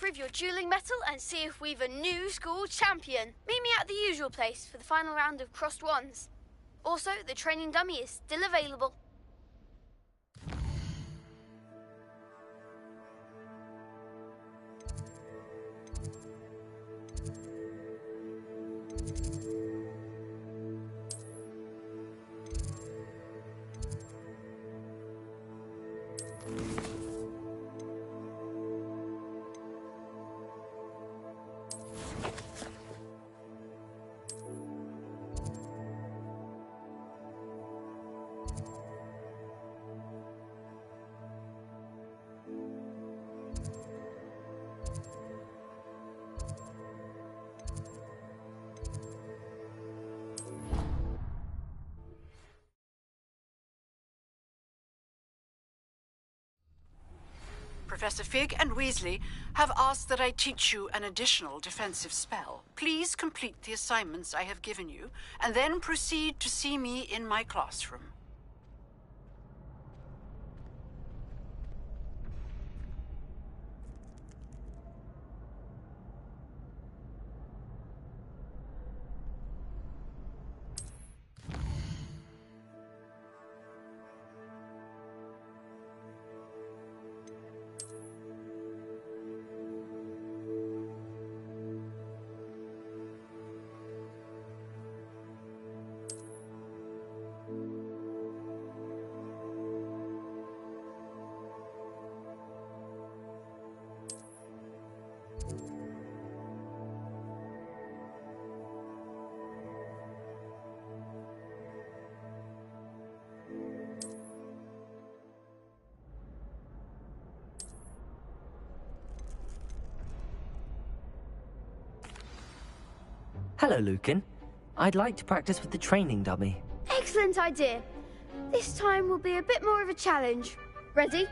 prove your dueling mettle and see if we've a new school champion. Meet me at the usual place for the final round of crossed wands. Also, the training dummy is still available. Professor Fig and Weasley have asked that I teach you an additional defensive spell. Please complete the assignments I have given you, and then proceed to see me in my classroom. Hello, Lucan. I'd like to practice with the training dummy. Excellent idea. This time will be a bit more of a challenge. Ready?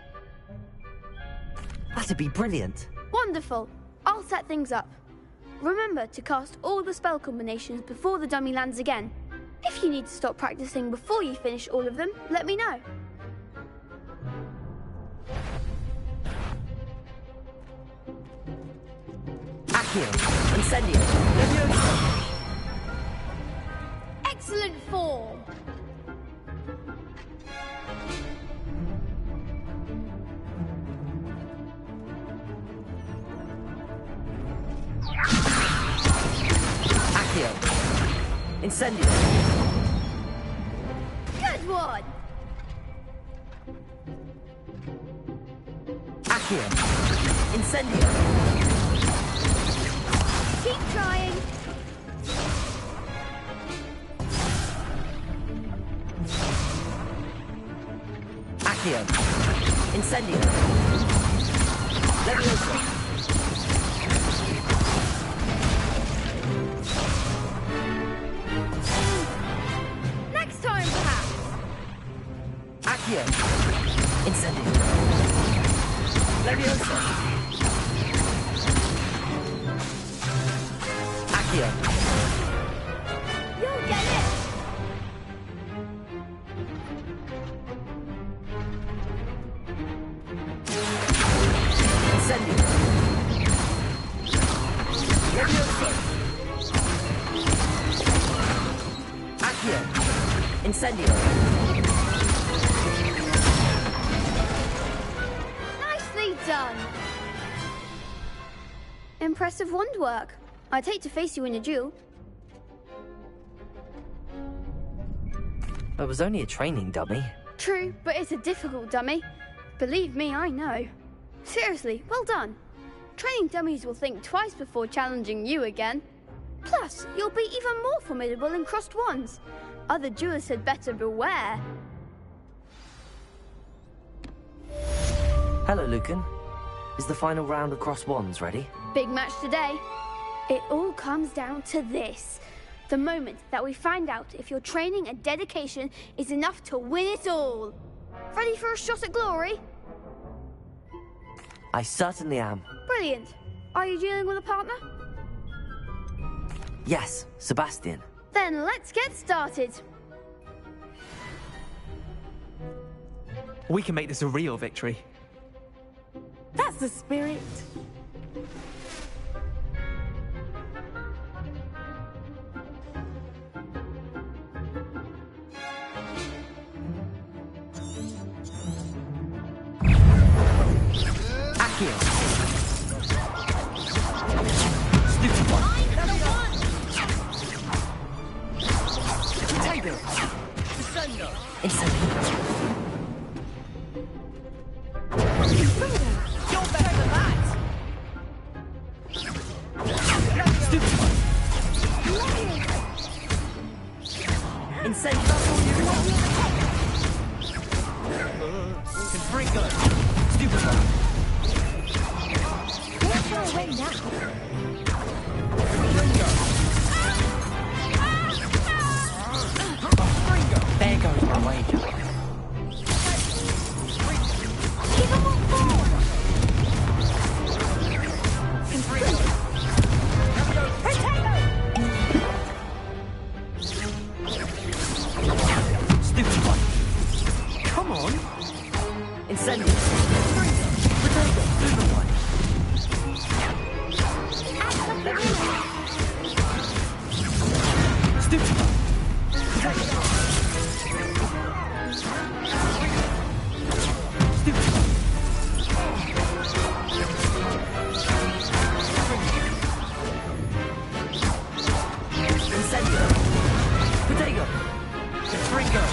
That'd be brilliant. Wonderful. I'll set things up. Remember to cast all the spell combinations before the dummy lands again. If you need to stop practicing before you finish all of them, let me know. Accio, Incendio, Leviosa. Excellent form. Accio, Incendio. Good one. Accio, Incendio. Keep trying. Accio, Incendio. Leviosa. Next time, perhaps. Accio, Incendio. Leviosa. Accio. You'll get it. Incendio. Leviosa. Accio. Incendio. Nicely done. Impressive wand work. I'd hate to face you in a duel. It was only a training dummy. True, but it's a difficult dummy. Believe me, I know. Seriously, well done. Training dummies will think twice before challenging you again. Plus, you'll be even more formidable in crossed wands. Other duelists had better beware. Hello, Lucan. Is the final round of crossed wands ready? Big match today. It all comes down to this. The moment that we find out if your training and dedication is enough to win it all. Ready for a shot at glory? I certainly am. Brilliant. Are you dealing with a partner? Yes, Sebastian. Then let's get started. We can make this a real victory. That's the spirit. here. Stupid one. Potato. Incendio. You're better than that! Stupid one. Incendio. Confringo. Stupid one. Where's your way now? There goes my wager. Give him one more! Stupid one. Come on. Incendio. Potato. Stupid one. Stupid one. Potato. Stupid one. Incendio. Potato. Confringo.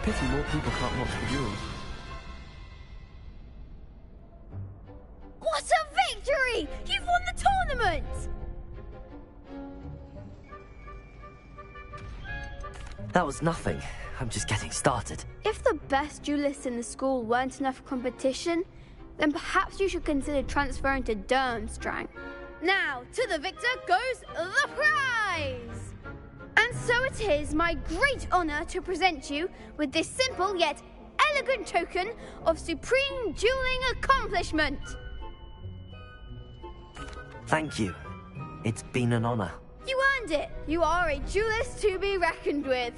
Pity more people can't watch the duels. What a victory! You've won the tournament! That was nothing. I'm just getting started. If the best duelists in the school weren't enough competition, then perhaps you should consider transferring to Durmstrang. Now, to the victor goes the prize! And so it is my great honor to present you with this simple yet elegant token of supreme dueling accomplishment. Thank you. It's been an honor. You earned it. You are a duelist to be reckoned with.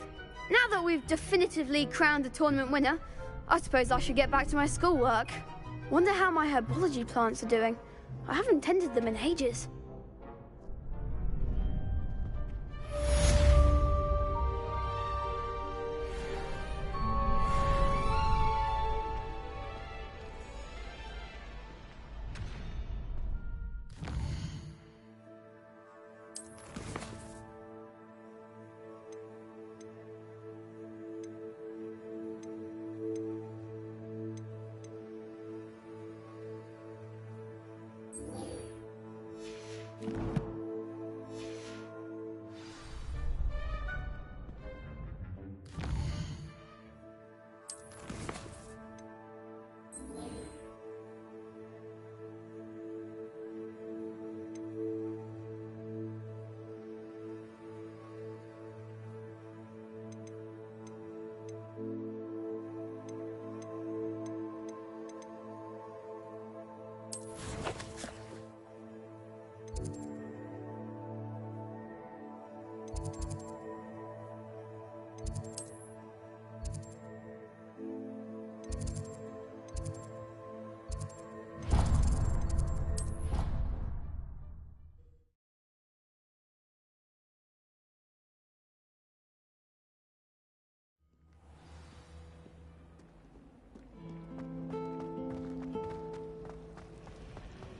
Now that we've definitively crowned the tournament winner, I suppose I should get back to my schoolwork. Wonder how my herbology plants are doing. I haven't tended them in ages.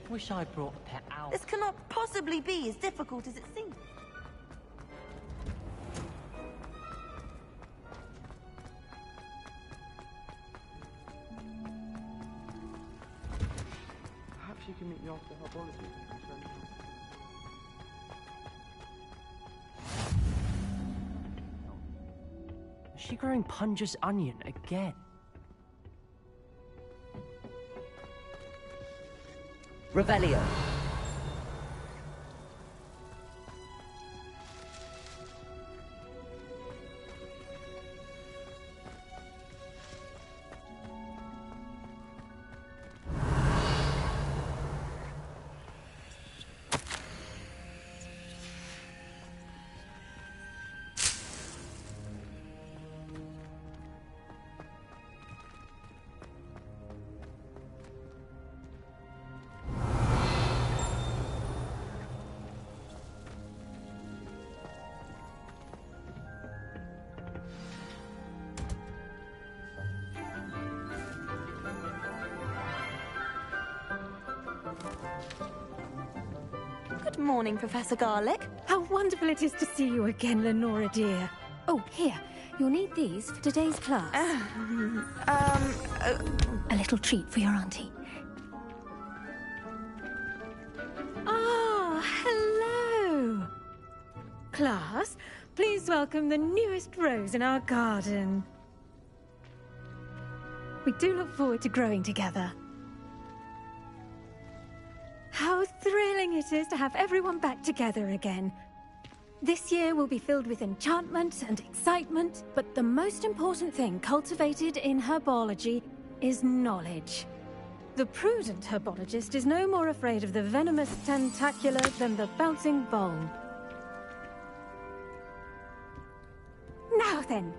Wish I brought a pet owl. This cannot possibly be as difficult as it seems. Perhaps you can meet me after herbology. Is she growing Punja's onion again? Revelio. Good morning, Professor Garlick. How wonderful it is to see you again, Lenora dear. Oh, here. You'll need these for today's class. A little treat for your auntie. Ah, hello. Class, please welcome the newest rose in our garden. We do look forward to growing together. How thrilling it is to have everyone back together again. This year will be filled with enchantment and excitement, but the most important thing cultivated in herbology is knowledge. The prudent herbologist is no more afraid of the venomous tentacula than the bouncing vole. Now then,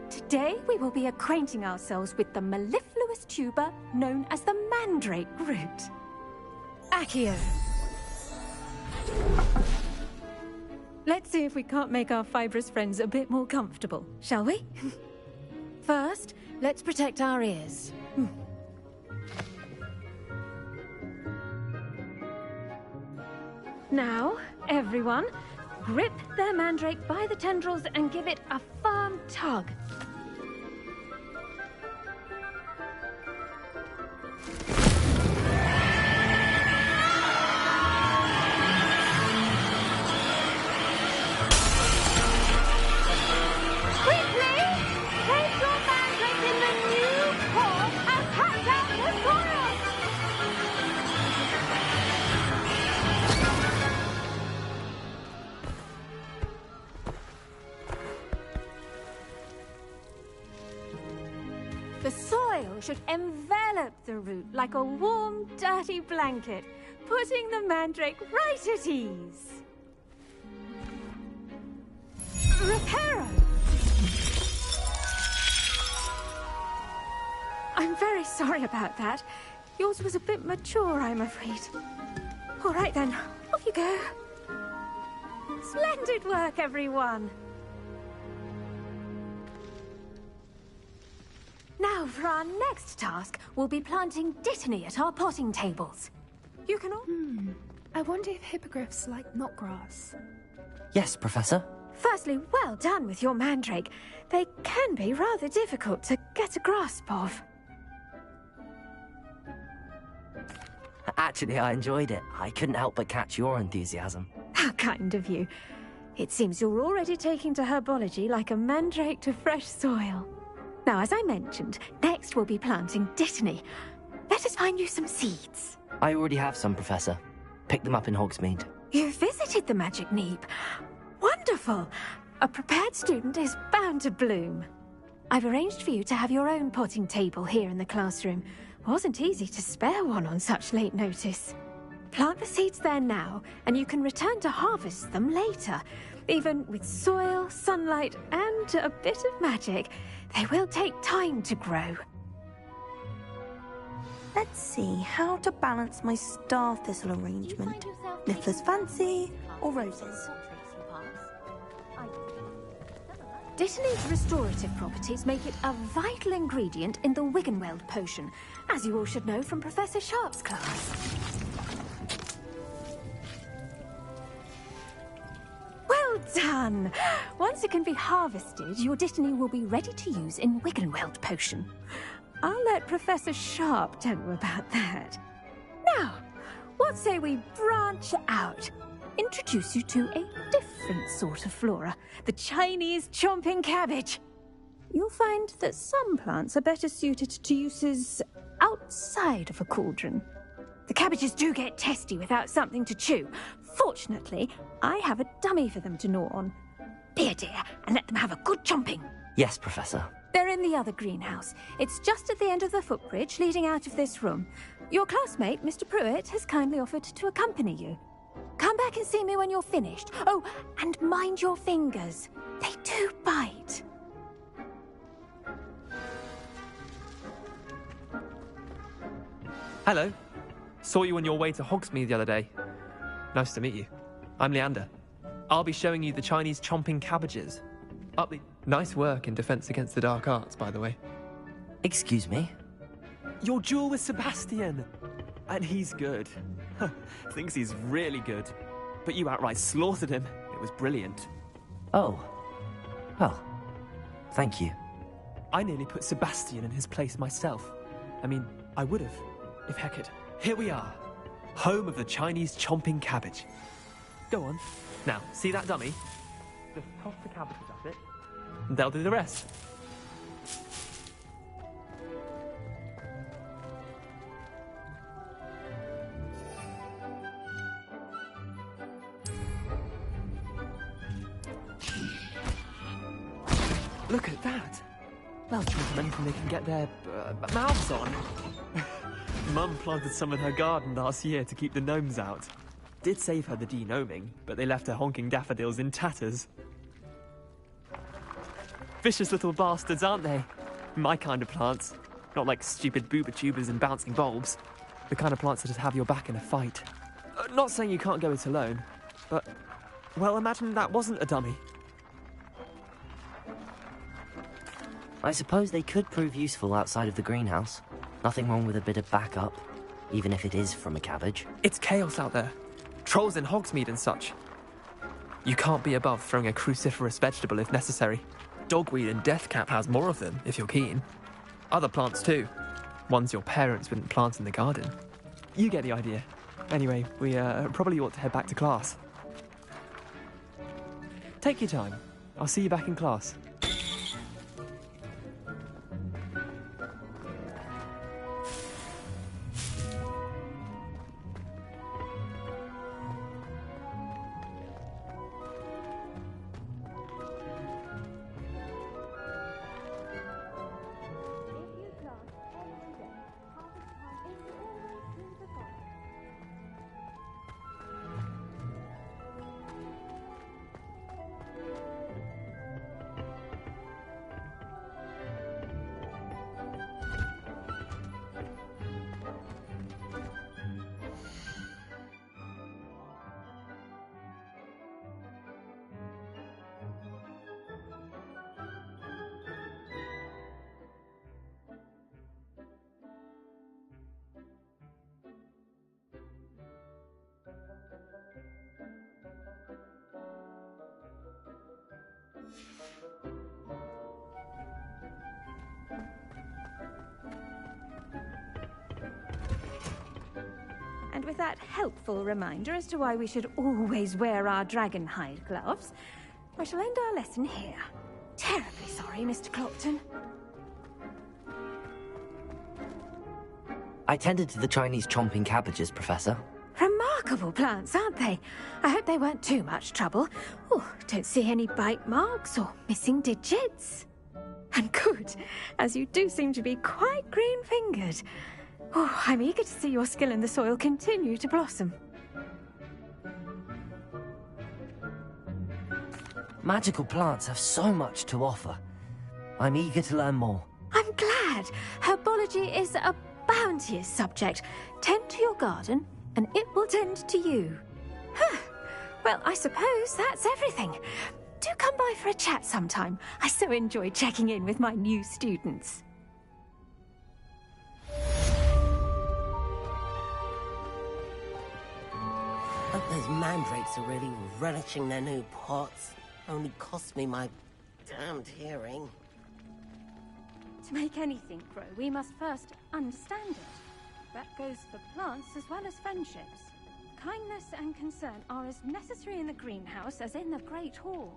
today we will be acquainting ourselves with the mellifluous tuber known as the mandrake root. Accio. Let's see if we can't make our fibrous friends a bit more comfortable, shall we? First, let's protect our ears. Now, everyone, grip their mandrake by the tendrils and give it a firm tug. The soil should envelop the root like a warm, dirty blanket, putting the mandrake right at ease. Reparo! I'm very sorry about that. Yours was a bit mature, I'm afraid. All right then, off you go. Splendid work, everyone. Now, for our next task, we'll be planting dittany at our potting tables. You can all... I wonder if hippogriffs like knotgrass. Yes, Professor. Firstly, well done with your mandrake. They can be rather difficult to get a grasp of. Actually, I enjoyed it. I couldn't help but catch your enthusiasm. How kind of you. It seems you're already taking to herbology like a mandrake to fresh soil. Now, as I mentioned, next we'll be planting dittany. Let us find you some seeds. I already have some, Professor. Picked them up in Hogsmeade. You visited the Magic Neep. Wonderful! A prepared student is bound to bloom. I've arranged for you to have your own potting table here in the classroom. Wasn't easy to spare one on such late notice. Plant the seeds there now, and you can return to harvest them later. Even with soil, sunlight, and a bit of magic, they will take time to grow. Let's see how to balance my star thistle arrangement. Niffler's fancy or roses? Dittany's restorative properties make it a vital ingredient in the Wiggenweld potion, as you all should know from Professor Sharp's class. Well done! Once it can be harvested, your dittany will be ready to use in Wiggenweld potion. I'll let Professor Sharp tell you about that. Now, what say we branch out? Introduce you to a different sort of flora, the Chinese chomping cabbage. You'll find that some plants are better suited to uses outside of a cauldron. The cabbages do get testy without something to chew. Fortunately, I have a dummy for them to gnaw on. Be a dear and let them have a good chomping. Yes, Professor. They're in the other greenhouse. It's just at the end of the footbridge leading out of this room. Your classmate, Mr. Pruitt, has kindly offered to accompany you. Come back and see me when you're finished. Oh, and mind your fingers. They do bite. Hello. Saw you on your way to Hogsmeade the other day. Nice to meet you. I'm Leander. I'll be showing you the Chinese chomping cabbages. Nice work in Defense Against the Dark Arts, by the way. Excuse me? Your duel with Sebastian. And he's good. Thinks he's really good. but you outright slaughtered him. It was brilliant. Oh. Well, thank you. I nearly put Sebastian in his place myself. I mean, I would have, if Hecate. Here we are, home of the Chinese chomping cabbage. Go on. Now, see that dummy? Just toss the cabbages at it, and they'll do the rest. Look at that! They'll chew from anything they can get their mouths on. Mum planted some in her garden last year to keep the gnomes out. Did save her the de-gnoming, but they left her honking daffodils in tatters. Vicious little bastards, aren't they? My kind of plants. Not like stupid booba tubers and bouncing bulbs. The kind of plants that just have your back in a fight. Not saying you can't go it alone, but... well, imagine that wasn't a dummy. I suppose they could prove useful outside of the greenhouse. Nothing wrong with a bit of backup, even if it is from a cabbage. It's chaos out there. Trolls in Hogsmeade and such. You can't be above throwing a cruciferous vegetable if necessary. Dogweed and deathcap has more of them, if you're keen. Other plants too. Ones your parents wouldn't plant in the garden. You get the idea. Anyway, we probably ought to head back to class. Take your time. I'll see you back in class. And with that helpful reminder as to why we should always wear our dragon hide gloves, I shall end our lesson here. Terribly sorry, Mr. Clopton. I tended to the Chinese chomping cabbages, Professor. Remarkable plants, aren't they? I hope they weren't too much trouble. Oh, don't see any bite marks or missing digits. And good, as you do seem to be quite green-fingered. Oh, I'm eager to see your skill in the soil continue to blossom. Magical plants have so much to offer. I'm eager to learn more. I'm glad. Herbology is a bounteous subject. Tend to your garden, and it will tend to you. Huh. Well, I suppose that's everything. Do come by for a chat sometime. I so enjoy checking in with my new students. Hope those mandrakes are really relishing their new pots. Only cost me my damned hearing. To make anything grow, we must first understand it. That goes for plants as well as friendships. Kindness and concern are as necessary in the greenhouse as in the Great Hall.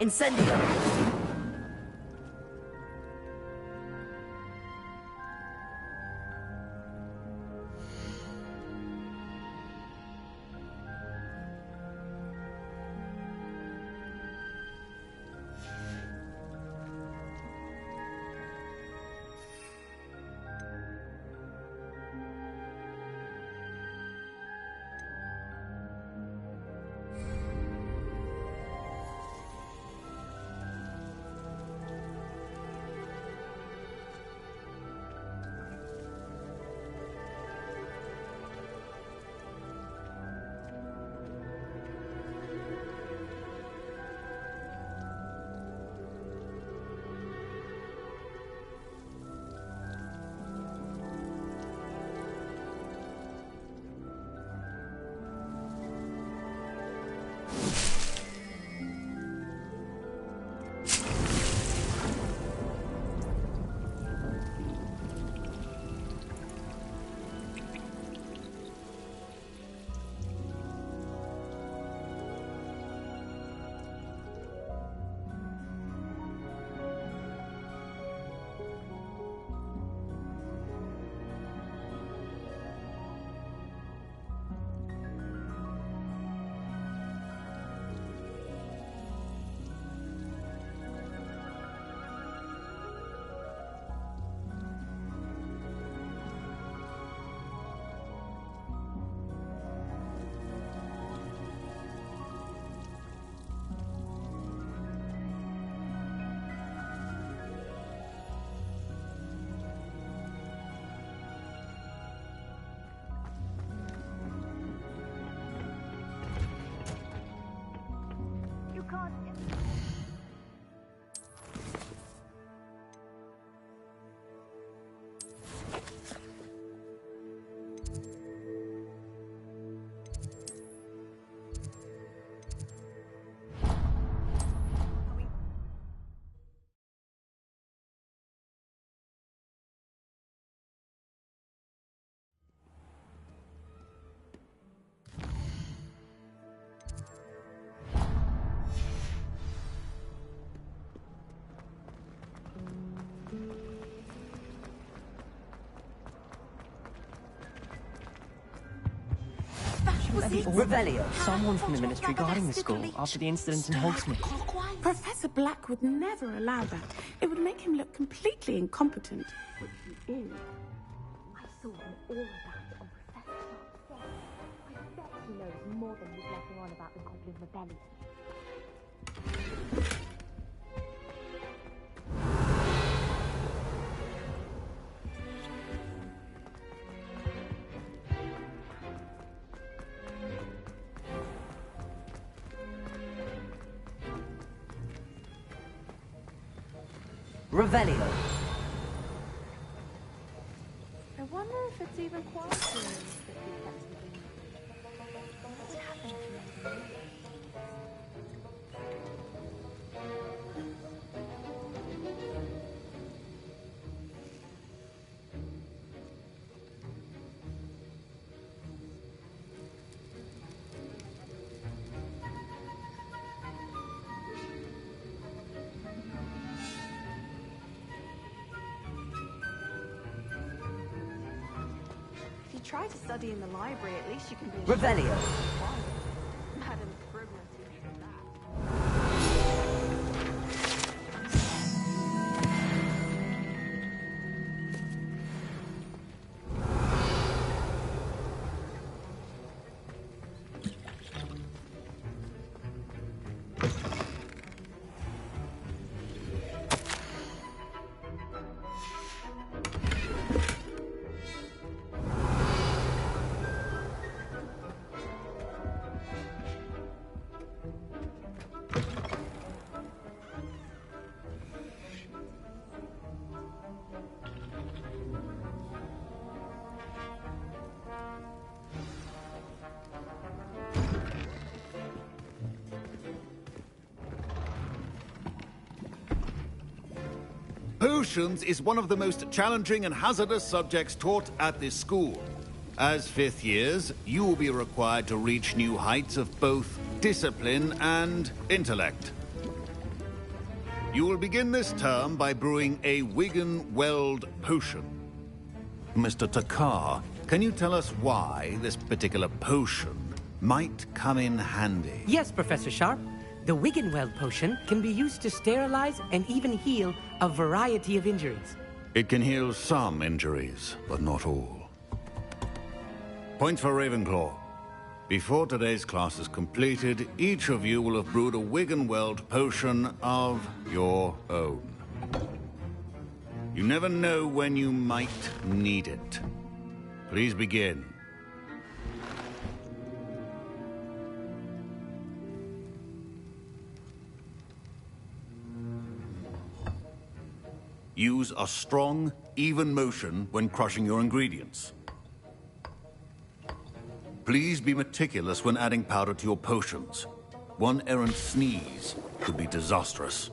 Incendio! Revelio. Someone from the Ministry guarding the school after the incident in Hogsmeade. Professor Black would never allow that. It would make him look completely incompetent. Which he is. I saw him all about it on Professor Sharp's desk. I bet he knows more than he's letting on about the Goblin Rebellion. Revelio. I wonder if it's even quieter in the What's happened to me? Try to study in the library, at least you can be... Revelio. Madam Brugman's usually that. Potions is one of the most challenging and hazardous subjects taught at this school. As fifth years, you will be required to reach new heights of both discipline and intellect. You will begin this term by brewing a Wigan Weld potion. Mr. Takar, can you tell us why this particular potion might come in handy? Yes, Professor Sharp. The Wiggenweld potion can be used to sterilize and even heal a variety of injuries. It can heal some injuries, but not all. Point for Ravenclaw. Before today's class is completed, each of you will have brewed a Wiggenweld potion of your own. You never know when you might need it. Please begin. Use a strong, even motion when crushing your ingredients. Please be meticulous when adding powder to your potions. One errant sneeze could be disastrous.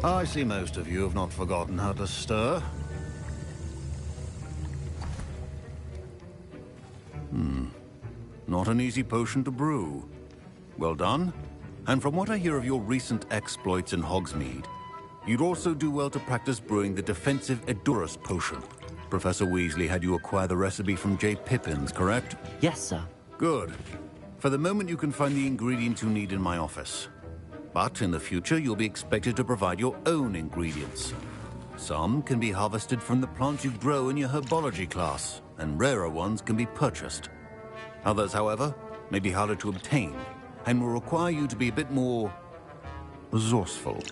I see most of you have not forgotten how to stir. Not an easy potion to brew. Well done. And from what I hear of your recent exploits in Hogsmeade, you'd also do well to practice brewing the defensive Edurus potion. Professor Weasley had you acquire the recipe from J. Pippins, correct? Yes, sir. Good. For the moment, you can find the ingredients you need in my office. But in the future, you'll be expected to provide your own ingredients. Some can be harvested from the plants you grow in your herbology class, and rarer ones can be purchased. Others, however, may be harder to obtain, and will require you to be a bit more resourceful.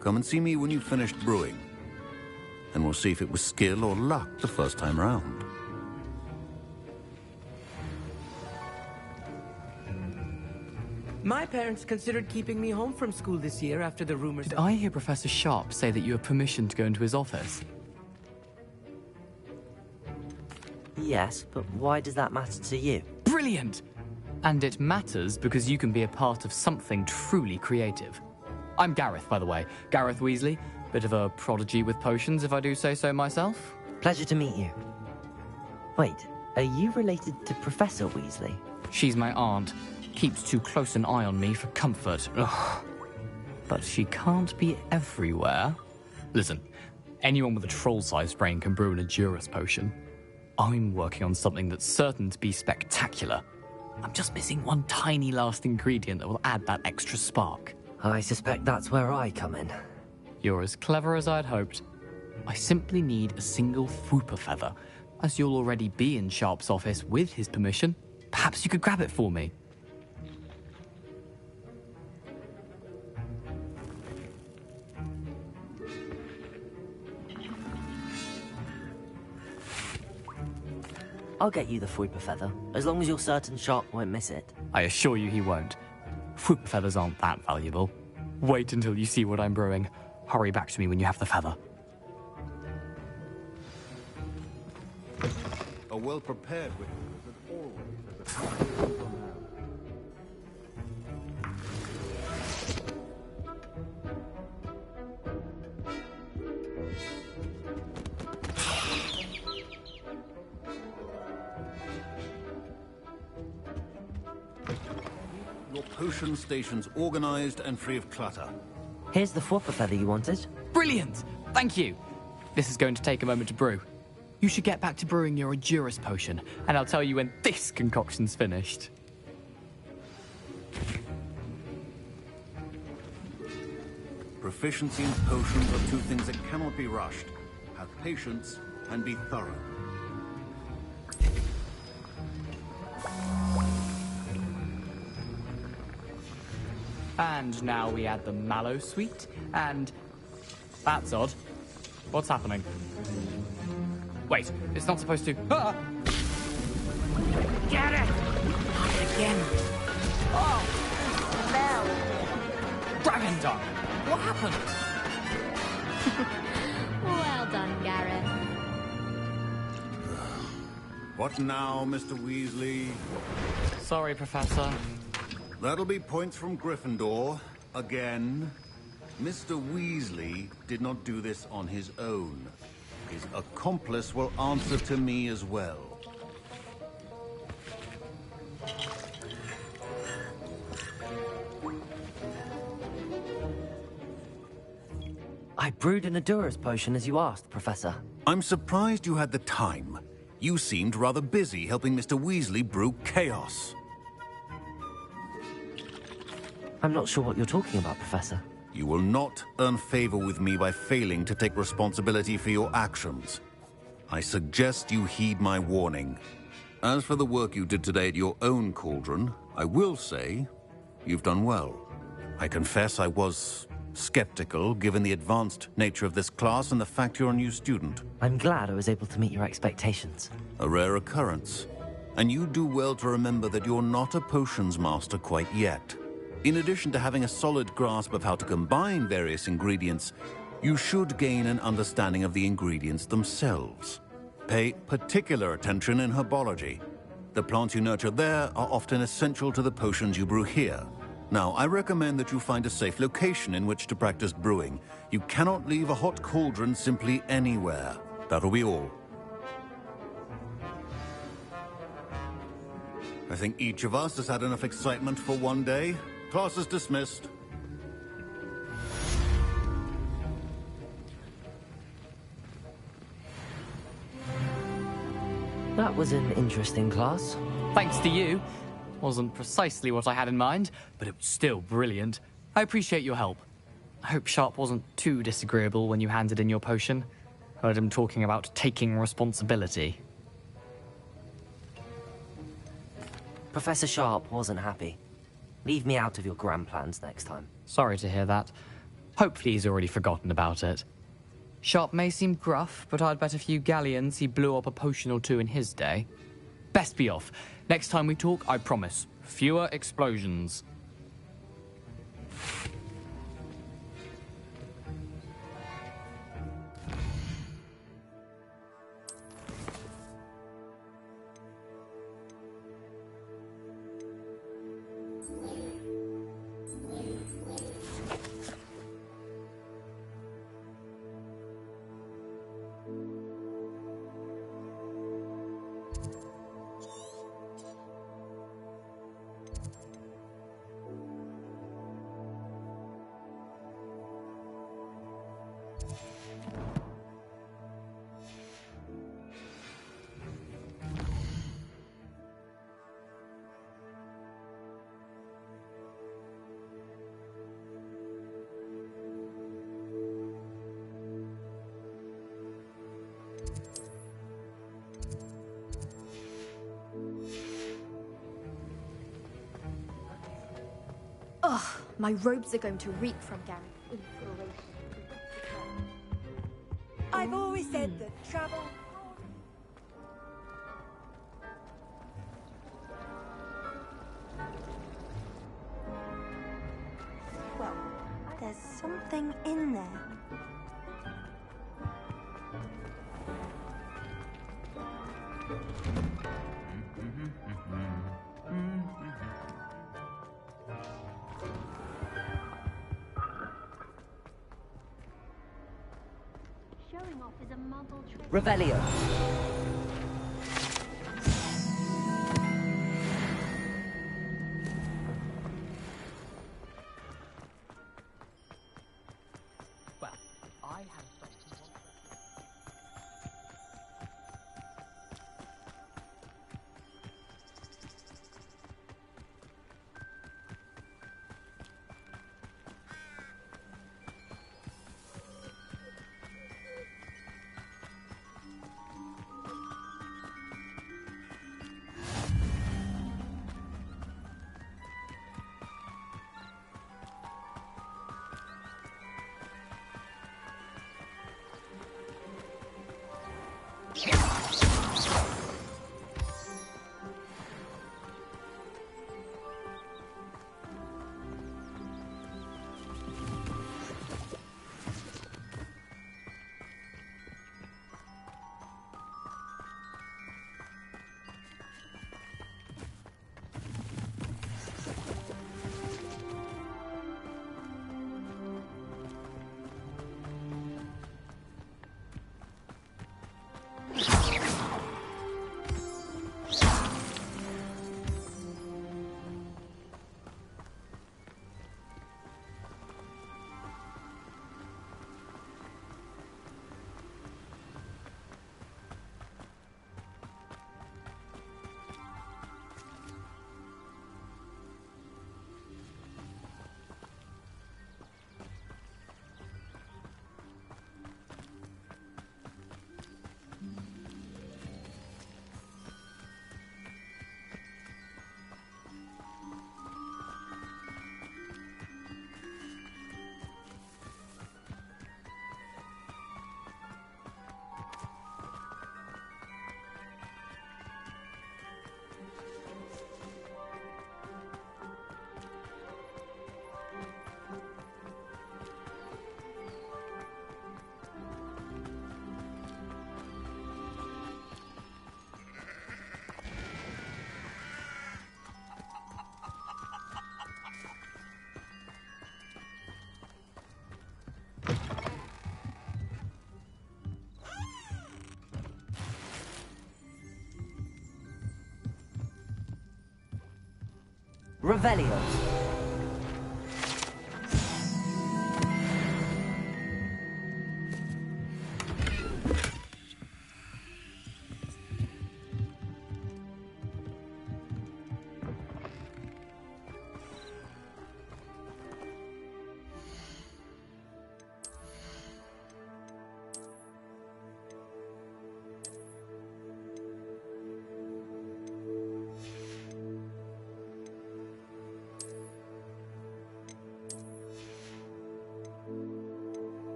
Come and see me when you've finished brewing, and we'll see if it was skill or luck the first time round. My parents considered keeping me home from school this year after the rumors... Did I hear Professor Sharp say that you have permission to go into his office? Yes, but why does that matter to you? Brilliant! And it matters because you can be a part of something truly creative. I'm Gareth, by the way. Gareth Weasley. Bit of a prodigy with potions, if I do say so myself. Pleasure to meet you. Wait, are you related to Professor Weasley? She's my aunt. Keeps too close an eye on me for comfort. Ugh. But she can't be everywhere. Listen, anyone with a troll-sized brain can brew an Edurus potion. I'm working on something that's certain to be spectacular. I'm just missing one tiny last ingredient that will add that extra spark. I suspect that's where I come in. You're as clever as I'd hoped. I simply need a single Fwooper feather. As you'll already be in Sharp's office with his permission, perhaps you could grab it for me. I'll get you the Fwooper feather, as long as you're certain Sharp won't miss it. I assure you he won't. Fwooper feathers aren't that valuable. Wait until you see what I'm brewing. Hurry back to me when you have the feather. A well-prepared witness is always a Your potion station's organized and free of clutter. Here's the Fwooper feather you wanted. Brilliant! Thank you! This is going to take a moment to brew. You should get back to brewing your Edurus potion, and I'll tell you when this concoction's finished. Proficiency in potions are two things that cannot be rushed. Have patience and be thorough. And now we add the mallow sweet, and... That's odd. What's happening? Wait, it's not supposed to... Ah! Get it! Not again. Oh! Dragon Dog! What happened? Well done, Gareth. What now, Mr. Weasley? Sorry, Professor. That'll be points from Gryffindor. Again. Mr. Weasley did not do this on his own. His accomplice will answer to me as well. I brewed an Adura's potion as you asked, Professor. I'm surprised you had the time. You seemed rather busy helping Mr. Weasley brew chaos. I'm not sure what you're talking about, Professor. You will not earn favor with me by failing to take responsibility for your actions. I suggest you heed my warning. As for the work you did today at your own cauldron, I will say you've done well. I confess I was skeptical, given the advanced nature of this class and the fact you're a new student. I'm glad I was able to meet your expectations. A rare occurrence. And you do well to remember that you're not a potions master quite yet. In addition to having a solid grasp of how to combine various ingredients, you should gain an understanding of the ingredients themselves. Pay particular attention in herbology. The plants you nurture there are often essential to the potions you brew here. Now, I recommend that you find a safe location in which to practice brewing. You cannot leave a hot cauldron simply anywhere. That'll be all. I think each of us has had enough excitement for one day. Class is dismissed. That was an interesting class. Thanks to you. Wasn't precisely what I had in mind, but it was still brilliant. I appreciate your help. I hope Sharp wasn't too disagreeable when you handed in your potion. Heard him talking about taking responsibility. Professor Sharp wasn't happy. Leave me out of your grand plans next time. Sorry to hear that. Hopefully he's already forgotten about it. Sharp may seem gruff, but I'd bet a few galleons he blew up a potion or two in his day. Best be off. Next time we talk, I promise, fewer explosions. Ugh, my robes are going to reek from Gareth. I've always said that travel... Well, there's something in there. Showing off is a muggle trick. Revelio. Well, I have... Revelio.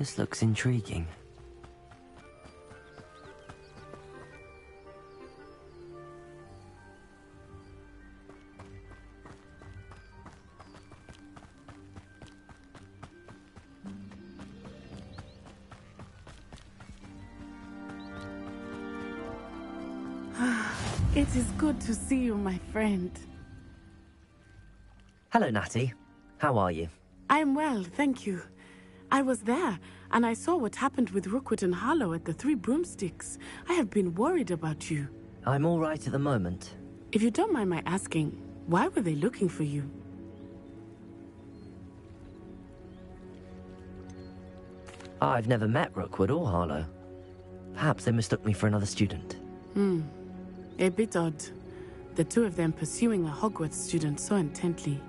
This looks intriguing. It is good to see you, my friend. Hello, Natty. How are you? I'm well, thank you. I was there, and I saw what happened with Rookwood and Harlow at the Three Broomsticks. I have been worried about you. I'm all right at the moment. If you don't mind my asking, why were they looking for you? I've never met Rookwood or Harlow. Perhaps they mistook me for another student. A bit odd. The two of them pursuing a Hogwarts student so intently.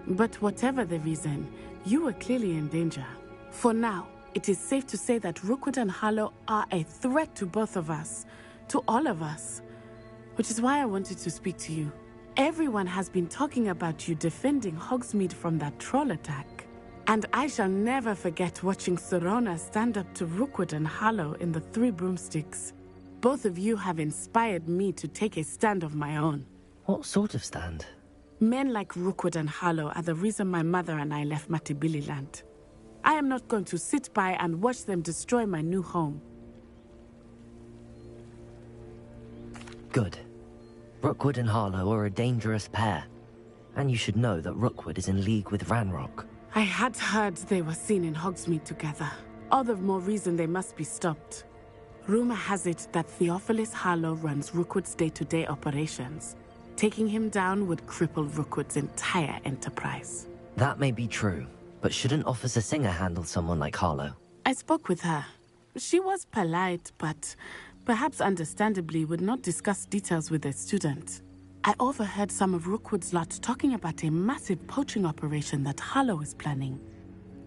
But whatever the reason, you were clearly in danger. For now, it is safe to say that Rookwood and Harlow are a threat to both of us, to all of us. Which is why I wanted to speak to you. Everyone has been talking about you defending Hogsmeade from that troll attack. And I shall never forget watching Serona stand up to Rookwood and Harlow in the Three Broomsticks. Both of you have inspired me to take a stand of my own. What sort of stand? Men like Rookwood and Harlow are the reason my mother and I left Matibili Land. I am not going to sit by and watch them destroy my new home. Good. Rookwood and Harlow are a dangerous pair. And you should know that Rookwood is in league with Ranrock. I had heard they were seen in Hogsmeade together. All the more reason they must be stopped. Rumor has it that Theophilus Harlow runs Rookwood's day-to-day operations. Taking him down would cripple Rookwood's entire enterprise. That may be true, but shouldn't Officer Singer handle someone like Harlow? I spoke with her. She was polite, but perhaps understandably would not discuss details with a student. I overheard some of Rookwood's lot talking about a massive poaching operation that Harlow is planning.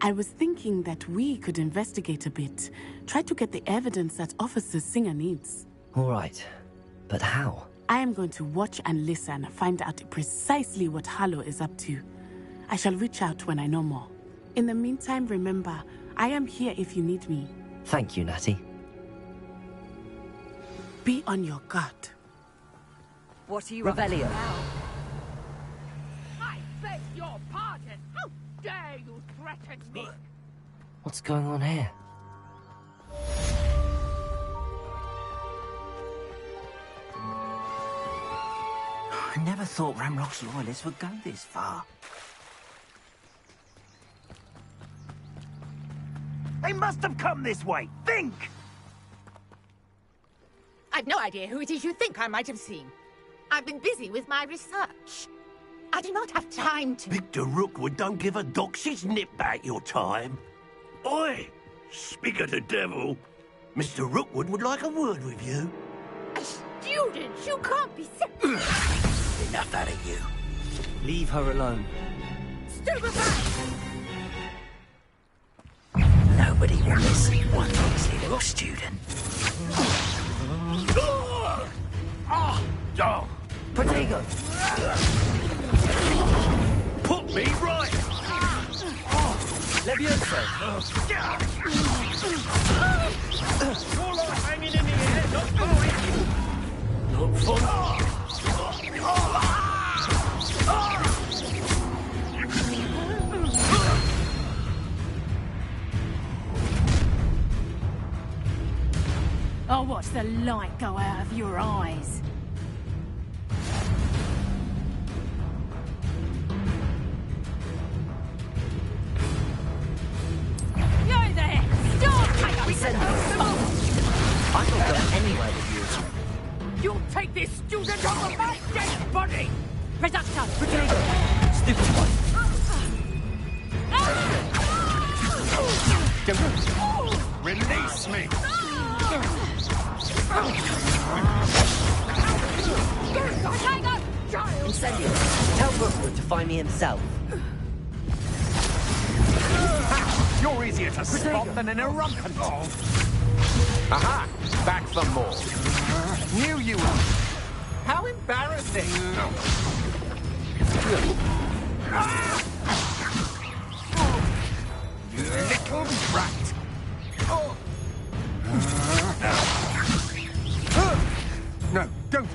I was thinking that we could investigate a bit, try to get the evidence that Officer Singer needs. All right, but how? I am going to watch and listen, find out precisely what Harlow is up to. I shall reach out when I know more. In the meantime, remember, I am here if you need me. Thank you, Natty. Be on your guard. What are you Revelio. now? I beg your pardon. How dare you threaten me? What's going on here? I never thought Ramrock's loyalists would go this far. They must have come this way. Think! I've no idea who it is you think I might have seen. I've been busy with my research. I do not have time to... Victor Rookwood don't give a dock. She's nipped back your time. Oi! Speak of the devil. Mr. Rookwood would like a word with you. A student? You can't be Enough out of you. Leave her alone. Stupefy! Nobody will listen. One foxy little student. Protego! Put me right! Levioso! More like hanging in the air, not going! Not fun. I'll watch the light go out of your eyes. I'm not going anywhere with you. You'll take this student over my dead body! Reductor! Stupid one. Release me! Incendio, tell Rookwood to find me himself. You're easier to spot than an irrumpent. Aha! Back for more. Knew you were. How embarrassing! You little brat! No, don't!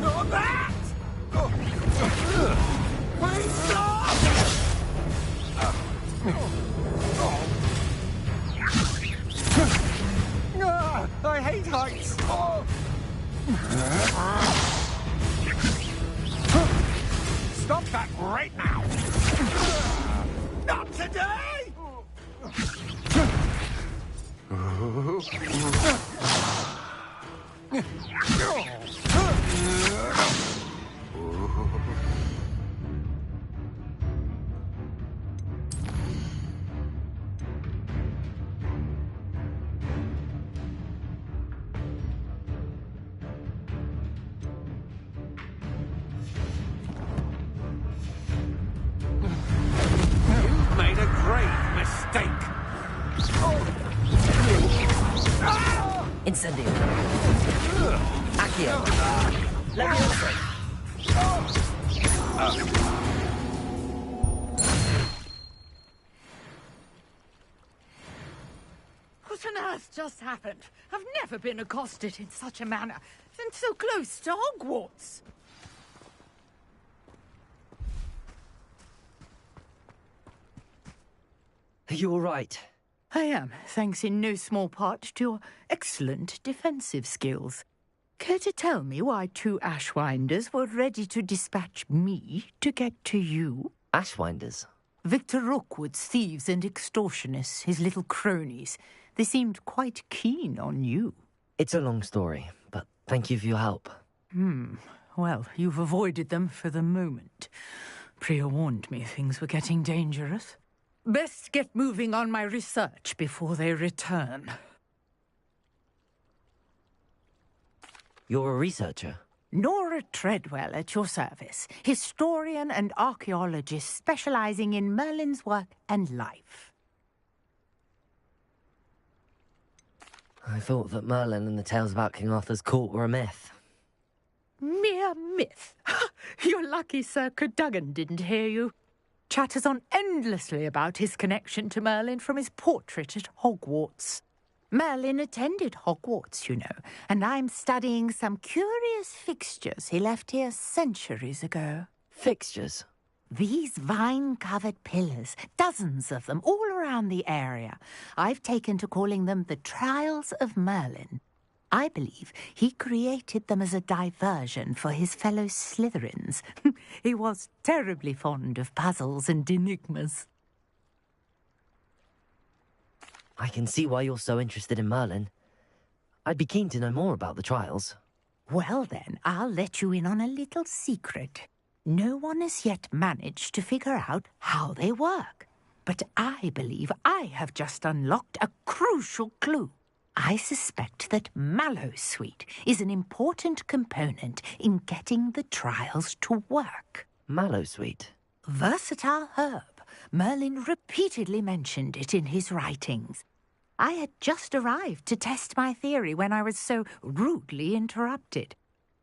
Not that! Please stop! I hate heights! Stop that right now! Not today! You've made a grave mistake! Incendio. Accio. Leviosa. What on earth just happened? I've never been accosted in such a manner, and so close to Hogwarts. Are you all right? I am, thanks in no small part to your excellent defensive skills. Care to tell me why 2 Ashwinders were ready to dispatch me to get to you? Ashwinders? Victor Rookwood's thieves and extortionists, his little cronies. They seemed quite keen on you. It's a long story, but thank you for your help. Well, you've avoided them for the moment. Priya warned me things were getting dangerous. Best get moving on my research before they return. You're a researcher? Nora Treadwell at your service, historian and archaeologist specializing in Merlin's work and life. I thought that Merlin and the tales about King Arthur's court were a myth. Mere myth? You're lucky Sir Cadogan didn't hear you. Chatters on endlessly about his connection to Merlin from his portrait at Hogwarts. Merlin attended Hogwarts, you know, and I'm studying some curious fixtures he left here centuries ago. Fixtures? These vine-covered pillars, dozens of them, all around the area. I've taken to calling them the Trials of Merlin. I believe he created them as a diversion for his fellow Slytherins. He was terribly fond of puzzles and enigmas. I can see why you're so interested in Merlin. I'd be keen to know more about the trials. Well then, I'll let you in on a little secret. No one has yet managed to figure out how they work. But I believe I have just unlocked a crucial clue. I suspect that Mallowsweet is an important component in getting the trials to work. Mallowsweet? Versatile herb. Merlin repeatedly mentioned it in his writings. I had just arrived to test my theory when I was so rudely interrupted.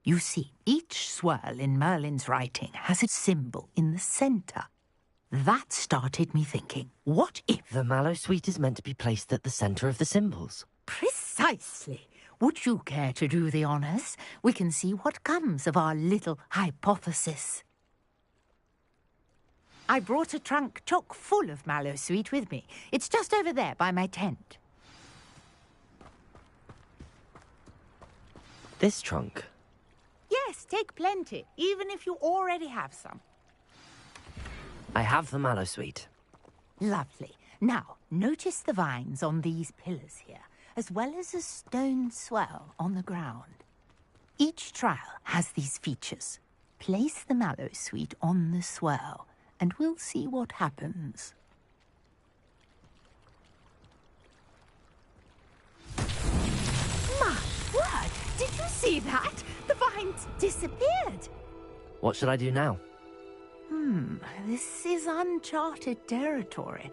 You see, each swirl in Merlin's writing has a symbol in the centre. That started me thinking, what if... The Mallowsweet is meant to be placed at the centre of the symbols. Precisely. Would you care to do the honours? We can see what comes of our little hypothesis. I brought a trunk chock full of Mallowsweet with me. It's just over there by my tent. This trunk? Yes, take plenty, even if you already have some. I have the mallow sweet. Lovely. Now, notice the vines on these pillars here, as well as a stone swell on the ground. Each trial has these features. Place the mallow sweet on the swell, and we'll see what happens. My word! Did you see that? The vines disappeared. What should I do now? This is uncharted territory.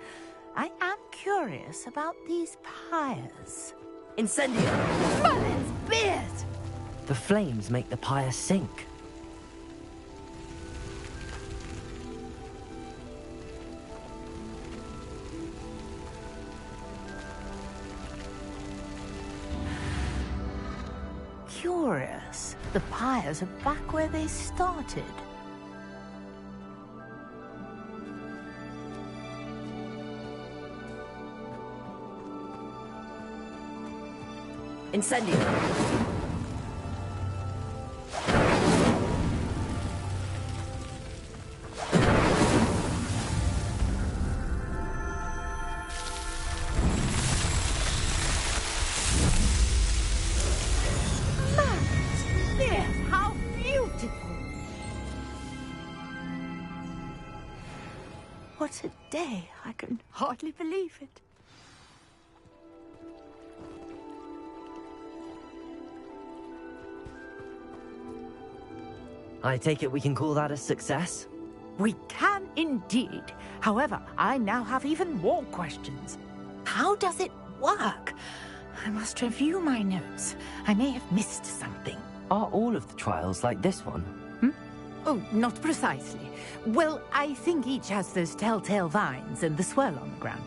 I am curious about these pyres. Incendio! Merlin's beard! The flames make the pyre sink. Curious. The pyres are back where they started. Incendio! How beautiful! What a day. I can hardly believe it. I take it we can call that a success? We can indeed. However, I now have even more questions. How does it work? I must review my notes. I may have missed something. Are all of the trials like this one? Oh, not precisely. Well, I think each has those telltale vines and the swirl on the ground.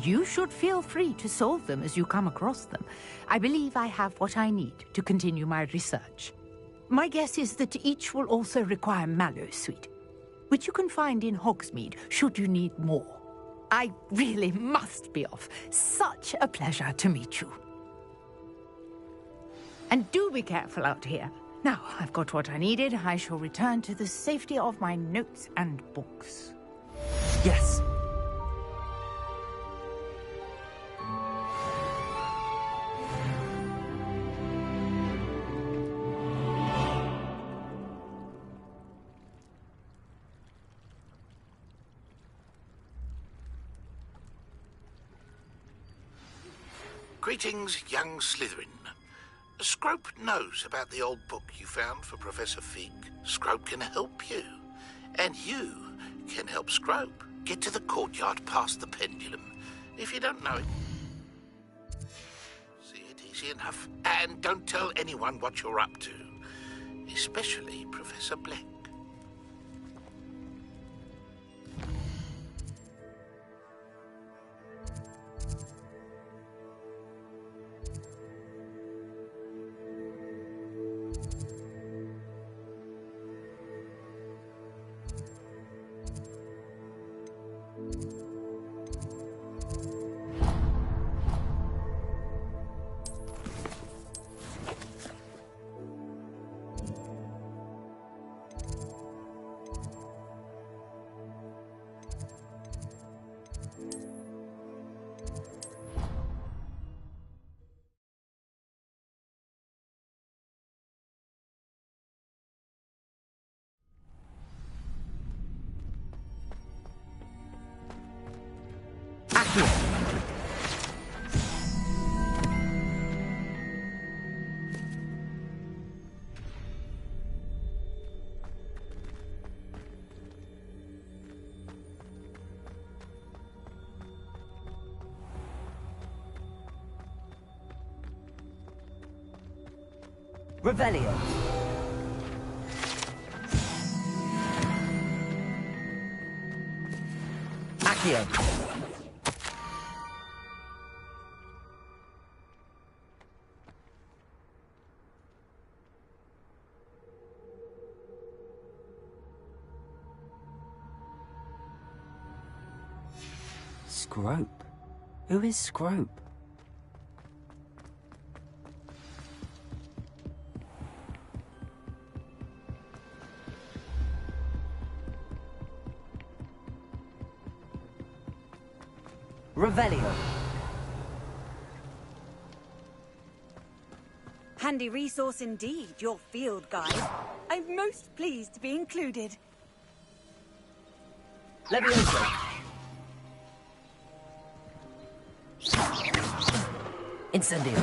You should feel free to solve them as you come across them. I believe I have what I need to continue my research. My guess is that each will also require mallow sweet, which you can find in Hogsmeade should you need more. I really must be off. Such a pleasure to meet you. And do be careful out here. Now, I've got what I needed. I shall return to the safety of my notes and books. Yes. Greetings, young Slytherin. Scrope knows about the old book you found for Professor Fig. Scrope can help you. And you can help Scrope get to the courtyard past the pendulum. If you don't know it, see it easy enough. And don't tell anyone what you're up to. Especially Professor Black. Revelio. Accio. Scrope? Who is Scrope? Revelio. Handy resource indeed, your field guide. I'm most pleased to be included. Levioso. Incendio.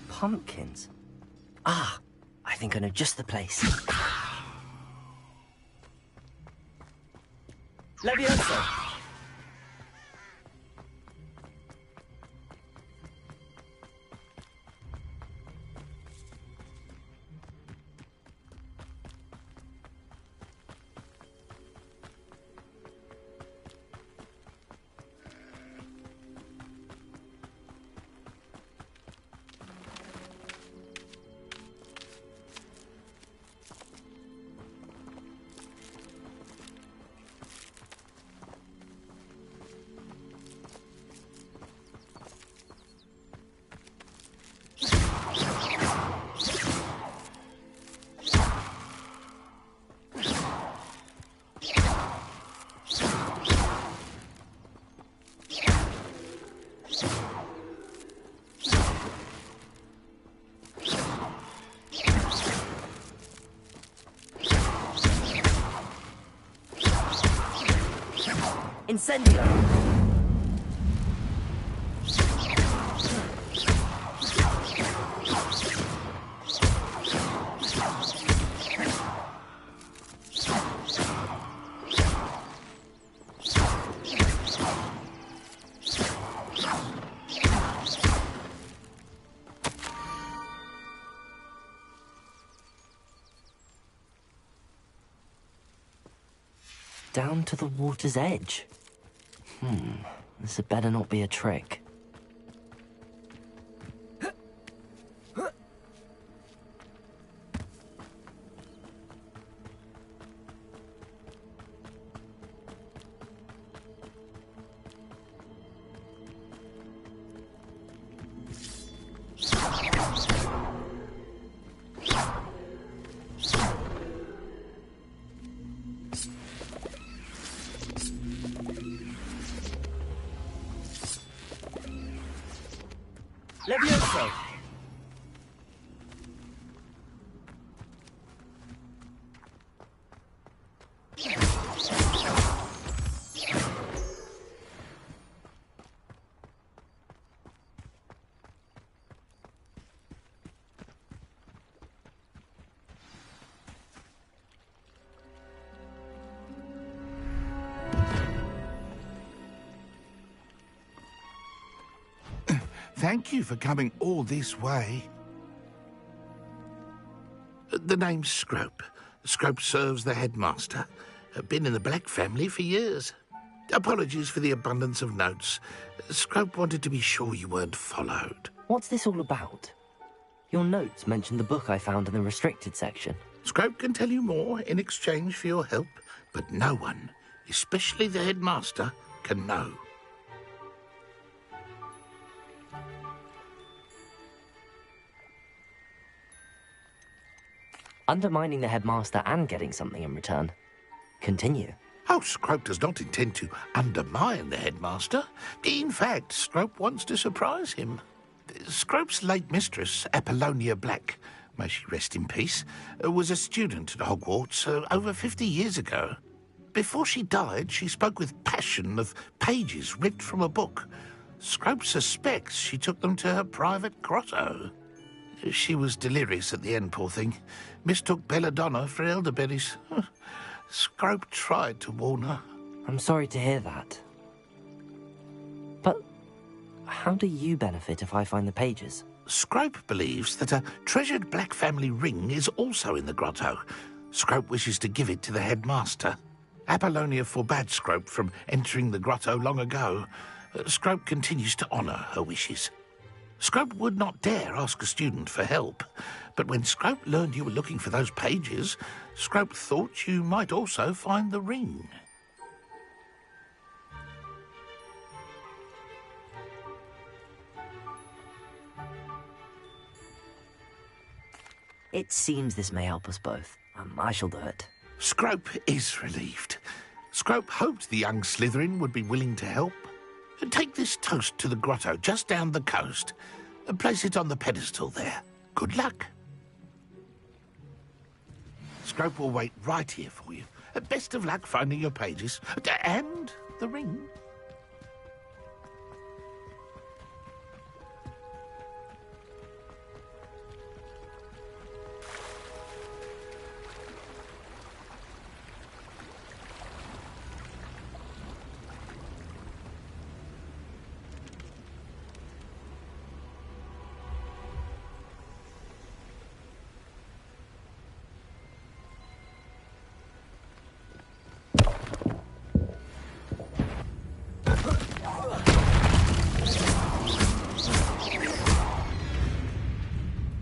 Pumpkins. Ah, I think I know just the place. Levioso. Incendio. Down to the water's edge. This had better not be a trick. Levioso. Thank you for coming all this way. The name's Scrope. Scrope serves the headmaster. Been in the Black family for years. Apologies for the abundance of notes. Scrope wanted to be sure you weren't followed. What's this all about? Your notes mentioned the book I found in the restricted section. Scrope can tell you more in exchange for your help, but no one, especially the headmaster, can know. Undermining the headmaster and getting something in return. Continue. Oh, Scrope does not intend to undermine the headmaster. In fact, Scrope wants to surprise him. Scrope's late mistress, Apollonia Black, may she rest in peace, was a student at Hogwarts over 50 years ago. Before she died, she spoke with passion of pages ripped from a book. Scrope suspects she took them to her private grotto. She was delirious at the end, poor thing. Mistook belladonna for elderberries. Scrope tried to warn her. I'm sorry to hear that. But how do you benefit if I find the pages? Scrope believes that a treasured Black family ring is also in the grotto. Scrope wishes to give it to the headmaster. Apollonia forbade Scrope from entering the grotto long ago. Scrope continues to honour her wishes. Scrope would not dare ask a student for help, but when Scrope learned you were looking for those pages, Scrope thought you might also find the ring. It seems this may help us both. I shall do it. Scrope is relieved. Scrope hoped the young Slytherin would be willing to help. Take this toast to the grotto just down the coast and place it on the pedestal there. Good luck. Scrope will wait right here for you. Best of luck finding your pages and the ring.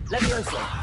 Leviosa!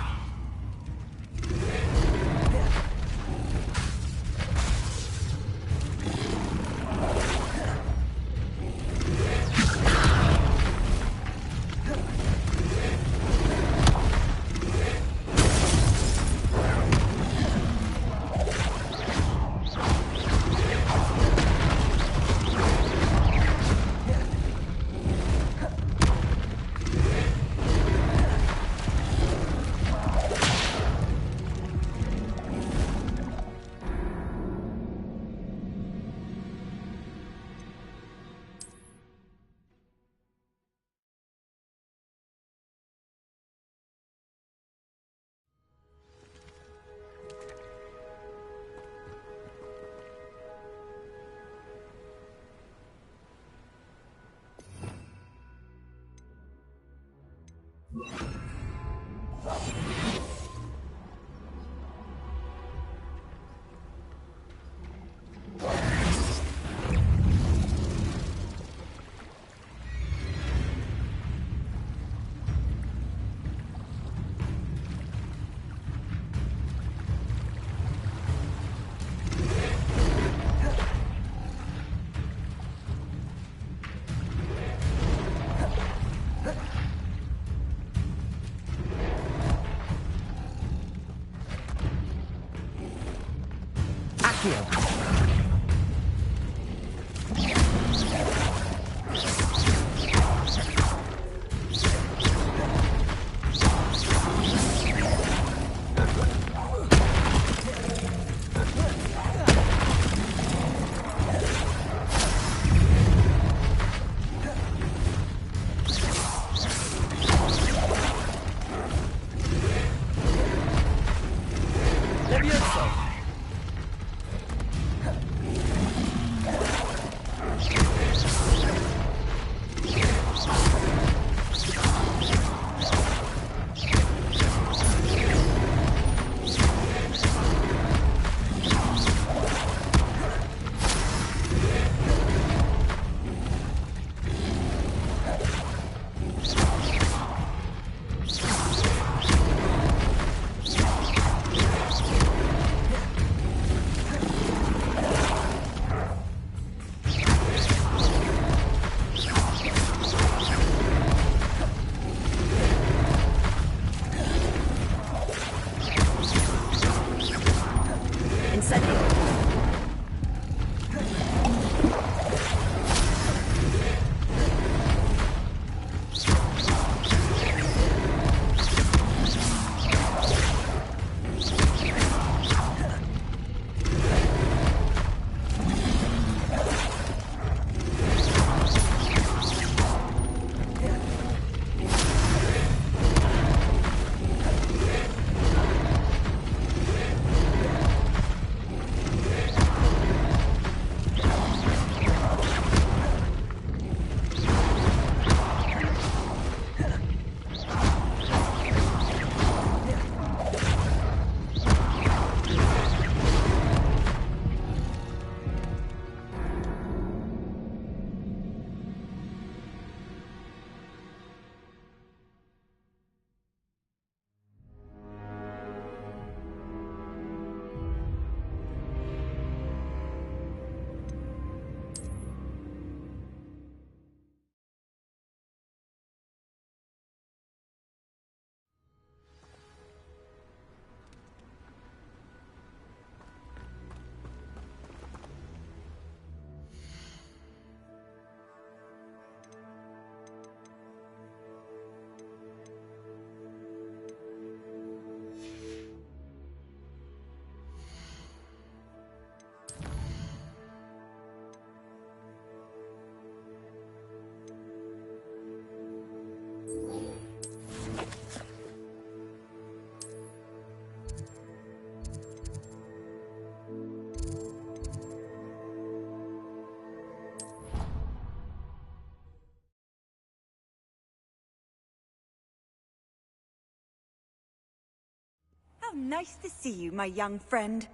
nice to see you, my young friend.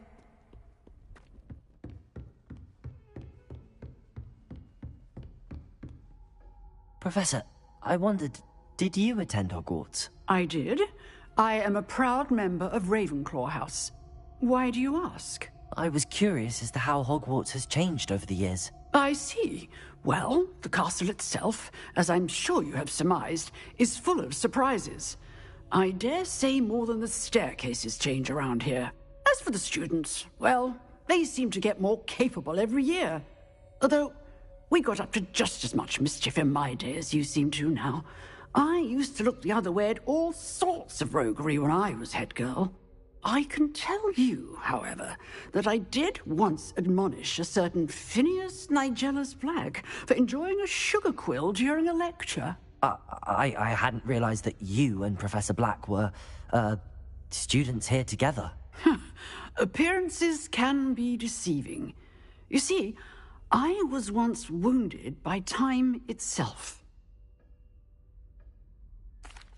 Professor, I wondered, did you attend Hogwarts? I did. I am a proud member of Ravenclaw House. Why do you ask? I was curious as to how Hogwarts has changed over the years. I see. Well, the castle itself, as I'm sure you have surmised, is full of surprises. I dare say more than the staircases change around here. As for the students, well, they seem to get more capable every year. Although, we got up to just as much mischief in my day as you seem to now. I used to look the other way at all sorts of roguery when I was head girl. I can tell you, however, that I did once admonish a certain Phineas Nigellus Black for enjoying a sugar quill during a lecture. I hadn't realized that you and Professor Black were, students here together. Appearances can be deceiving. You see, I was once wounded by time itself.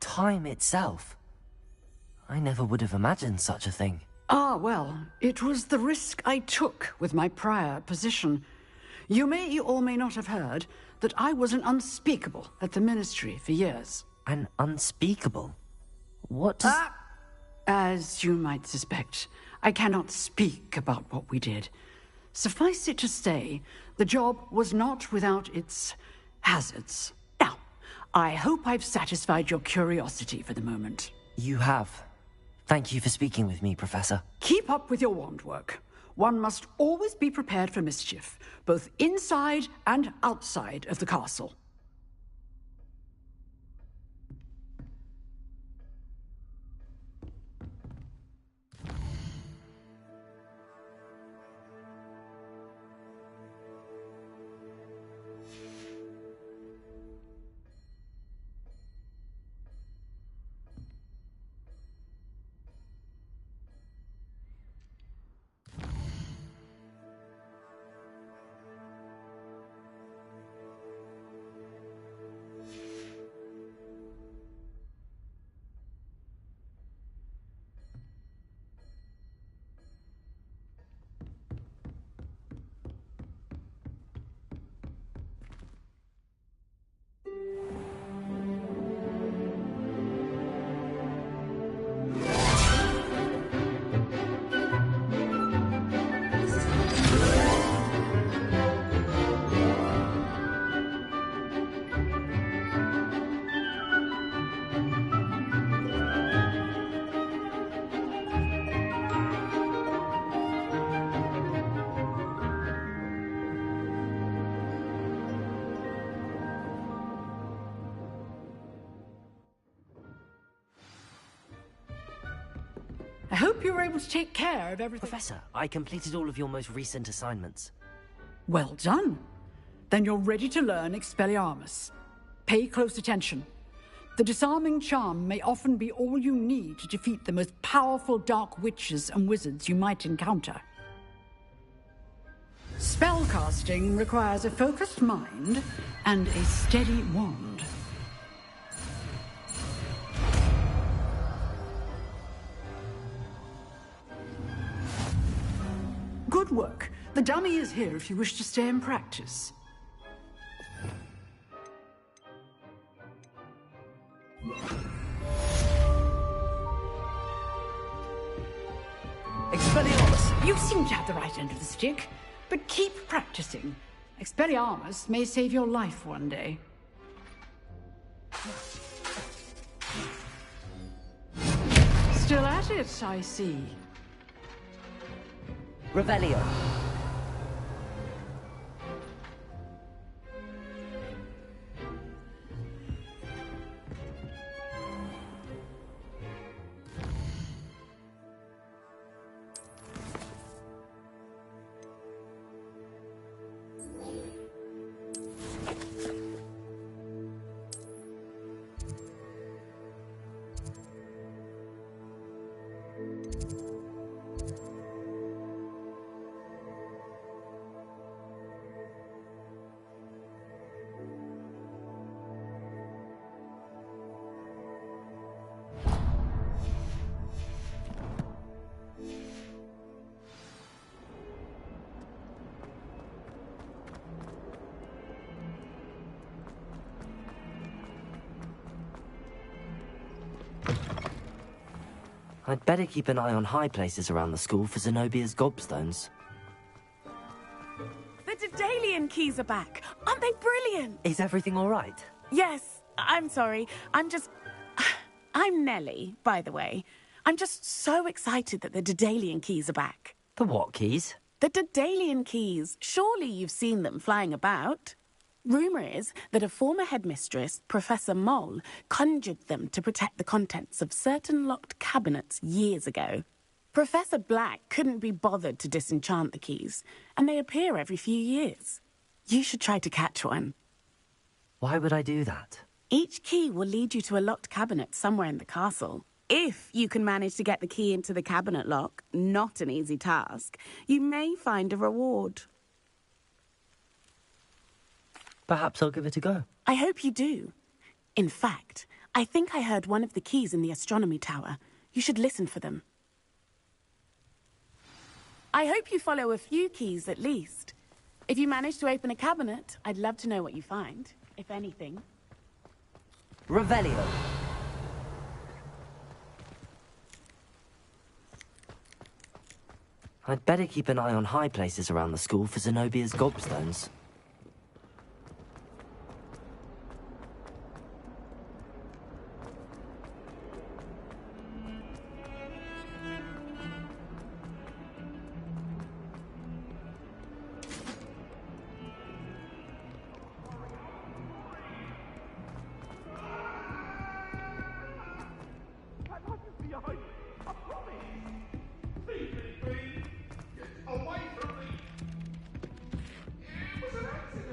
Time itself? I never would have imagined such a thing. Ah, well, it was the risk I took with my prior position. You may or may not have heard that I was an unspeakable at the Ministry for years. An unspeakable? What does... As you might suspect, I cannot speak about what we did. Suffice it to say, the job was not without its hazards. Now, I hope I've satisfied your curiosity for the moment. You have. Thank you for speaking with me, Professor. Keep up with your wand work. One must always be prepared for mischief, both inside and outside of the castle. I hope you were able to take care of everything. Professor, I completed all of your most recent assignments. Well done. Then you're ready to learn Expelliarmus. Pay close attention. The disarming charm may often be all you need to defeat the most powerful dark witches and wizards you might encounter. Spellcasting requires a focused mind and a steady wand. Good work. The dummy is here if you wish to stay and practice. Expelliarmus, you seem to have the right end of the stick, but keep practicing. Expelliarmus may save your life one day. Still at it, I see. Revelio. I'd better keep an eye on high places around the school for Zenobia's gobstones. The Daedalian keys are back. Aren't they brilliant? Is everything all right? Yes. I'm sorry. I'm Nellie, by the way. I'm just so excited that the Daedalian keys are back. The what keys? The Daedalian keys. Surely you've seen them flying about. Rumour is that a former headmistress, Professor Moll, conjured them to protect the contents of certain locked cabinets years ago. Professor Black couldn't be bothered to disenchant the keys, and they appear every few years. You should try to catch one. Why would I do that? Each key will lead you to a locked cabinet somewhere in the castle. If you can manage to get the key into the cabinet lock, not an easy task, you may find a reward. Perhaps I'll give it a go. I hope you do. In fact, I think I heard one of the keys in the astronomy tower. You should listen for them. I hope you follow a few keys at least. If you manage to open a cabinet, I'd love to know what you find, if anything. Revelio. I'd better keep an eye on high places around the school for Zenobia's gobstones.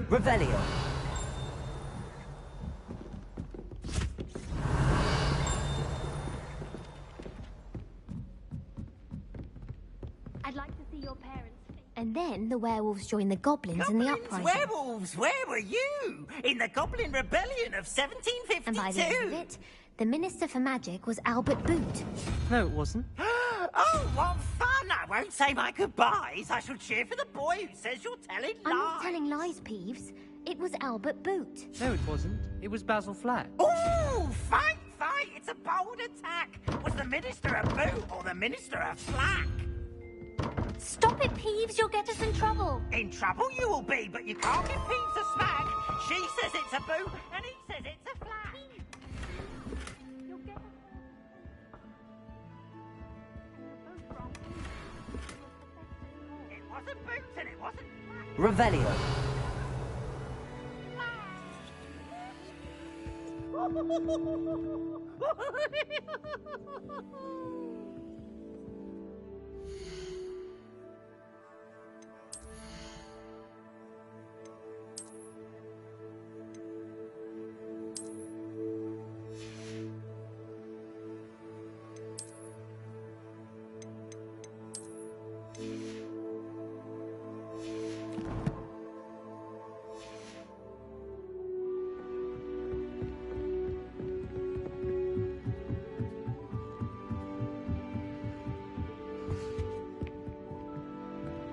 Revelio. I'd like to see your parents. And then the werewolves join the goblins in the uprising. Werewolves, where were you? In the Goblin Rebellion of 1752? And by the end of it, the Minister for Magic was Albert Boot. No, it wasn't. Oh, what fun! I won't say my goodbyes. I shall cheer for the boy who says you're telling lies. I'm not telling lies, Peeves. It was Albert Boot. No, it wasn't. It was Basil Flack. Ooh, fight! It's a bold attack. Was the Minister a Boot or the Minister a Flack? Stop it, Peeves. You'll get us in trouble. In trouble you will be, but you can't give Peeves a smack. She says it's a Boot, and he says it's a Flack. It wasn't Boot and it wasn't Flack. Revelio.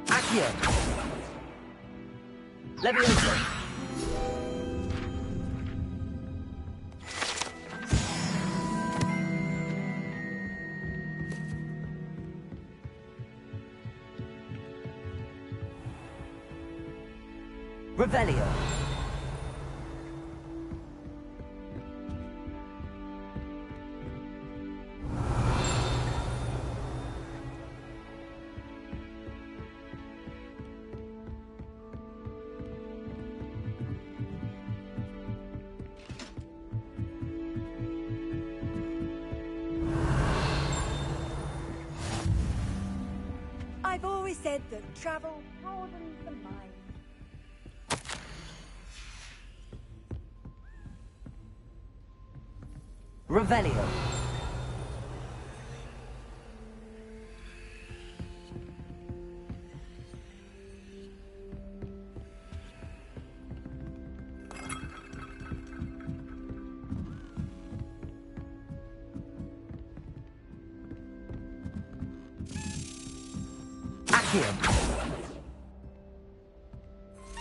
Accio. Levioso. Revelio. I've always said that travel broadens the mind. Revelio.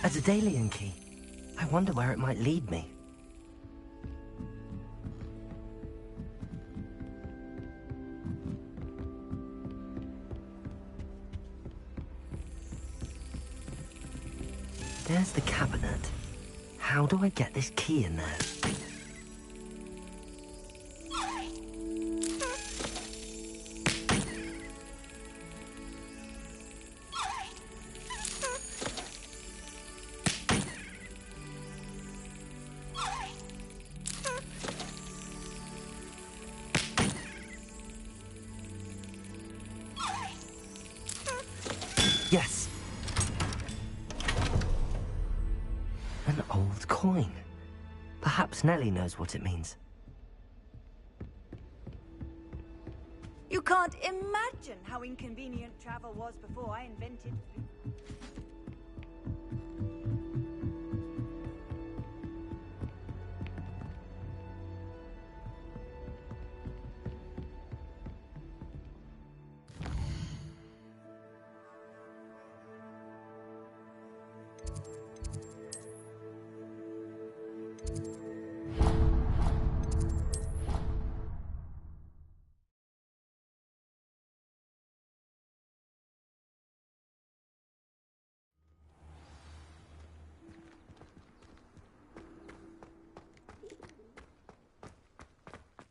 A Daedalian key. I wonder where it might lead me. There's the cabinet. How do I get this key in there? Yes. An old coin. Perhaps Nellie knows what it means. You can't imagine how inconvenient travel was before I invented food.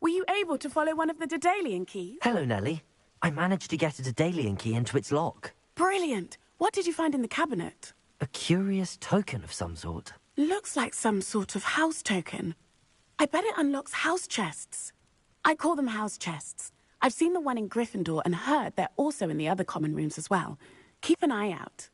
Were you able to follow one of the Daedalian keys? Hello, Nellie. I managed to get a Daedalian key into its lock. Brilliant! What did you find in the cabinet? A curious token of some sort. Looks like some sort of house token. I bet it unlocks house chests. I call them house chests. I've seen the one in Gryffindor and heard they're also in the other common rooms as well. Keep an eye out.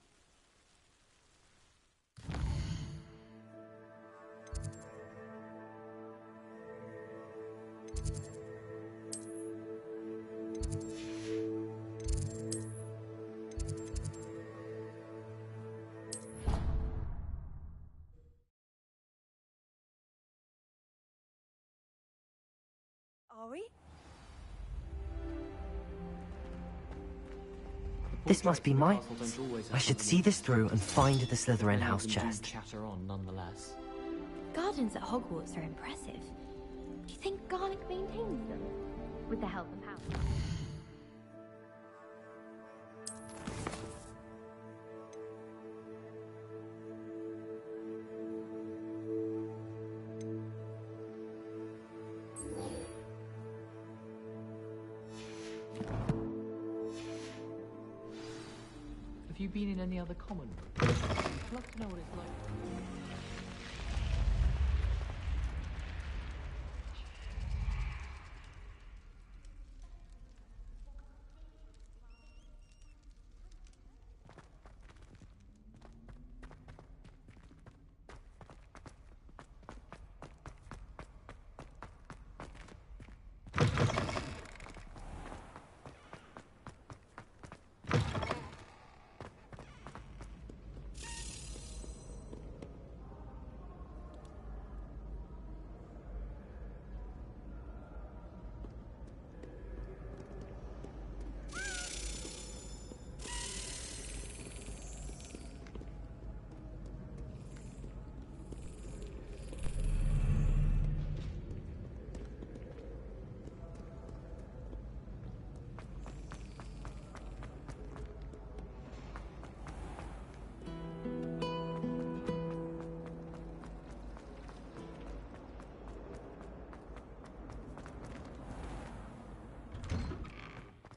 Are we? This must be my... I should see this through and find the Slytherin house chest. Chatter on nonetheless. Gardens at Hogwarts are impressive. Do you think Garlic maintains them? With the help of House? Have you been in any other common room? I'd love to know what it's like.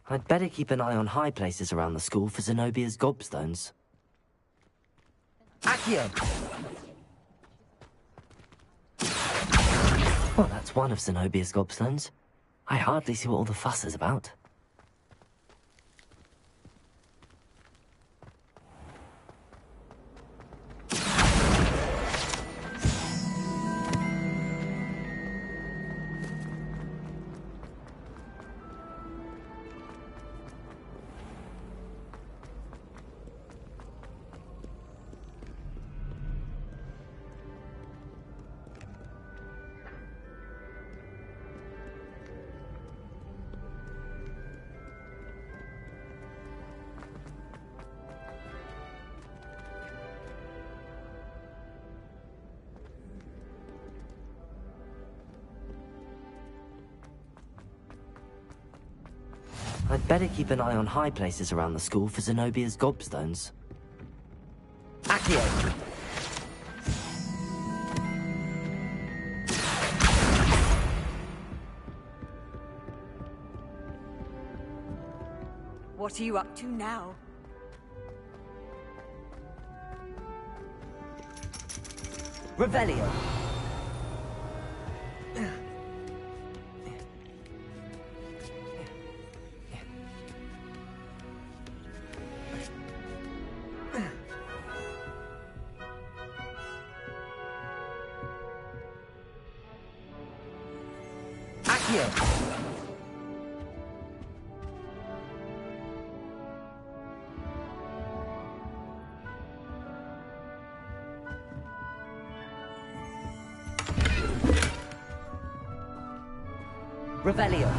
I'd better keep an eye on high places around the school for Zenobia's gobstones. Accio! Well, that's one of Zenobia's gobstones. I hardly see what all the fuss is about. I'd better keep an eye on high places around the school for Zenobia's gobstones. Accio! What are you up to now? Revelio. Accio. Revelio.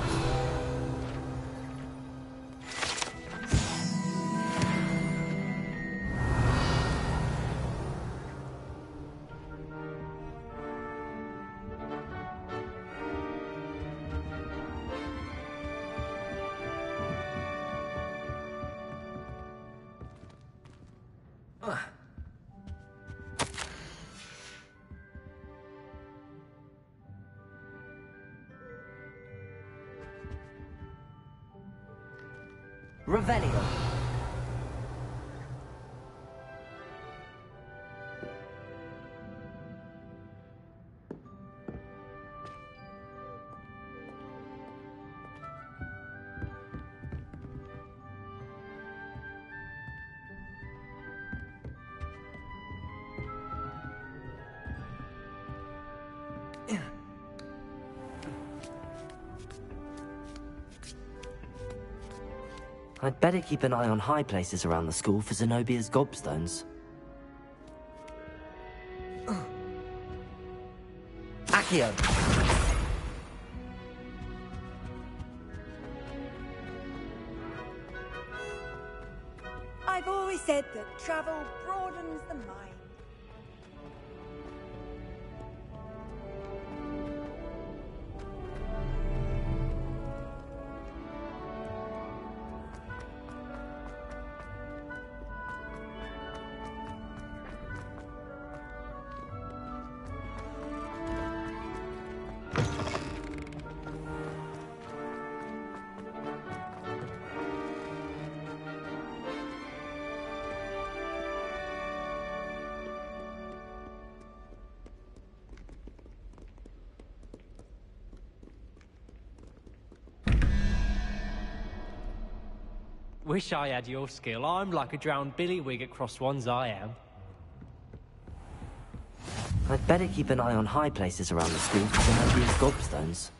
Revelio. I'd better keep an eye on high places around the school for Zenobia's gobstones. Accio! I've always said that travel broadens the mind. Wish I had your skill. I'm like a drowned billywig at cross ones, I am. I'd better keep an eye on high places around the school for Zenobia's gobstones.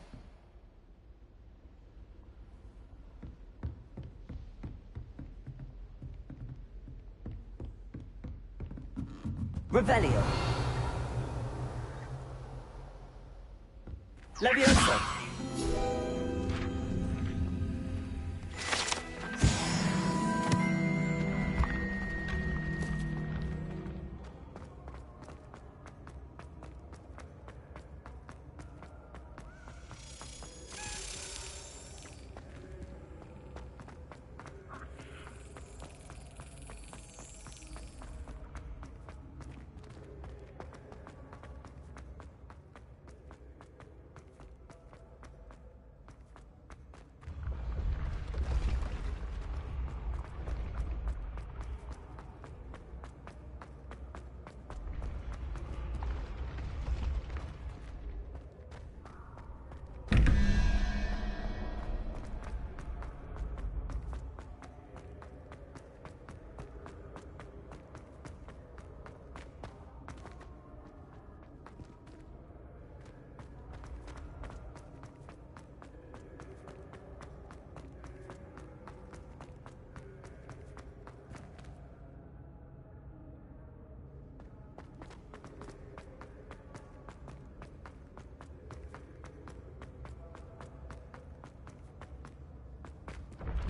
Revelio. Leviosa.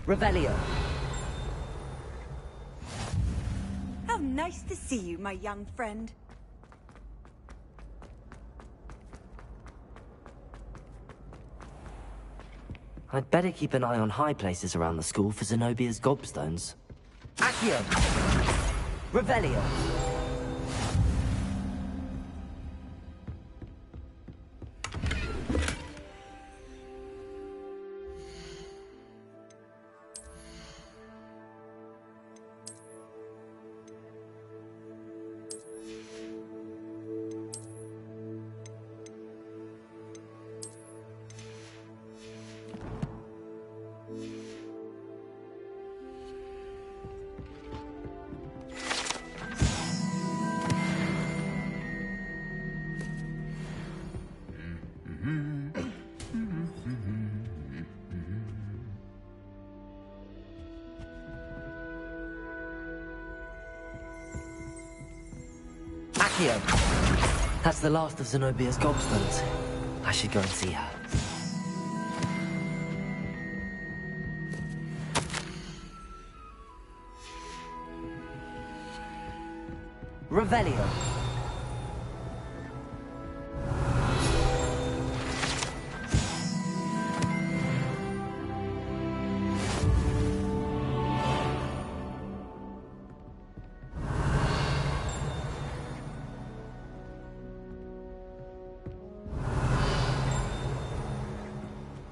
Revelio. How nice to see you, my young friend. I'd better keep an eye on high places around the school for Zenobia's gobstones. Accio! Revelio! Accio. That's the last of Zenobia's gobstones. I should go and see her. Revelio.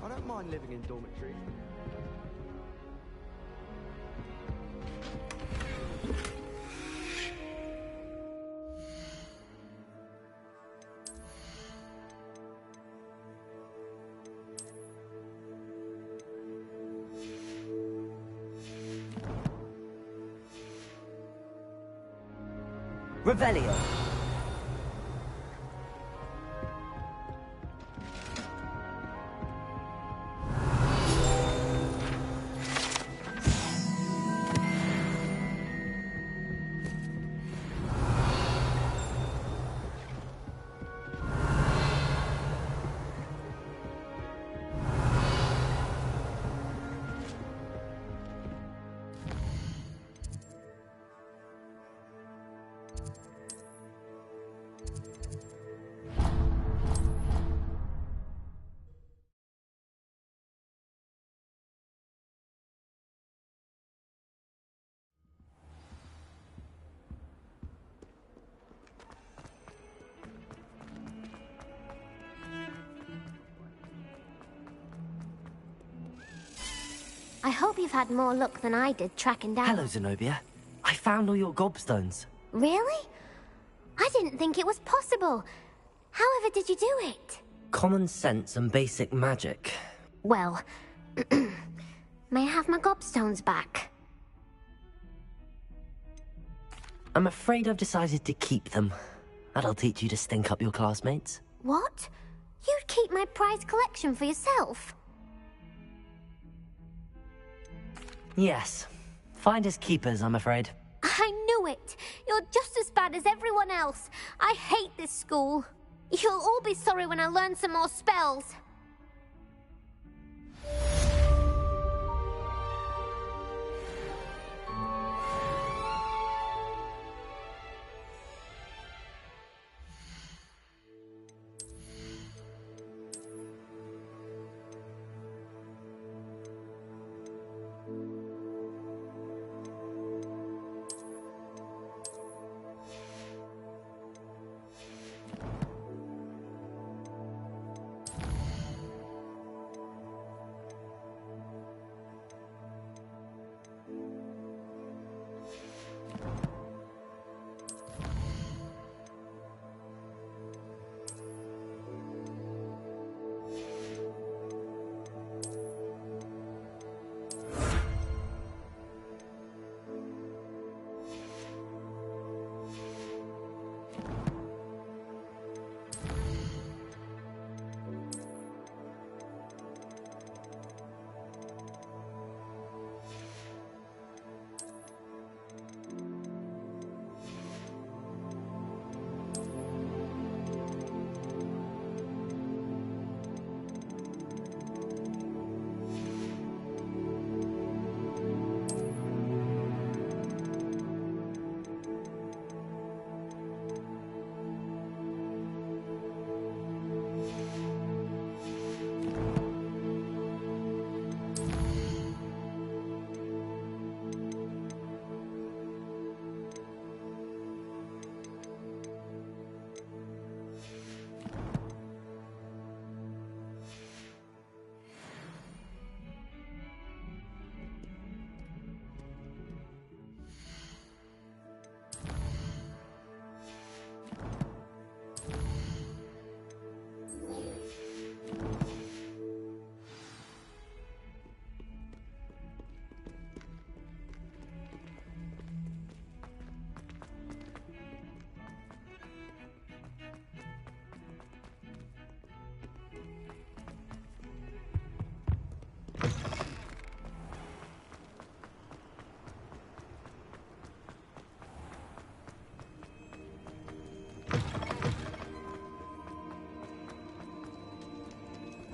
I don't mind living in dormitories. Revelio. I hope you've had more luck than I did tracking down... Hello, Zenobia. I found all your gobstones. Really? I didn't think it was possible. However did you do it? Common sense and basic magic. Well, may I have my gobstones back? I'm afraid I've decided to keep them. That'll teach you to stink up your classmates. What? You'd keep my prized collection for yourself? Yes. Finders keepers, I'm afraid. I knew it! You're just as bad as everyone else. I hate this school. You'll all be sorry when I learn some more spells.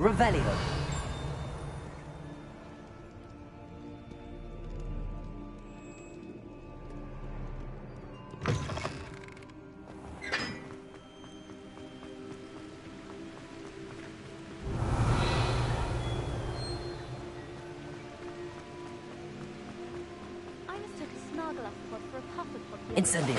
Revelio. I mistook a Snargalopod for a Puffapod. Incendio.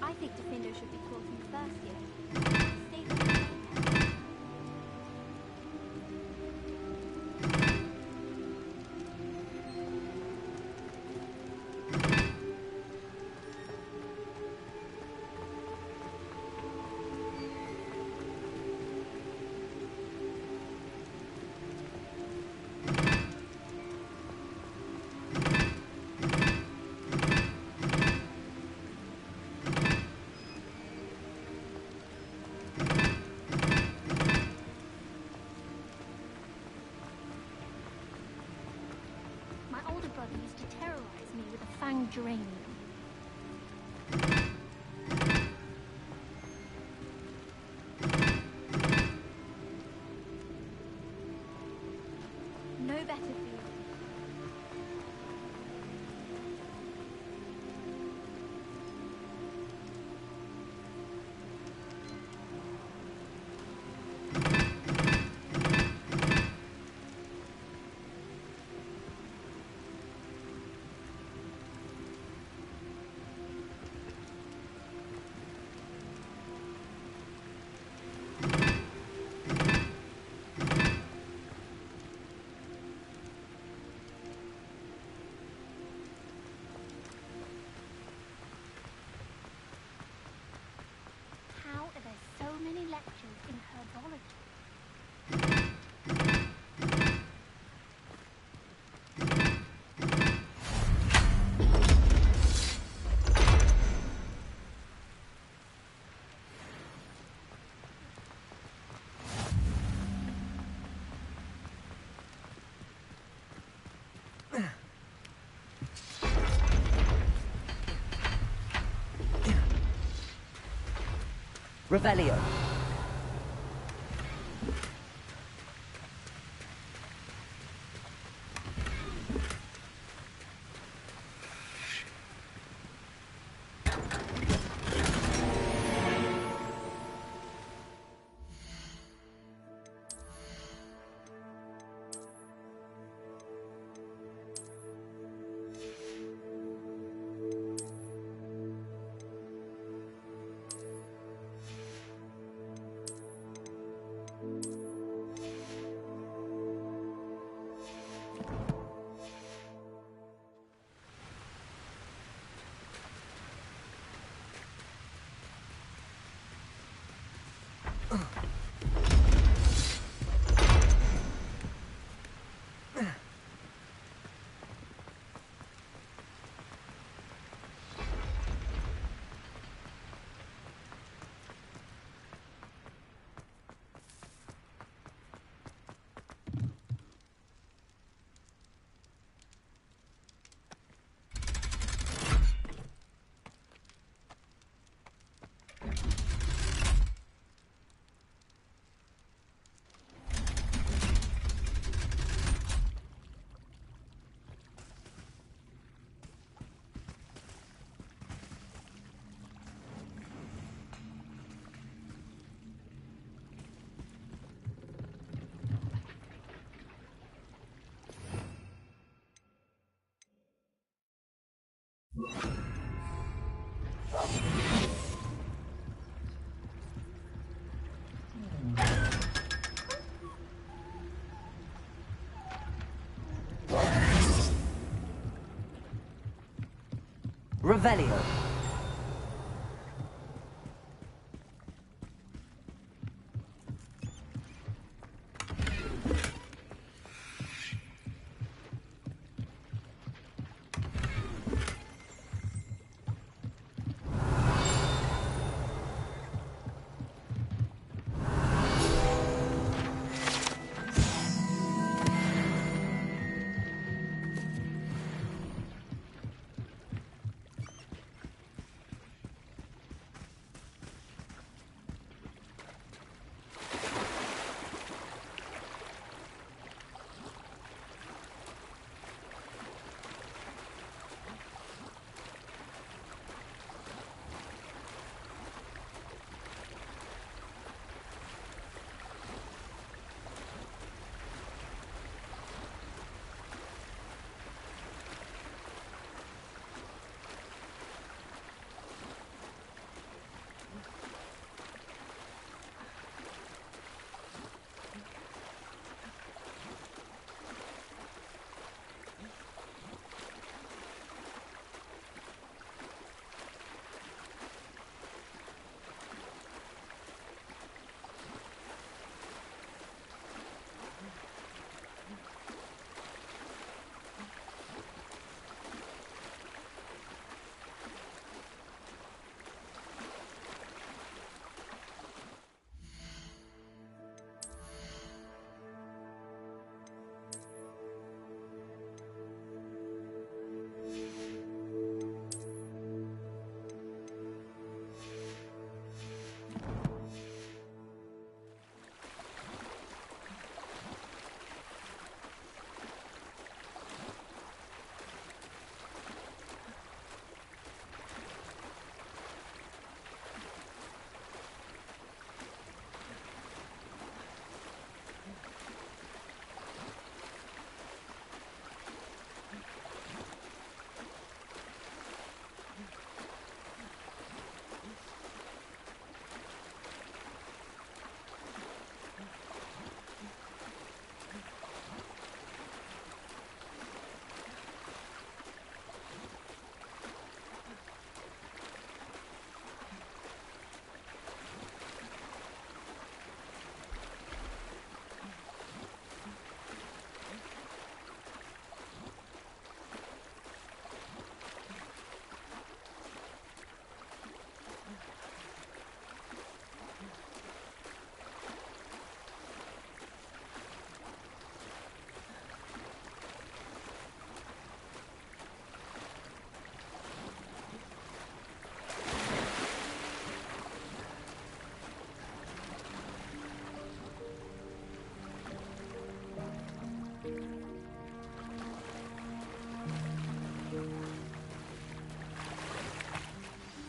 I think Defendo should be taught in the first year. Stay with me. My older brother used to terrorize me with a fanged geranium. No better feeling. How are there so many lectures in herbology? Revelio. Revelio.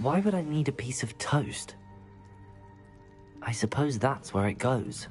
Why would I need a piece of toast? I suppose that's where it goes.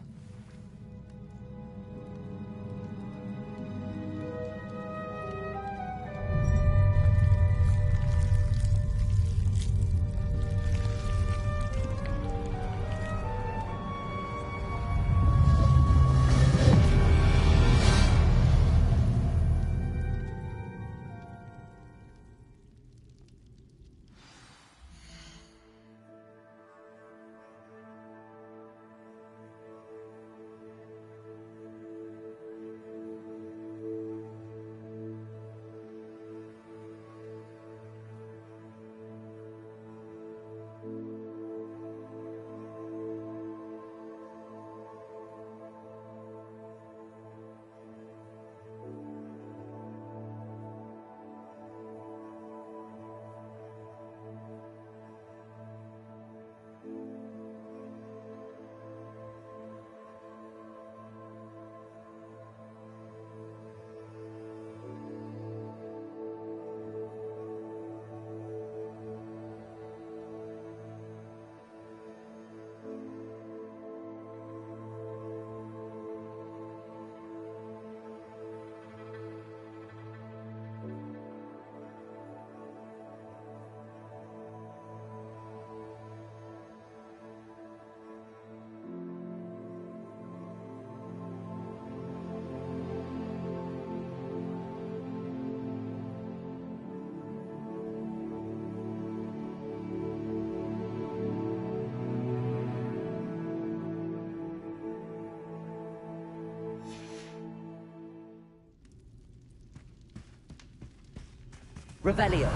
Revelio.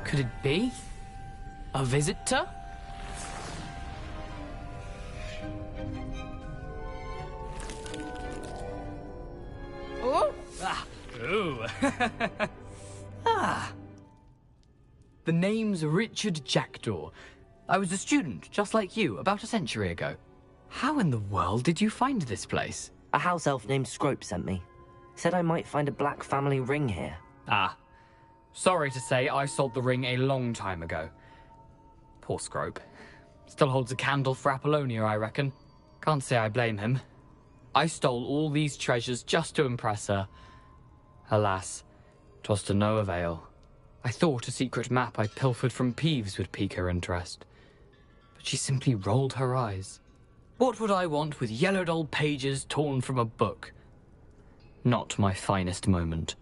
Could it be? A visitor? Oh! Ah! Ooh! Ah! The name's Richard Jackdaw. I was a student, just like you, about a century ago. How in the world did you find this place? A house elf named Scrope sent me. Said I might find a black family ring here. Ah. Sorry to say, I sold the ring a long time ago. Poor Scrope. Still holds a candle for Apollonia, I reckon. Can't say I blame him. I stole all these treasures just to impress her. Alas, 'twas to no avail. I thought a secret map I pilfered from Peeves would pique her interest. But she simply rolled her eyes. What would I want with yellowed old pages torn from a book? Not my finest moment.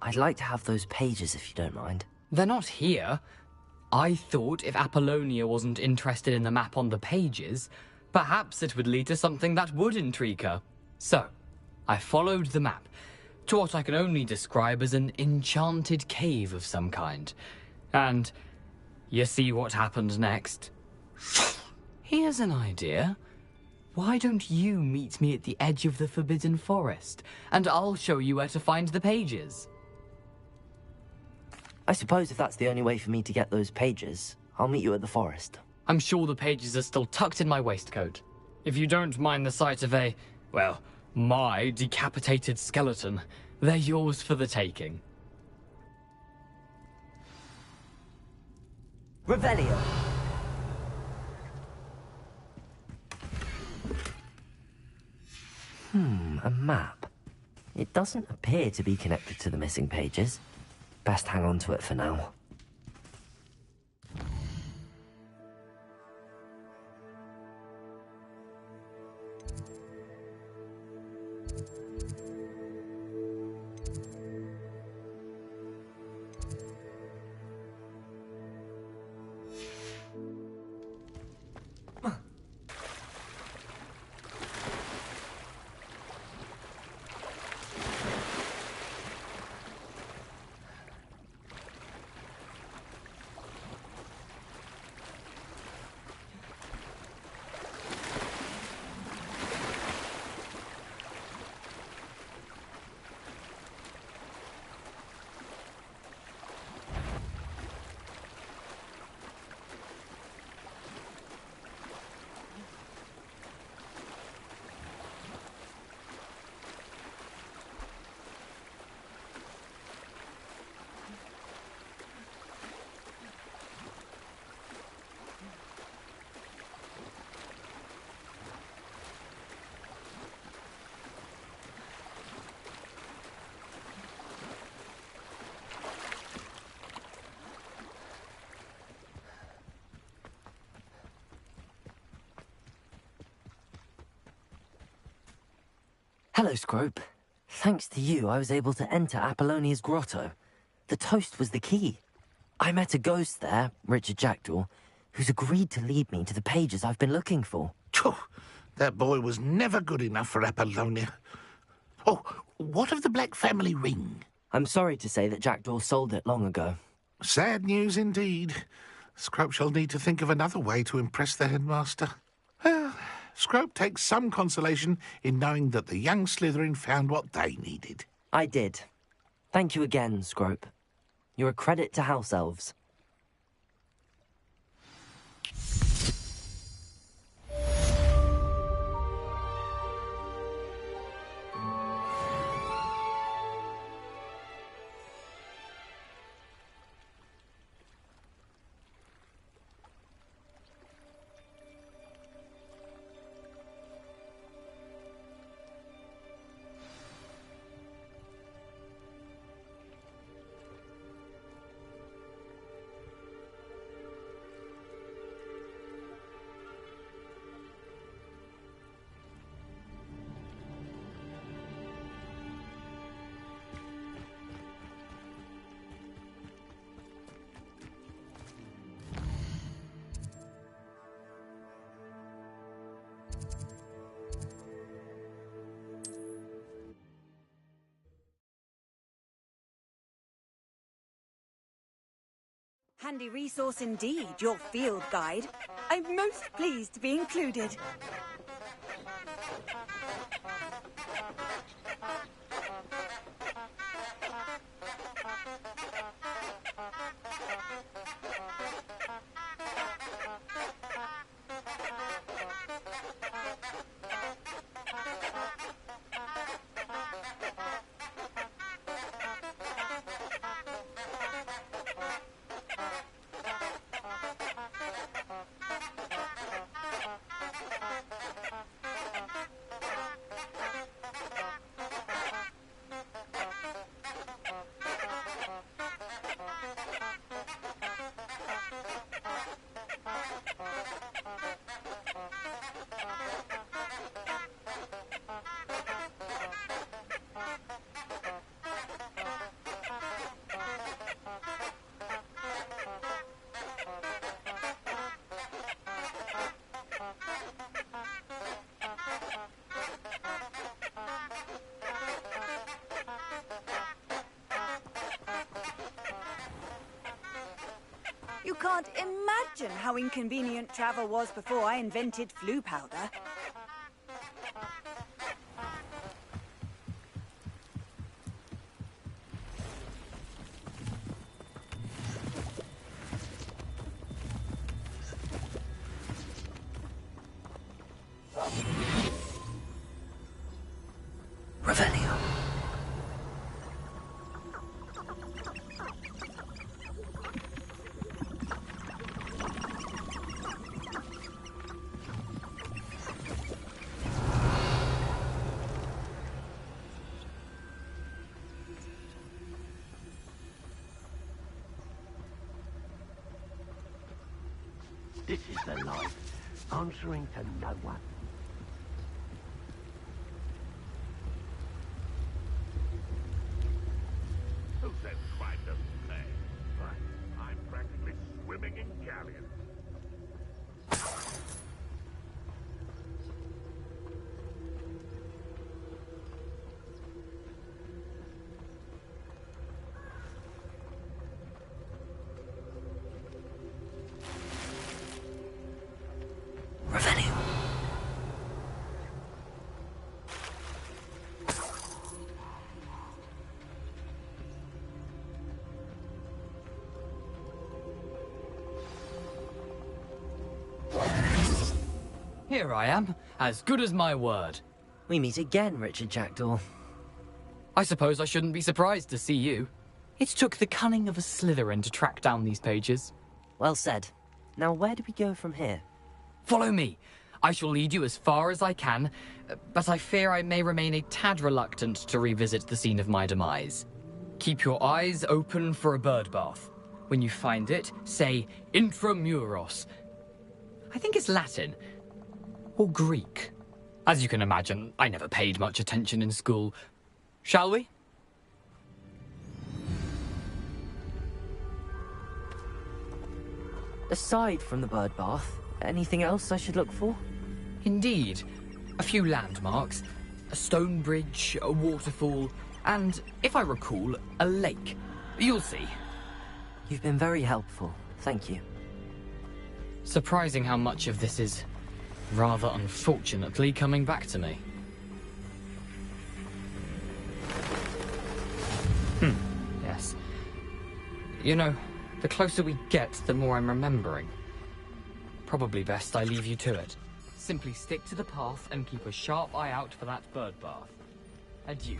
I'd like to have those pages if you don't mind. They're not here. I thought if Apollonia wasn't interested in the map on the pages, perhaps it would lead to something that would intrigue her. So, I followed the map to what I can only describe as an enchanted cave of some kind. And you see what happened next? Here's an idea. Why don't you meet me at the edge of the Forbidden Forest, and I'll show you where to find the pages? I suppose if that's the only way for me to get those pages, I'll meet you at the forest. I'm sure the pages are still tucked in my waistcoat. If you don't mind the sight of a, well, my decapitated skeleton, they're yours for the taking. Revelio. A map. It doesn't appear to be connected to the missing pages. Best hang on to it for now. Hello, Scrope. Thanks to you, I was able to enter Apollonia's grotto. The toast was the key. I met a ghost there, Richard Jackdaw, who's agreed to lead me to the pages I've been looking for. That boy was never good enough for Apollonia. Oh, what of the Black family ring? I'm sorry to say that Jackdaw sold it long ago. Sad news indeed. Scrope shall need to think of another way to impress the headmaster. Well, Scrope takes some consolation in knowing that the young Slytherin found what they needed. I did. Thank you again, Scrope. You're a credit to House Elves. Handy resource indeed, your field guide. I'm most pleased to be included. You can't imagine how inconvenient travel was before I invented flu powder. Revelio. This is the life, answering to no one. Who said crime doesn't pay? I'm practically swimming in galleons. Here I am, as good as my word. We meet again, Richard Jackdaw. I suppose I shouldn't be surprised to see you. It took the cunning of a Slytherin to track down these pages. Well said. Now where do we go from here? Follow me. I shall lead you as far as I can, but I fear I may remain a tad reluctant to revisit the scene of my demise. Keep your eyes open for a bird bath. When you find it, say intramuros. I think it's Latin. Or Greek. As you can imagine, I never paid much attention in school. Shall we? Aside from the bird bath, anything else I should look for? Indeed. A few landmarks. A stone bridge, a waterfall, and, if I recall, a lake. You'll see. You've been very helpful. Thank you. Surprising how much of this is, rather unfortunately, coming back to me. Yes. You know, the closer we get, the more I'm remembering. Probably best I leave you to it. Simply stick to the path and keep a sharp eye out for that bird bath. Adieu.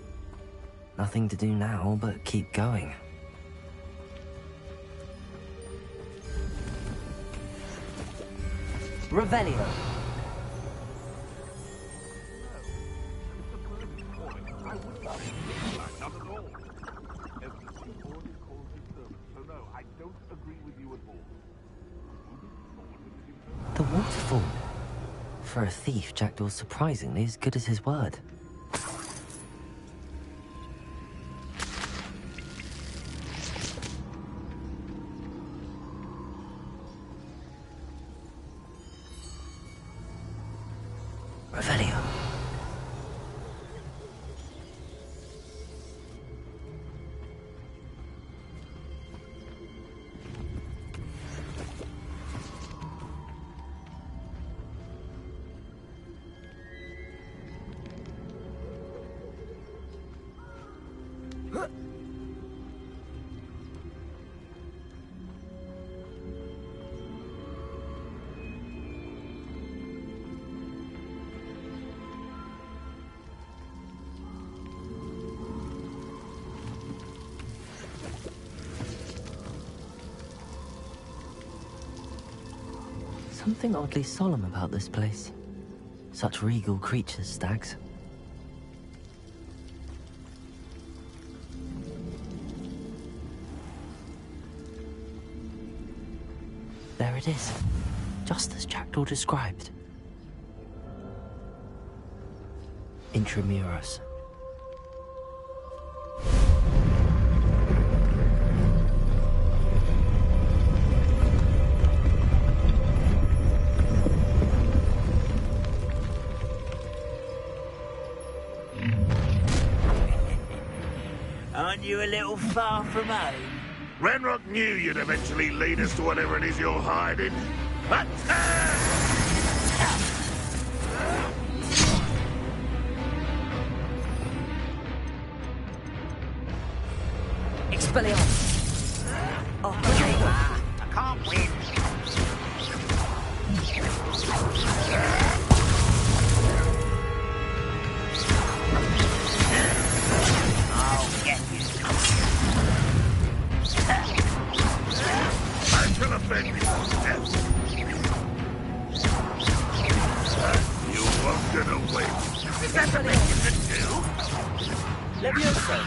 Nothing to do now but keep going. Revelio. The waterfall. For a thief, Jackdaw's surprisingly as good as his word. Revelio. something oddly solemn about this place. Such regal creatures, stags. There it is, just as Jackdaw described. Intramuros. Aren't you a little far from home? Ranrock knew you'd eventually lead us to whatever it is you're hiding. Attack! Expelliarmus! Oh, I can't win. I'll get you. I'm gonna beg you for death. You won't get away. Is that the thing you can do? Levioso.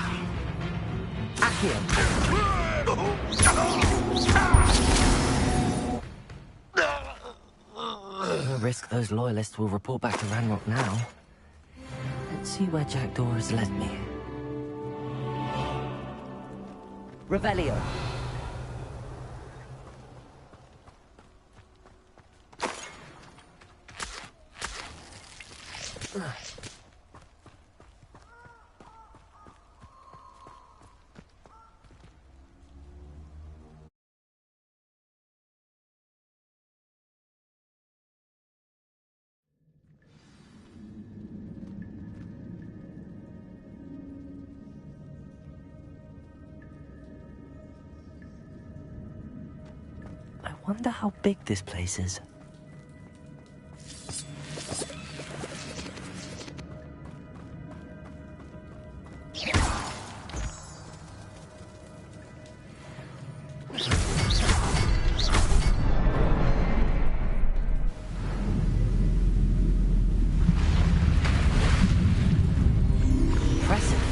No risk those loyalists will report back to Ranrock now. Let's see where Jackdaw has led me. Revelio. I wonder how big this place is. Impressive.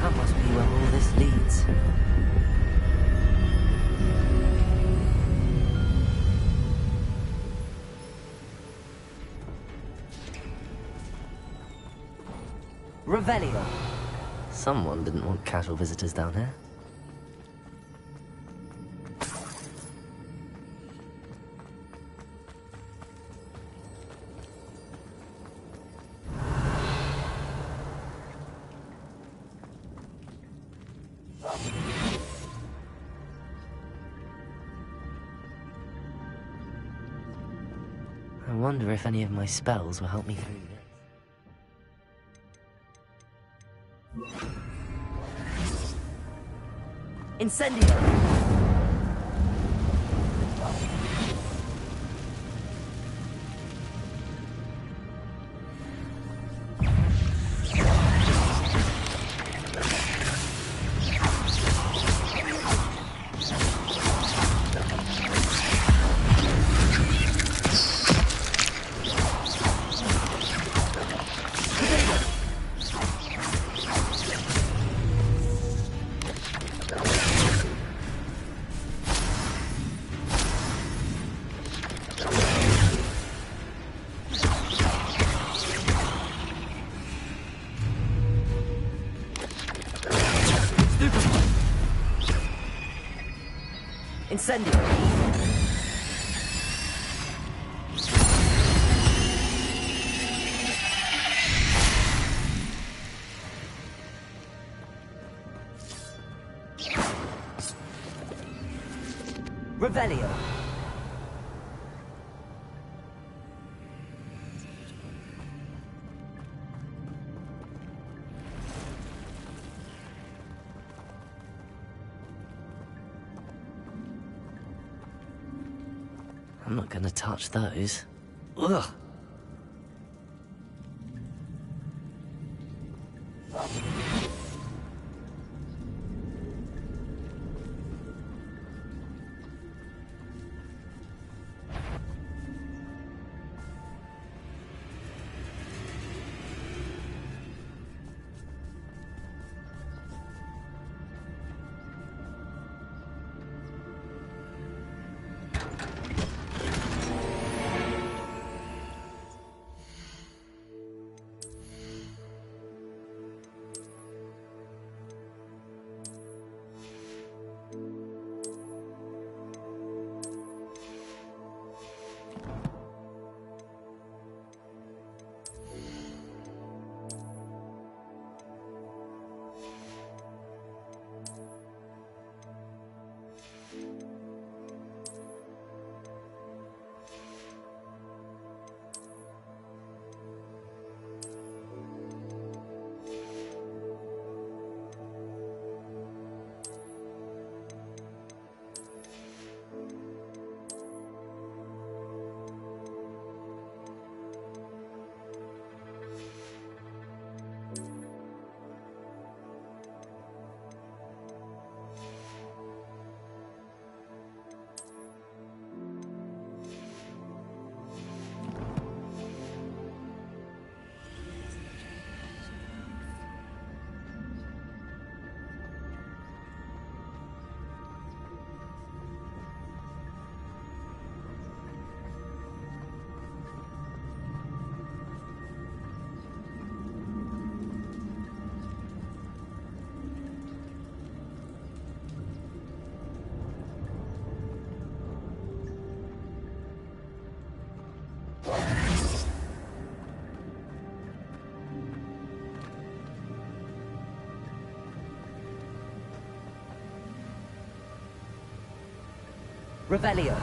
That must be where all this leads. Revelio. Someone didn't want casual visitors down here. I wonder if any of my spells will help me through this. Incendio! Incendio! Revelio. I'm not gonna touch those. Ugh! Revelio.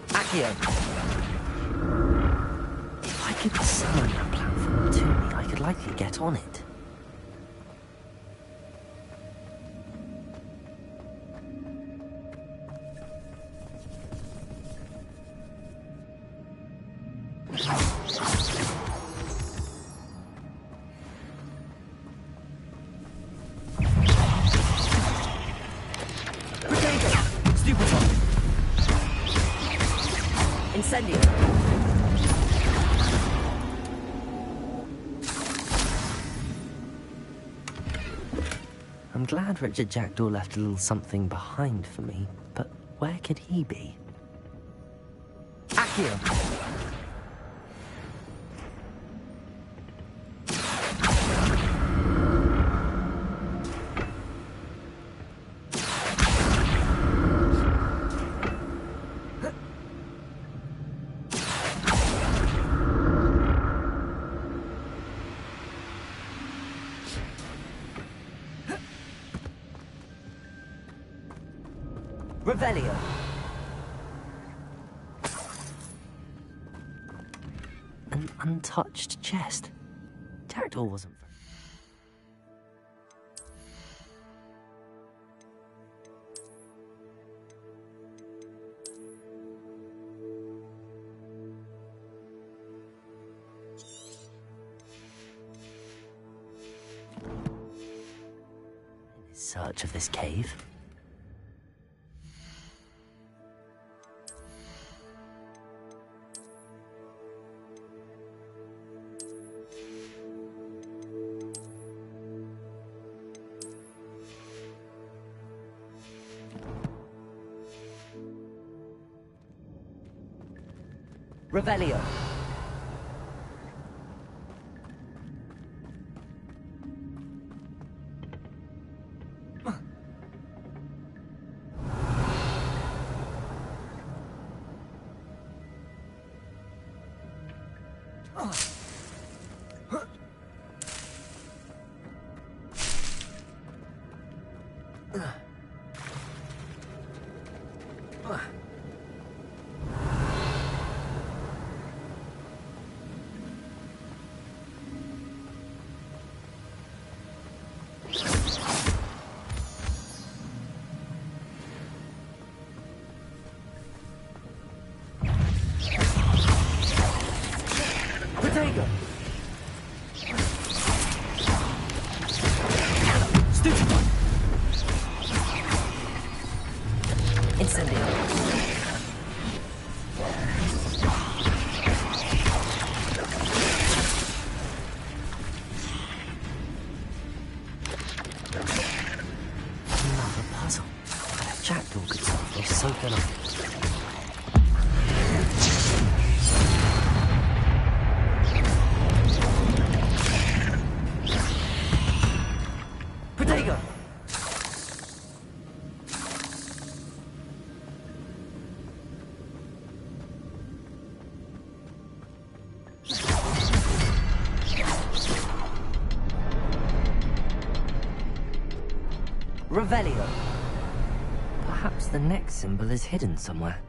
Accio. If I could summon that platform to me, I could likely get on it. I'm glad Richard Jackdaw left a little something behind for me, but where could he be? Accio! Revelio. An untouched chest. Jackdaw wasn't very... In search of this cave. Revelio. Revelio. Perhaps the next symbol is hidden somewhere.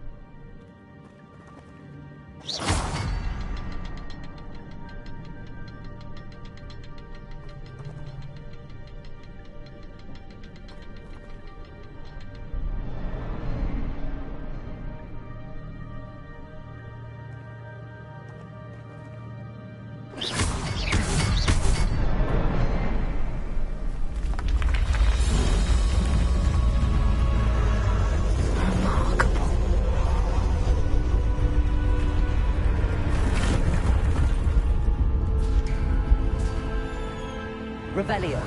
Revelio.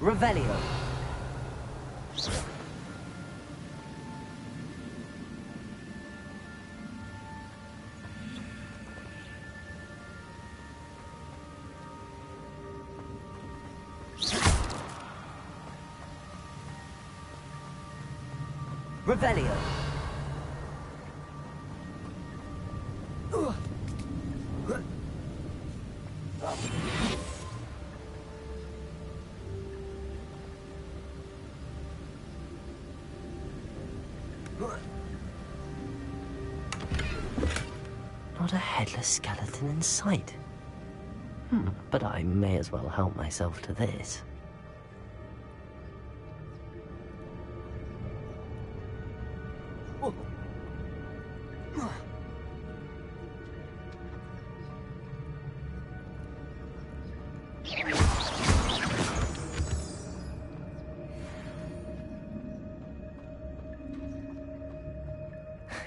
Revelio. Revelio. Not a headless skeleton in sight. But I may as well help myself to this.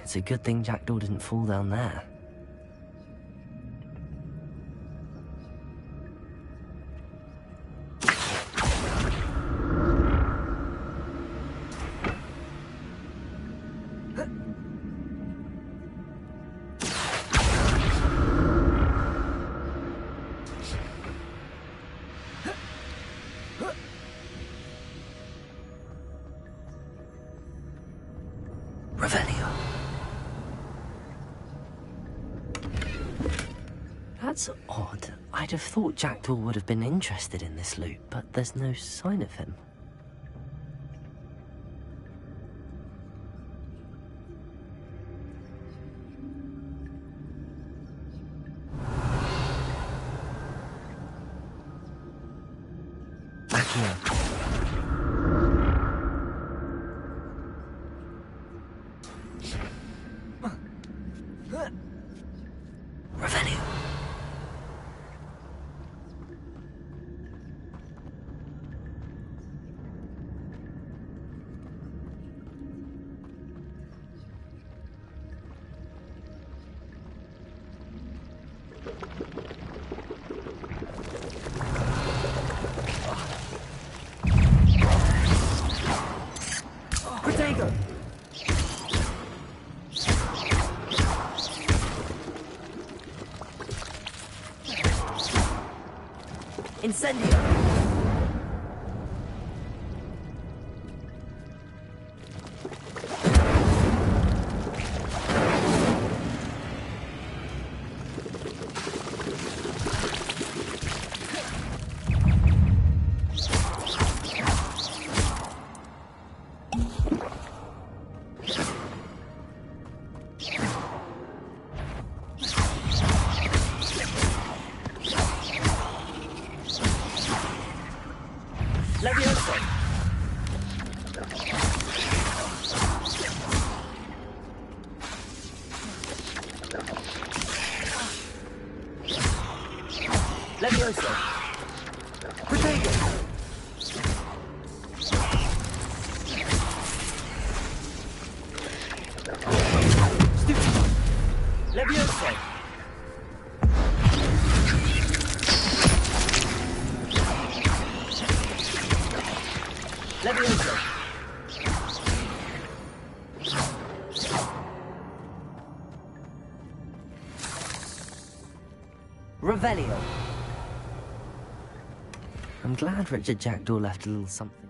It's a good thing Jackdaw didn't fall down there. That's odd. I'd have thought Jackdaw would have been interested in this loot, but there's no sign of him. Back here. Revelio. Protego. Incendio. Levioso. Levioso. Protego. Stupido. Levioso. Levioso. Revelio. I'm glad Richard Jackdaw left a little something.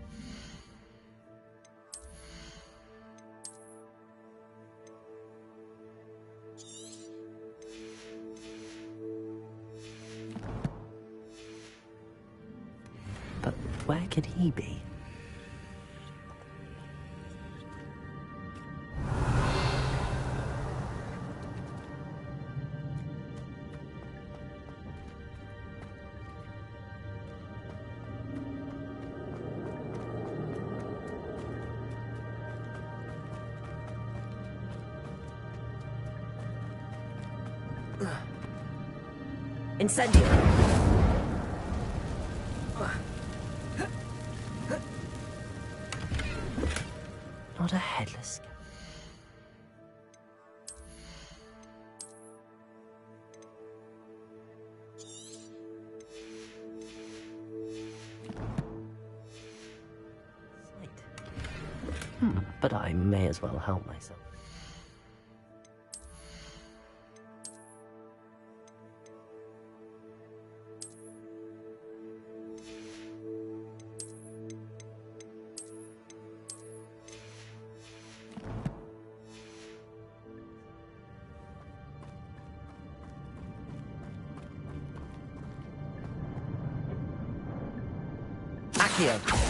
But where could he be? Incendio. Not a headless. But I may as well help myself. Accio!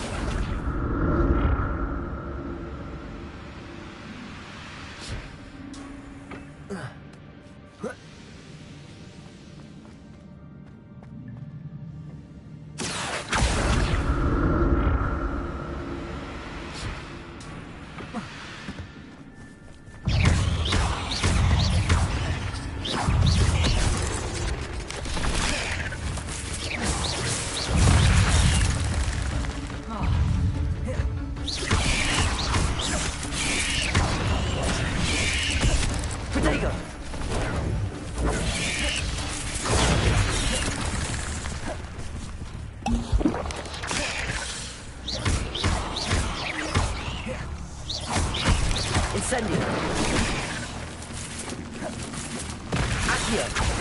Incendio! Accio!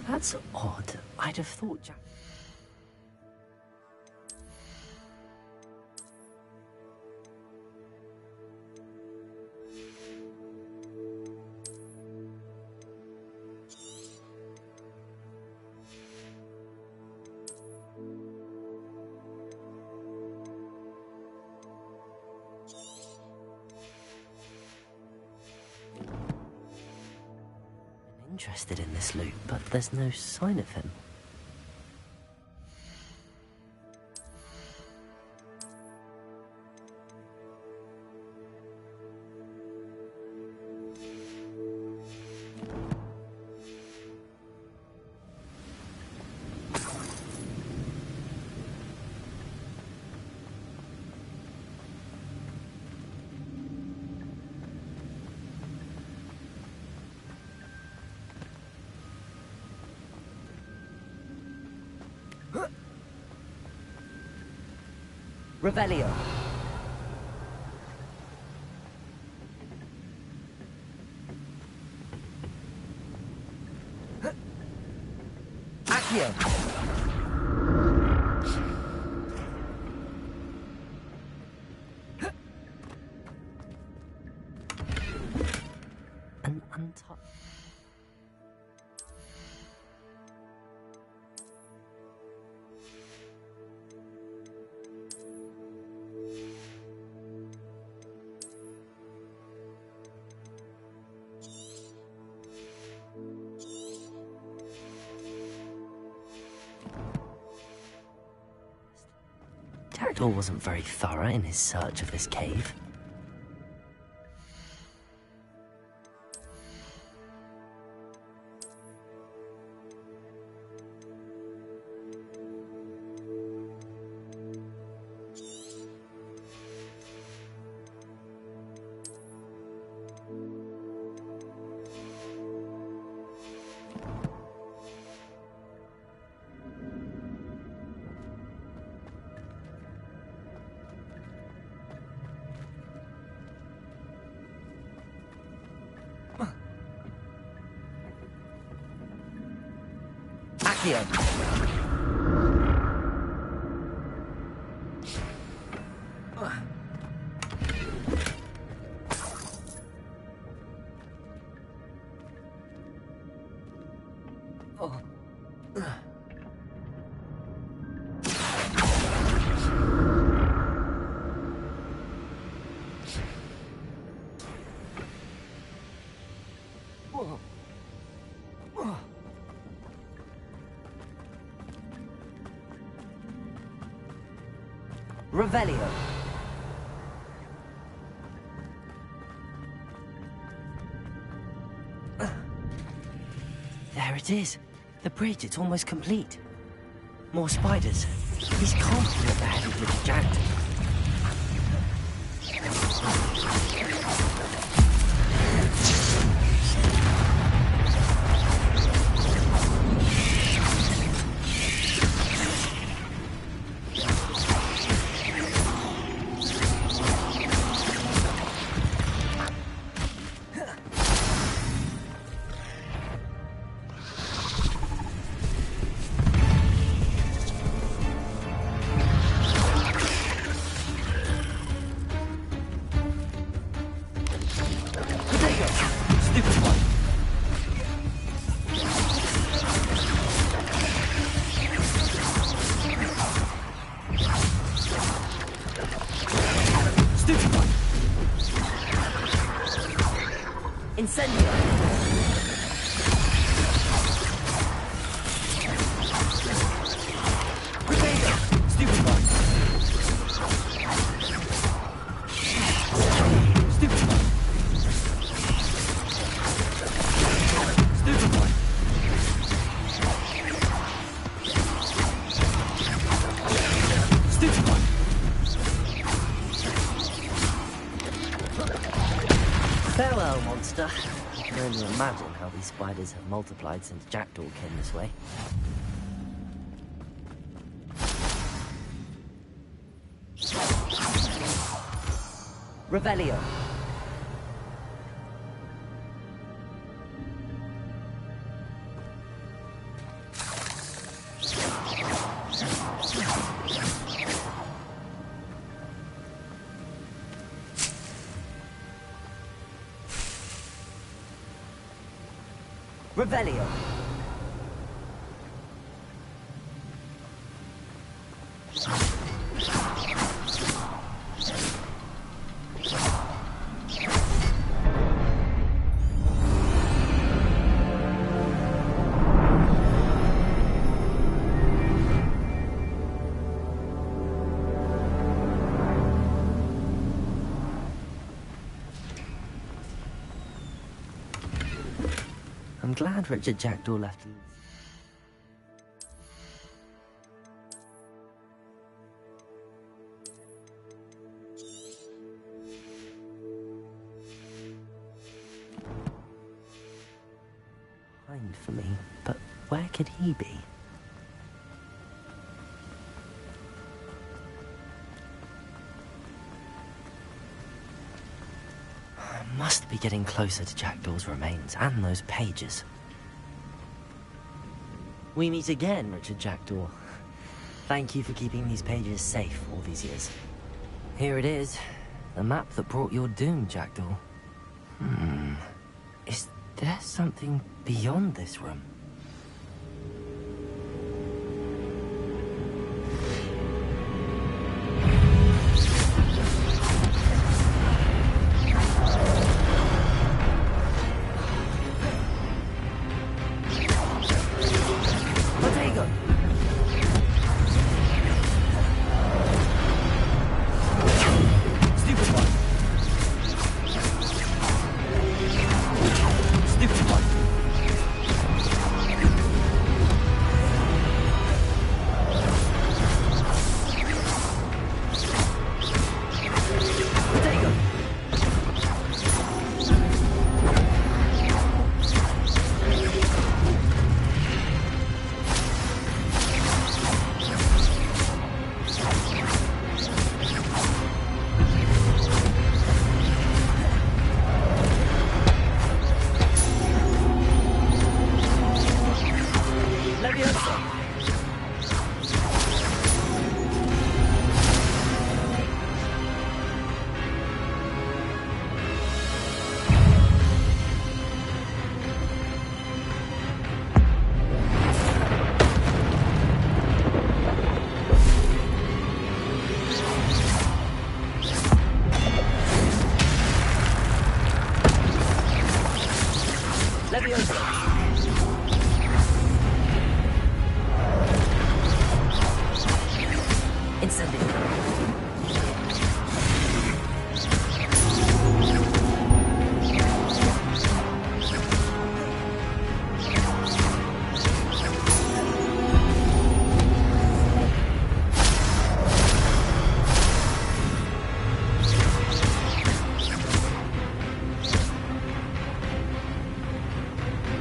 That's odd. I'd have thought Jack... interested in this loot, but there's no sign of him. Revelio. Accio. Jackdaw wasn't very thorough in his search of this cave. Accio. Revelio. There it is. The bridge, it's almost complete. More spiders. He's confident they're headed for the Jackdaw. Farewell, monster. I can only imagine how these spiders have multiplied since Jackdaw came this way. Revelio. Revelio. I'm glad Richard Jackdaw left. Behind for me, but where could he be? I must be getting closer to Jackdaw's remains and those pages. We meet again, Richard Jackdaw. Thank you for keeping these pages safe all these years. Here it is, the map that brought your doom, Jackdaw. Is there something beyond this room? Incendio.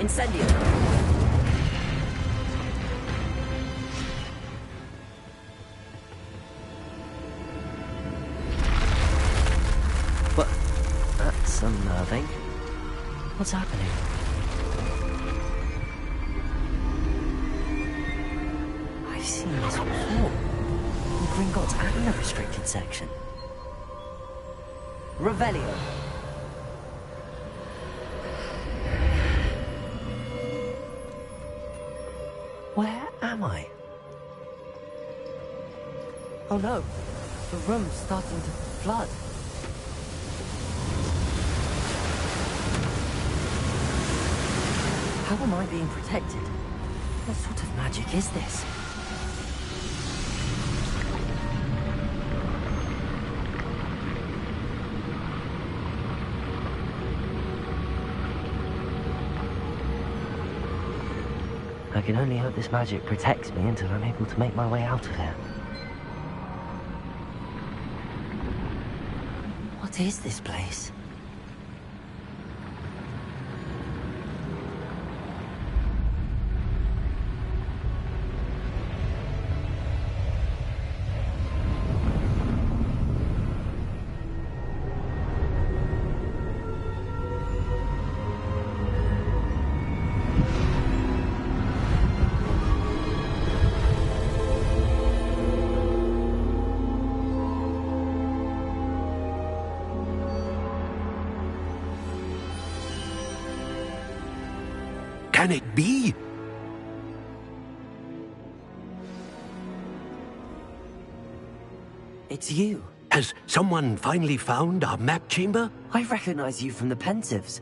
Incendio. What? That's unnerving. What's happening? I've seen this before. In Gringotts and the restricted section. Revelio. Where am I? Oh no, the room's starting to flood. How am I being protected? What sort of magic is this? I can only hope this magic protects me until I'm able to make my way out of here. What is this place? Can it be? It's you. Has someone finally found our map chamber? I recognize you from the Pensives.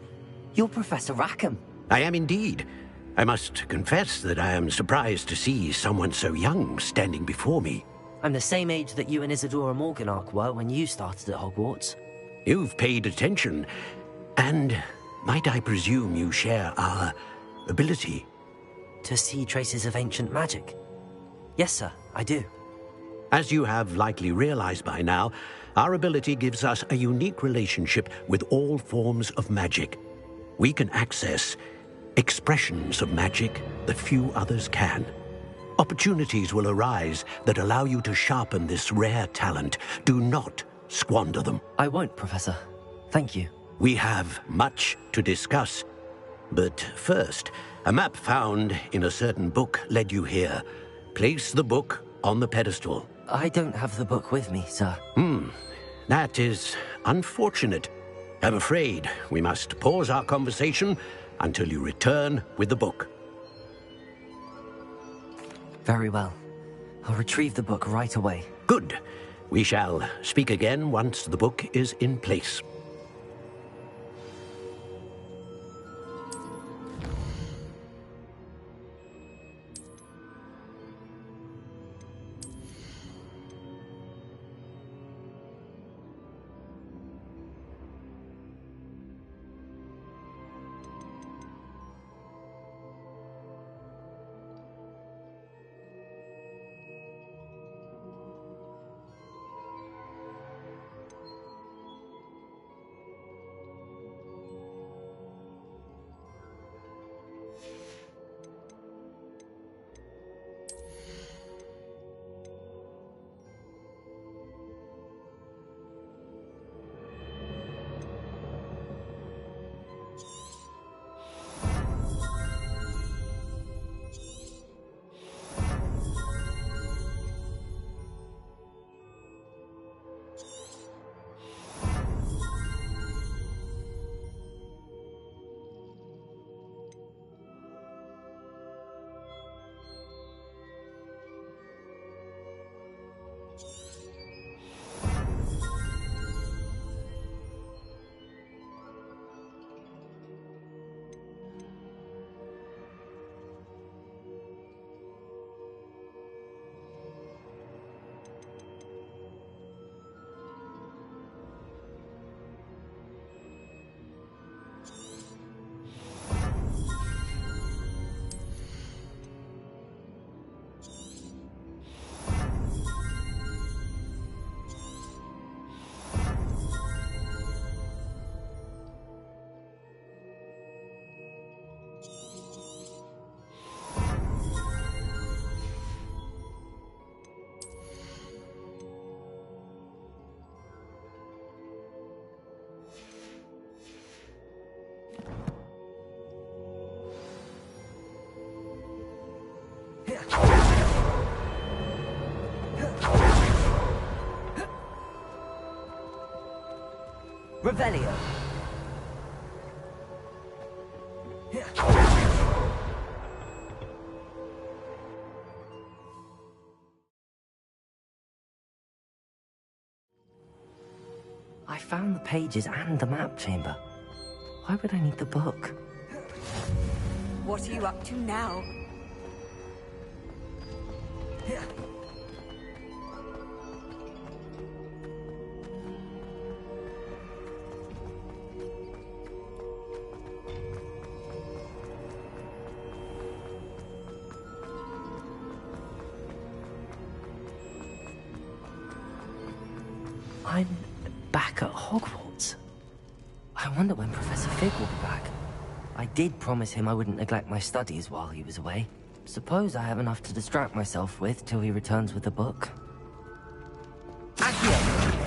You're Professor Rackham. I am indeed. I must confess that I am surprised to see someone so young standing before me. I'm the same age that you and Isadora Morganach were when you started at Hogwarts. You've paid attention, and might I presume you share our ability? To see traces of ancient magic? Yes, sir, I do. As you have likely realized by now, our ability gives us a unique relationship with all forms of magic. We can access expressions of magic that few others can. Opportunities will arise that allow you to sharpen this rare talent. Do not squander them. I won't, Professor. Thank you. We have much to discuss. But first, a map found in a certain book led you here. Place the book on the pedestal. I don't have the book with me, sir. That is unfortunate. I'm afraid we must pause our conversation until you return with the book. Very well. I'll retrieve the book right away. Good. We shall speak again once the book is in place. Revelio. I found the pages and the map chamber. Why would I need the book? What are you up to now? I'm back at Hogwarts. I wonder when Professor Fig will be back. I did promise him I wouldn't neglect my studies while he was away. Suppose I have enough to distract myself with till he returns with the book. Accio!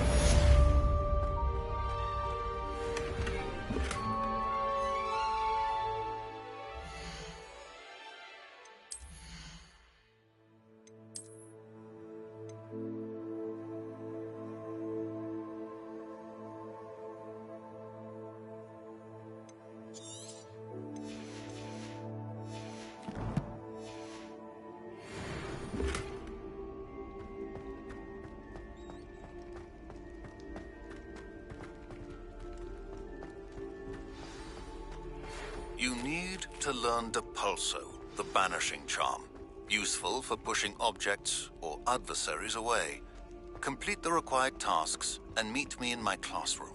You need to learn Depulso, the banishing charm. Useful for pushing objects or adversaries away. Complete the required tasks and meet me in my classroom.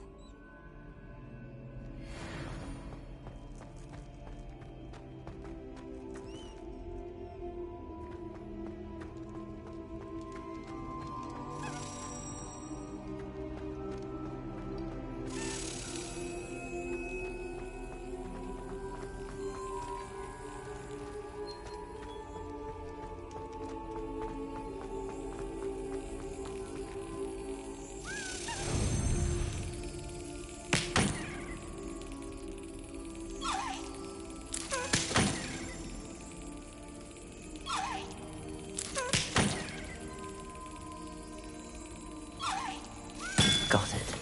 Got it.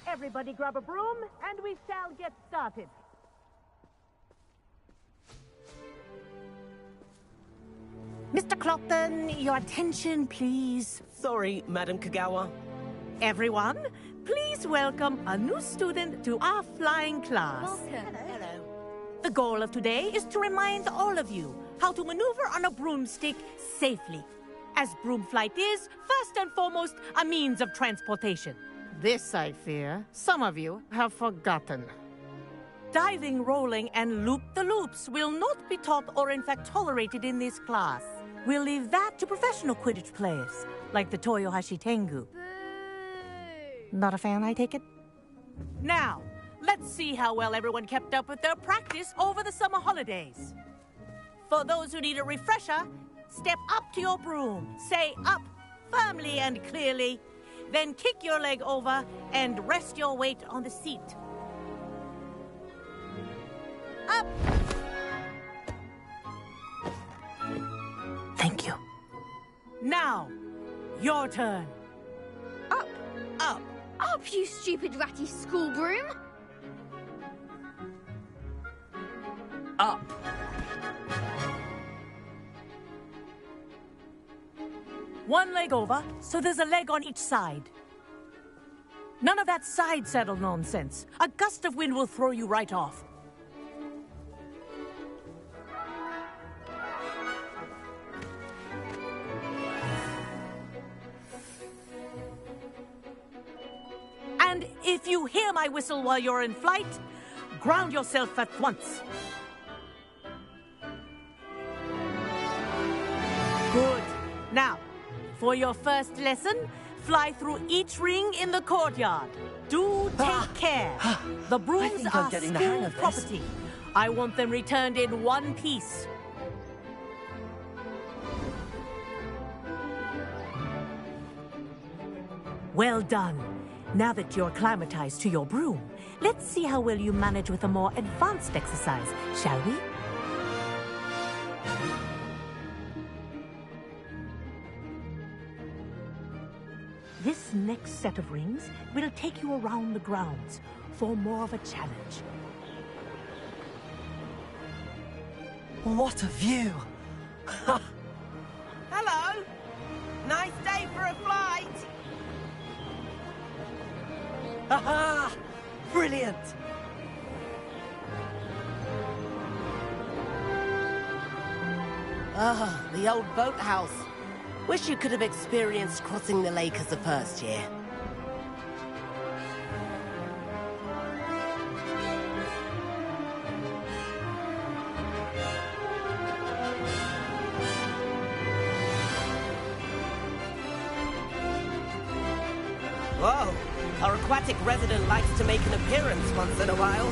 Everybody grab a broom, and we shall get started. Mr. Clopton, your attention, please. Sorry, Madam Kagawa. Everyone, please welcome a new student to our flying class. Welcome. Hello. The goal of today is to remind all of you how to maneuver on a broomstick safely, as broom flight is, first and foremost, a means of transportation. This, I fear, some of you have forgotten. Diving, rolling, and loop-the-loops will not be taught or in fact tolerated in this class. We'll leave that to professional Quidditch players, like the Toyohashi Tengu. Not a fan, I take it? Now, let's see how well everyone kept up with their practice over the summer holidays. For those who need a refresher, step up to your broom, say up firmly and clearly, then kick your leg over and rest your weight on the seat. Up! Thank you. Now, your turn. up, you stupid ratty school broom! Up. One leg over, so there's a leg on each side. None of that side saddle nonsense. A gust of wind will throw you right off. And if you hear my whistle while you're in flight, ground yourself at once. Good. Now, for your first lesson, fly through each ring in the courtyard. Do take care. The brooms are school property. I want them returned in one piece. Well done. Now that you're acclimatized to your broom, let's see how well you manage with a more advanced exercise, shall we? This next set of rings will take you around the grounds for more of a challenge. What a view! Hello! Nice day for a flight! Aha! Brilliant! Ah, the old boathouse. Wish you could have experienced crossing the lake as a first year. Whoa! Our aquatic resident likes to make an appearance once in a while.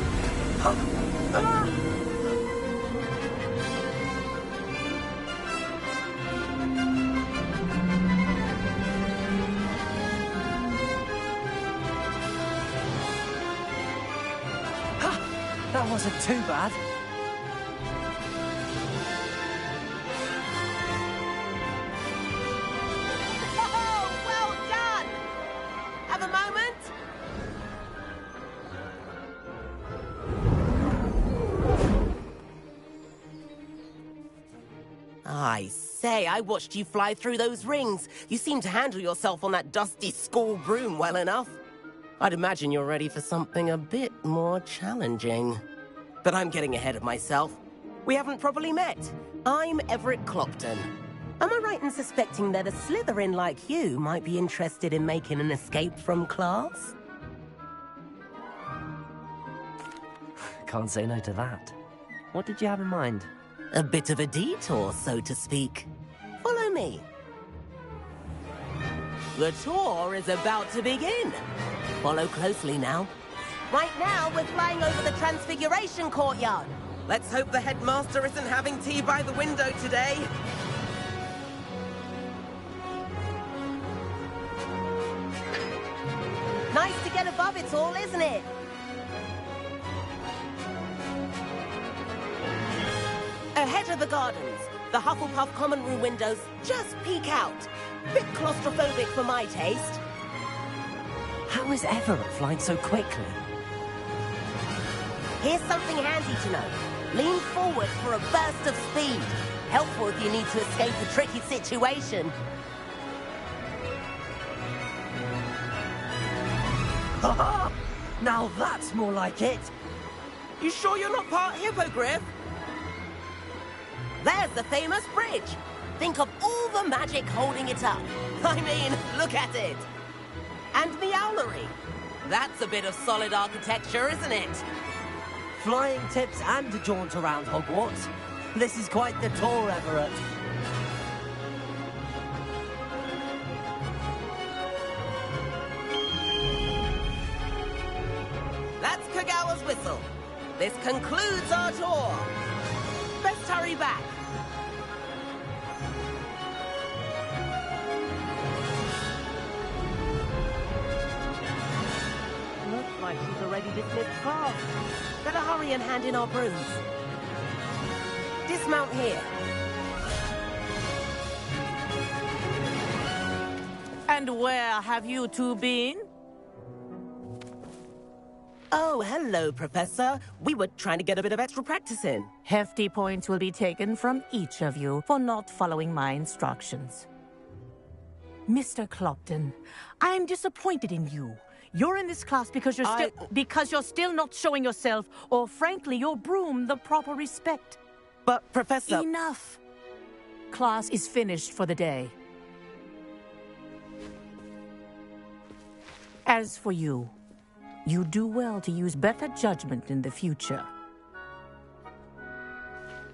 That wasn't too bad. Oh, well done! Have a moment? I say, I watched you fly through those rings. You seem to handle yourself on that dusty school broom well enough. I'd imagine you're ready for something a bit more challenging. But I'm getting ahead of myself. We haven't properly met. I'm Everett Clopton. Am I right in suspecting that a Slytherin like you might be interested in making an escape from class? Can't say no to that. What did you have in mind? A bit of a detour, so to speak. Follow me. The tour is about to begin. Follow closely now. Right now, we're flying over the Transfiguration Courtyard. Let's hope the headmaster isn't having tea by the window today. Nice to get above it all, isn't it? Ahead of the gardens, the Hufflepuff common room windows just peek out. Bit claustrophobic for my taste. How is Everett flying so quickly? Here's something handy to know. Lean forward for a burst of speed. Helpful if you need to escape a tricky situation. Now that's more like it. You sure you're not part hippogriff? There's the famous bridge. Think of all the magic holding it up. I mean, look at it. And the owlery. That's a bit of solid architecture, isn't it? Flying tips and a jaunt around Hogwarts. This is quite the tour, Everett. That's Kagawa's whistle. This concludes our tour. Best hurry back. Looks like she's already dismissed class. Better hurry and hand in our brooms. Dismount here. And where have you two been? Oh, hello, Professor. We were trying to get a bit of extra practice in. Hefty points will be taken from each of you for not following my instructions. Mr. Clopton, I'm disappointed in you. You're in this class because you're still not showing yourself, or frankly, your broom, the proper respect. But, Professor... Enough. Class is finished for the day. As for you, you do well to use better judgment in the future.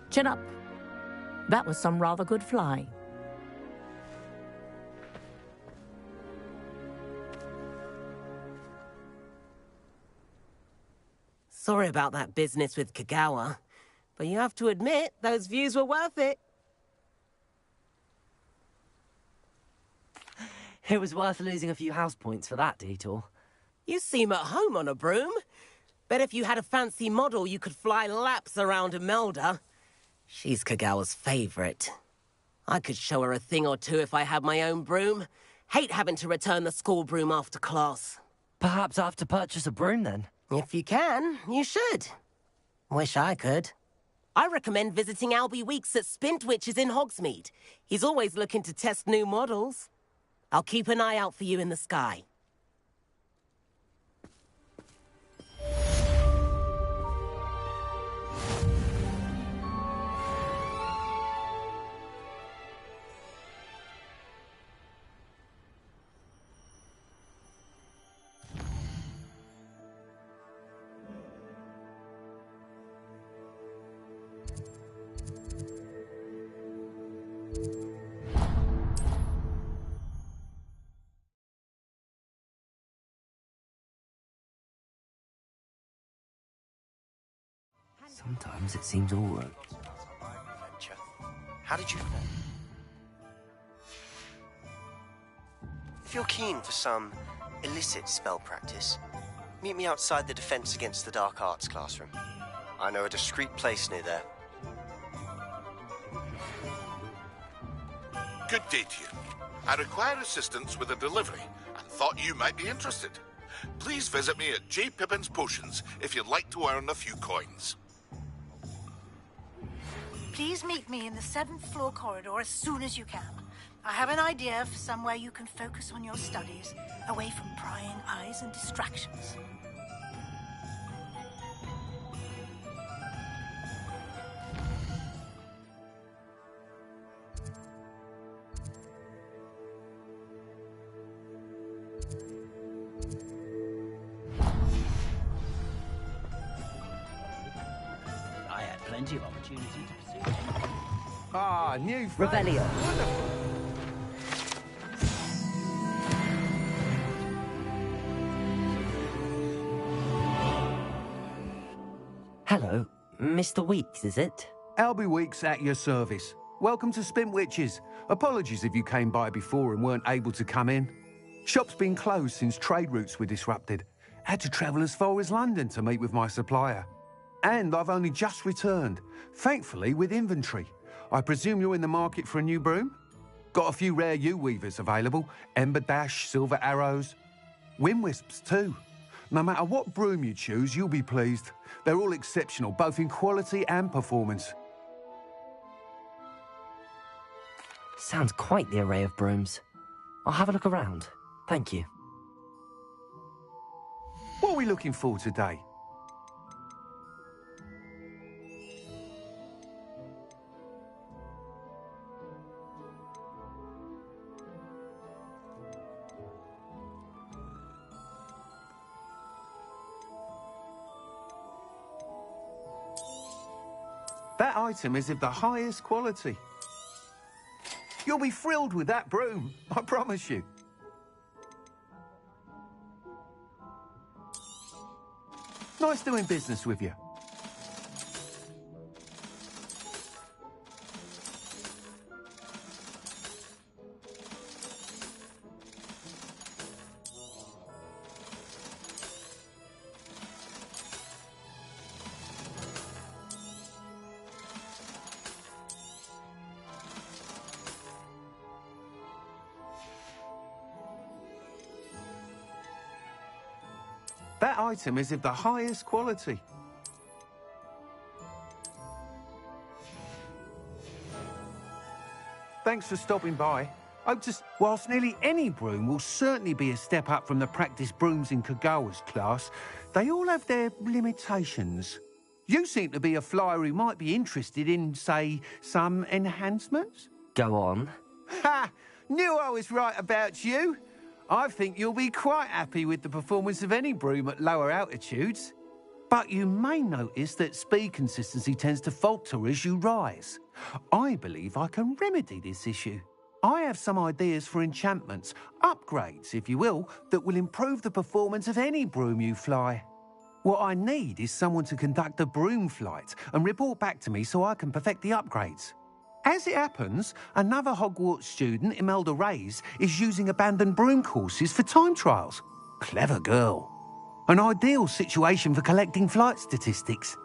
Chin up. That was some rather good flying. Sorry about that business with Kagawa, but you have to admit, those views were worth it. It was worth losing a few house points for that detour. You seem at home on a broom. Bet if you had a fancy model, you could fly laps around Imelda. She's Kagawa's favorite. I could show her a thing or two if I had my own broom. Hate having to return the school broom after class. Perhaps I have to purchase a broom then? If you can, you should. Wish I could. I recommend visiting Albie Weeks at Spintwitches in Hogsmeade. He's always looking to test new models. I'll keep an eye out for you in the sky. Sometimes it seems all right. How did you know? If you're keen for some illicit spell practice, meet me outside the Defense Against the Dark Arts classroom. I know a discreet place near there. Good day to you. I require assistance with a delivery and thought you might be interested. Please visit me at J. Pippin's Potions if you'd like to earn a few coins. Please meet me in the 7th floor corridor as soon as you can. I have an idea for somewhere you can focus on your studies, away from prying eyes and distractions. I had plenty of opportunity to pursue. Ah, new Revelio. Hello, Mr. Weeks, is it? Albie Weeks at your service. Welcome to Spintwitches. Apologies if you came by before and weren't able to come in. Shop's been closed since trade routes were disrupted. Had to travel as far as London to meet with my supplier. And I've only just returned, thankfully with inventory. I presume you're in the market for a new broom? Got a few rare U-weavers available. Ember Dash, Silver Arrows. Wind Wisps too. No matter what broom you choose, you'll be pleased. They're all exceptional, both in quality and performance. Sounds quite the array of brooms. I'll have a look around. Thank you. What are we looking for today? That item is of the highest quality. You'll be thrilled with that broom, I promise you. Nice doing business with you. That item is of the highest quality. Thanks for stopping by. Whilst nearly any broom will certainly be a step up from the practice brooms in Kagawa's class, they all have their limitations. You seem to be a flyer who might be interested in, say, some enhancements? Go on. Ha! Knew I was right about you. I think you'll be quite happy with the performance of any broom at lower altitudes. But you may notice that speed consistency tends to falter as you rise. I believe I can remedy this issue. I have some ideas for enchantments, upgrades, if you will, that will improve the performance of any broom you fly. What I need is someone to conduct a broom flight and report back to me so I can perfect the upgrades. As it happens, another Hogwarts student, Imelda Reyes, is using abandoned broom courses for time trials. Clever girl. An ideal situation for collecting flight statistics.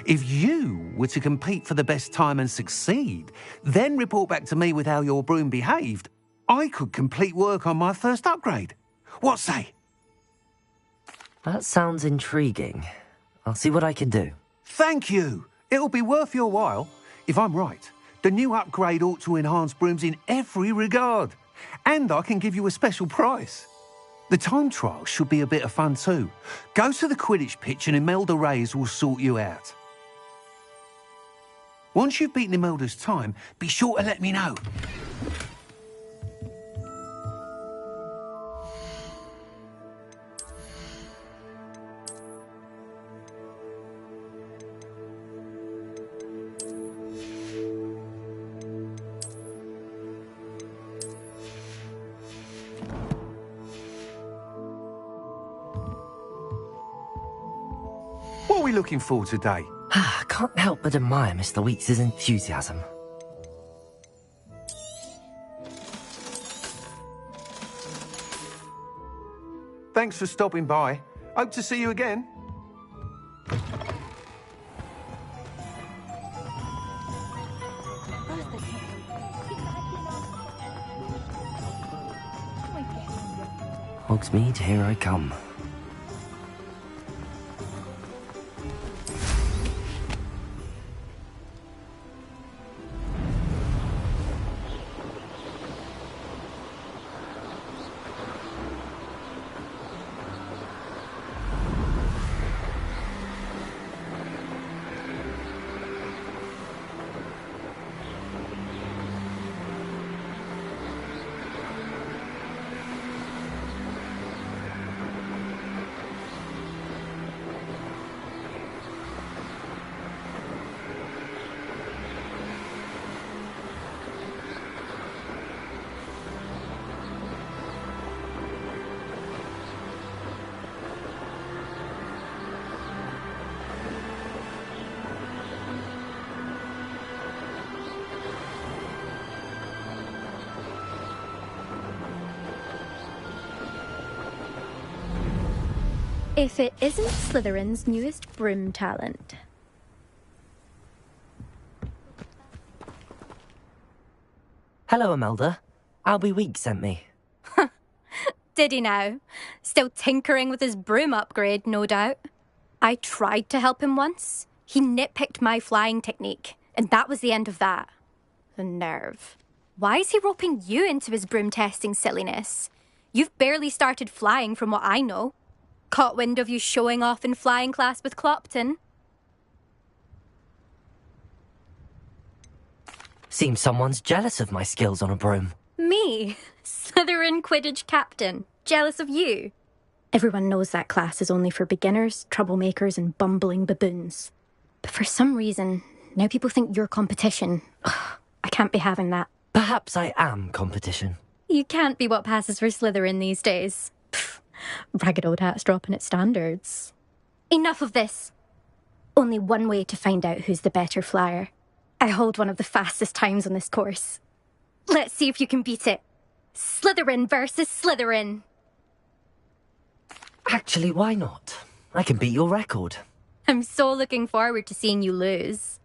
If you were to compete for the best time and succeed, then report back to me with how your broom behaved, I could complete work on my first upgrade. What say? That sounds intriguing. I'll see what I can do. Thank you. It'll be worth your while. If I'm right, the new upgrade ought to enhance brooms in every regard. And I can give you a special price. The time trial should be a bit of fun too. Go to the Quidditch pitch and Imelda Reyes will sort you out. Once you've beaten Imelda's time, be sure to let me know. What are we looking for today? I can't help but admire Mr. Weeks' enthusiasm. Thanks for stopping by. Hope to see you again. Hogsmeade, here I come. If it isn't Slytherin's newest broom talent. Hello, Imelda. Albie Weeks sent me. Did he now? Still tinkering with his broom upgrade, no doubt. I tried to help him once. He nitpicked my flying technique, and that was the end of that. The nerve. Why is he roping you into his broom testing silliness? You've barely started flying from what I know. Caught wind of you showing off in flying class with Clopton. Seems someone's jealous of my skills on a broom. Me? Slytherin Quidditch captain. Jealous of you? Everyone knows that class is only for beginners, troublemakers and bumbling baboons. But for some reason, now people think you're competition. Ugh, I can't be having that. Perhaps I am competition. You can't be what passes for Slytherin these days. Pfft. Ragged old hat's dropping its standards. Enough of this. Only one way to find out who's the better flyer. I hold one of the fastest times on this course. Let's see if you can beat it. Slytherin versus Slytherin. Actually, why not? I can beat your record. I'm so looking forward to seeing you lose.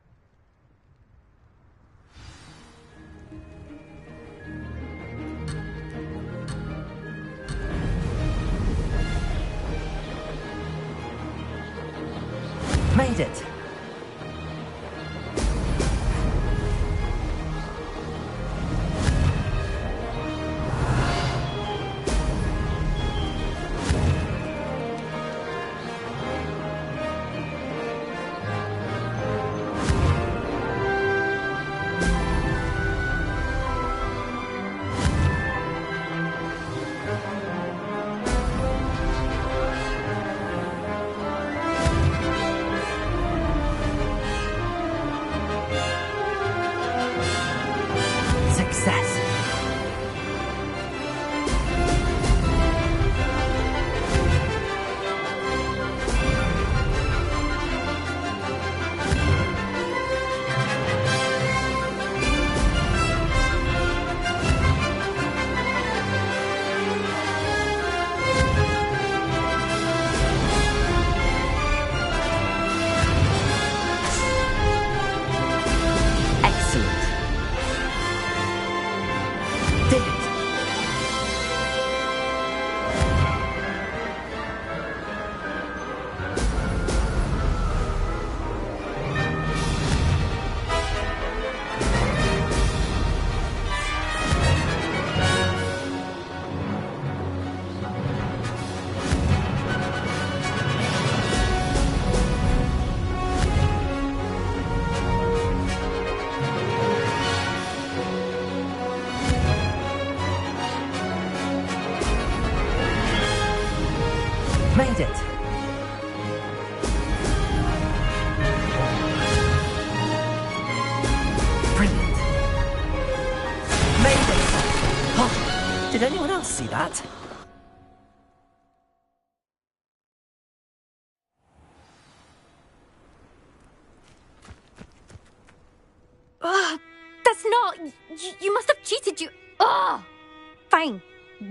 Made it! Success! Excellent! Did it! Made it! Brilliant! Made it! Oh, did anyone else see that? Ugh, that's not... You must have cheated, you... Ugh! Fine.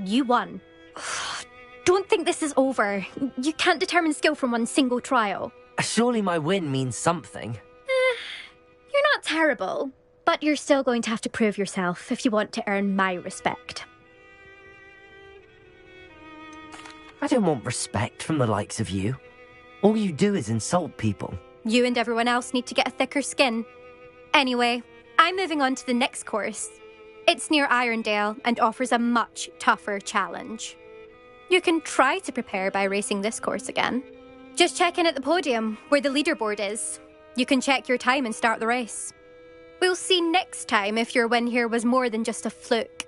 You won. Ugh, don't think this is over. You can't determine skill from one single trial. Surely my win means something. You're not terrible, but you're still going to have to prove yourself if you want to earn my respect. I don't want respect from the likes of you. All you do is insult people. You and everyone else need to get a thicker skin. Anyway, I'm moving on to the next course. It's near Irondale and offers a much tougher challenge. You can try to prepare by racing this course again. Just check in at the podium, where the leaderboard is. You can check your time and start the race. We'll see next time if your win here was more than just a fluke.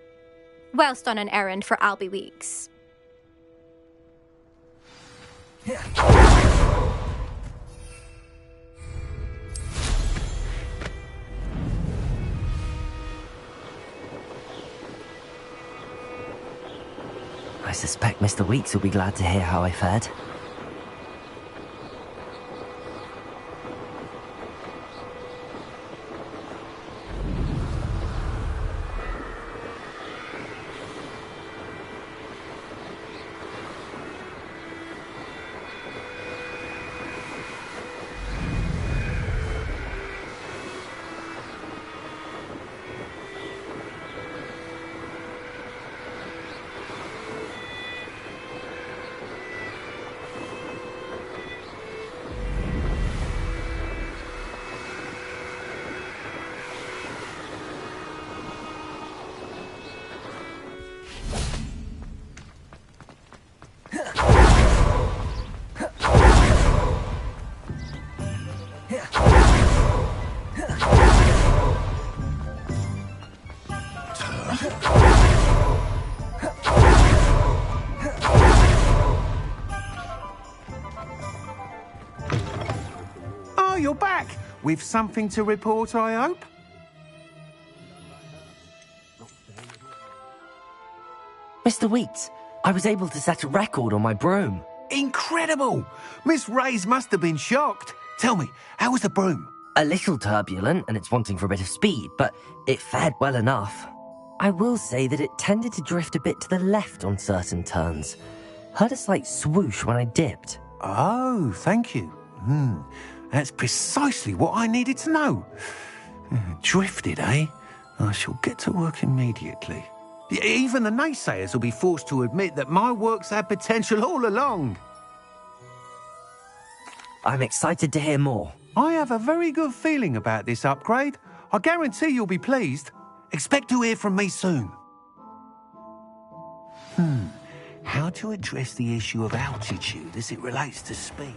Whilst on an errand for Albie Weeks. I suspect Mr. Weeks will be glad to hear how I fared. Oh, you're back! With something to report, I hope? Mr. Weeks, I was able to set a record on my broom. Incredible! Miss Reyes must have been shocked. Tell me, how was the broom? A little turbulent, and it's wanting for a bit of speed, but it fared well enough. I will say that it tended to drift a bit to the left on certain turns. Heard a slight swoosh when I dipped. Oh, thank you. That's precisely what I needed to know. Drifted, eh? I shall get to work immediately. Even the naysayers will be forced to admit that my work's had potential all along. I'm excited to hear more. I have a very good feeling about this upgrade. I guarantee you'll be pleased. Expect to hear from me soon. How to address the issue of altitude as it relates to speed?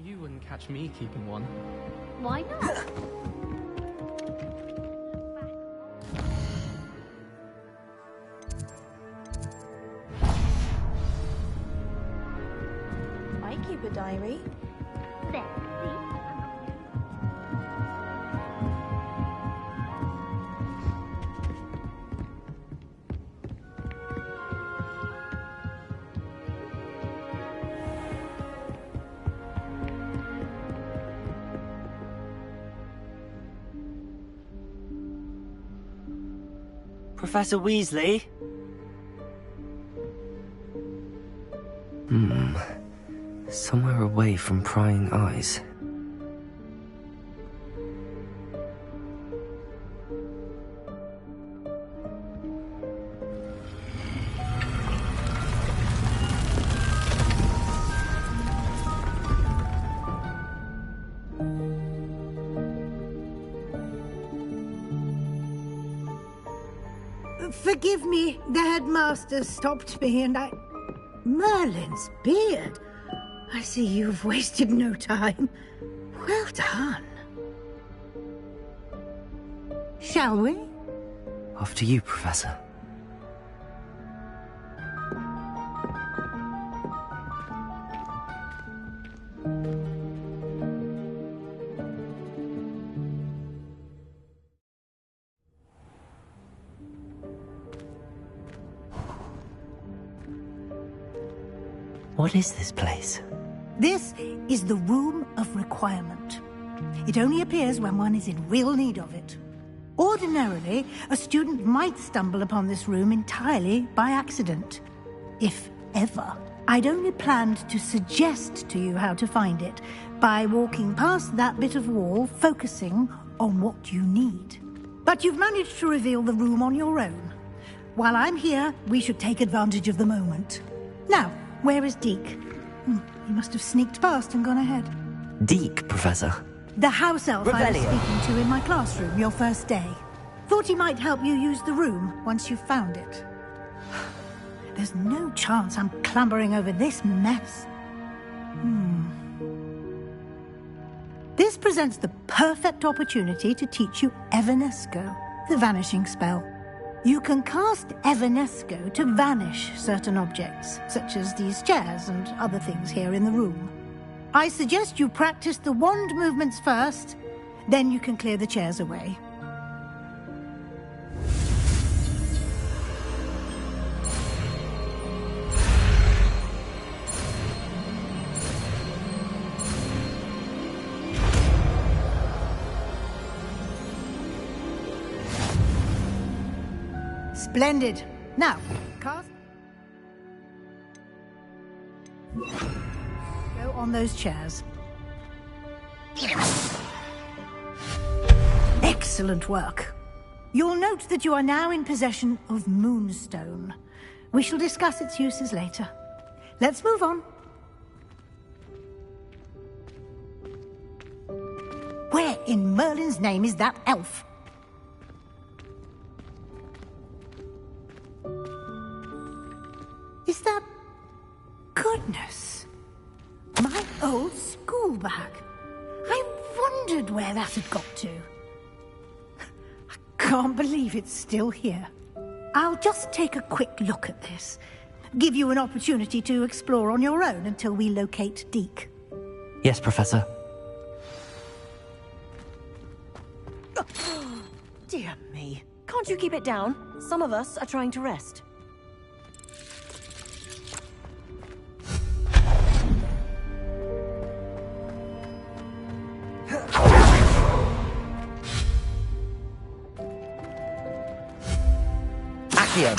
You wouldn't catch me keeping one. Why not? I keep a diary. There, see? Professor Weasley? Somewhere away from prying eyes. Forgive me, the headmaster stopped me and I... Merlin's beard. I see you've wasted no time. Well done. Shall we? Off to you, Professor. What is this place? This is the Room of Requirement. It only appears when one is in real need of it. Ordinarily, a student might stumble upon this room entirely by accident. If ever. I'd only planned to suggest to you how to find it by walking past that bit of wall, focusing on what you need. But you've managed to reveal the room on your own. While I'm here, we should take advantage of the moment. Now, where is Deke? He must have sneaked past and gone ahead. Deke, Professor. The house elf I was Revelio. speaking to in my classroom your first day. Thought he might help you use the room once you've found it. There's no chance I'm clambering over this mess. This presents the perfect opportunity to teach you Evanesco, the vanishing spell. You can cast Evanesco to vanish certain objects, such as these chairs and other things here in the room. I suggest you practice the wand movements first, then you can clear the chairs away. Splendid. Now, cast. Go on those chairs. Excellent work. You'll note that you are now in possession of Moonstone. We shall discuss its uses later. Let's move on. Where in Merlin's name is that elf? Is that... Goodness. My old school bag. I wondered where that had got to. I can't believe it's still here. I'll just take a quick look at this. Give you an opportunity to explore on your own until we locate Deke. Yes, Professor. Dear me. Can't you keep it down? Some of us are trying to rest. Accio.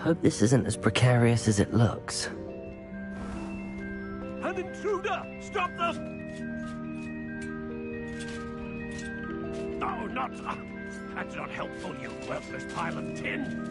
Hope this isn't as precarious as it looks. An intruder! Stop them! Oh, not... that's not helpful, you worthless pile of tin!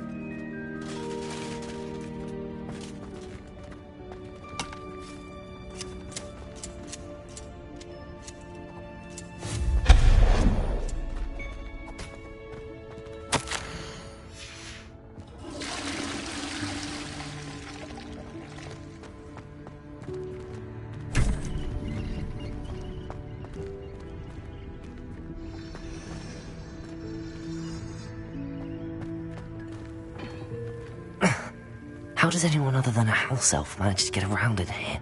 How does anyone other than a house elf manage to get around in here?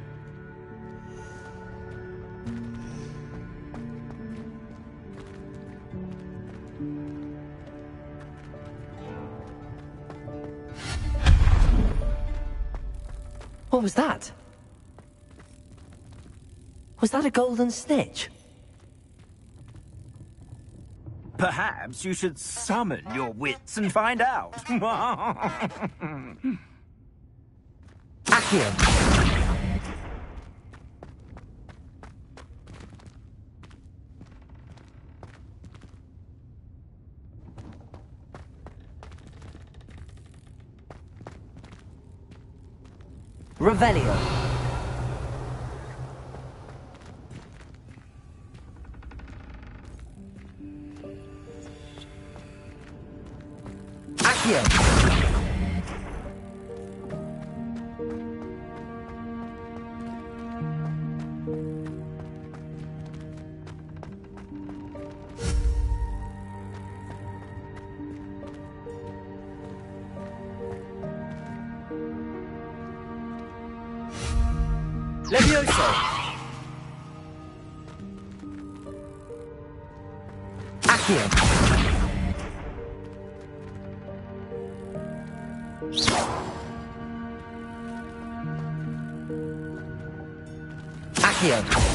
What was that? Was that a golden snitch? Perhaps you should summon your wits and find out. Accio. Revelio. Accio. Levioso! Accio! Accio!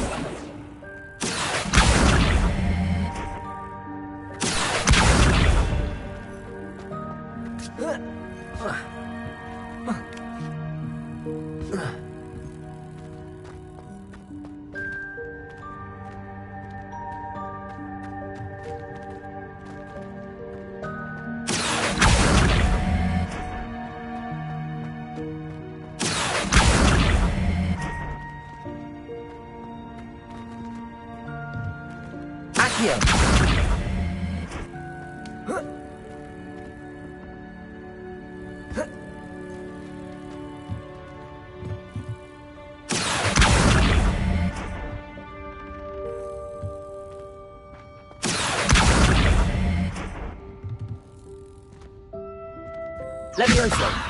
Levioso!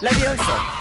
Levioso!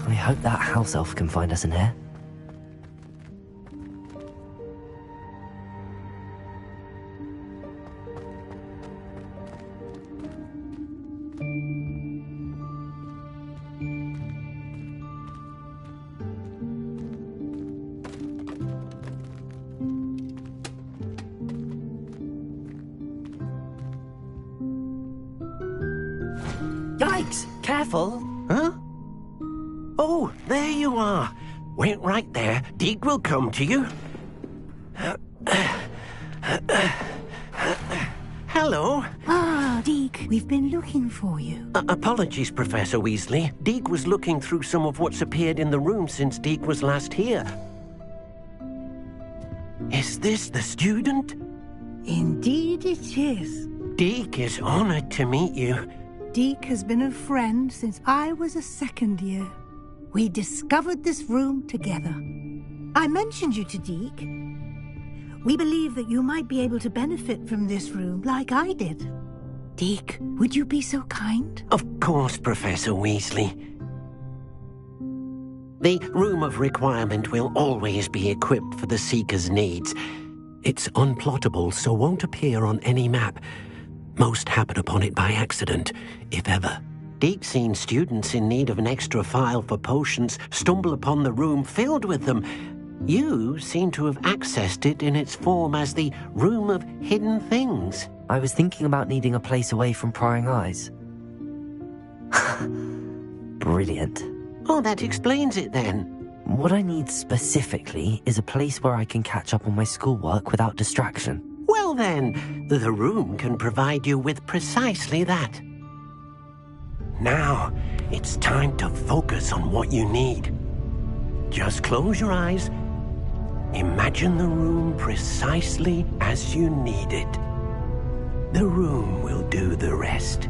I hope that house elf can find us in here. Yikes! Careful! Huh? Oh, there you are. Wait right there. Deke will come to you. Hello. Ah, Deke, we've been looking for you. Apologies, Professor Weasley. Deke was looking through some of what's appeared in the room since Deke was last here. Is this the student? Indeed it is. Deke is honored to meet you. Deke has been a friend since I was a second year. We discovered this room together. I mentioned you to Deke. We believe that you might be able to benefit from this room like I did. Deke, would you be so kind? Of course, Professor Weasley. The Room of Requirement will always be equipped for the Seeker's needs. It's unplottable, so won't appear on any map. Most happen upon it by accident, if ever. Deke's seen students in need of an extra file for potions stumble upon the room filled with them. You seem to have accessed it in its form as the Room of Hidden Things. I was thinking about needing a place away from prying eyes. Brilliant. Oh, that explains it then. What I need specifically is a place where I can catch up on my schoolwork without distraction. Well then, the room can provide you with precisely that. Now, it's time to focus on what you need. Just close your eyes. Imagine the room precisely as you need it. The room will do the rest.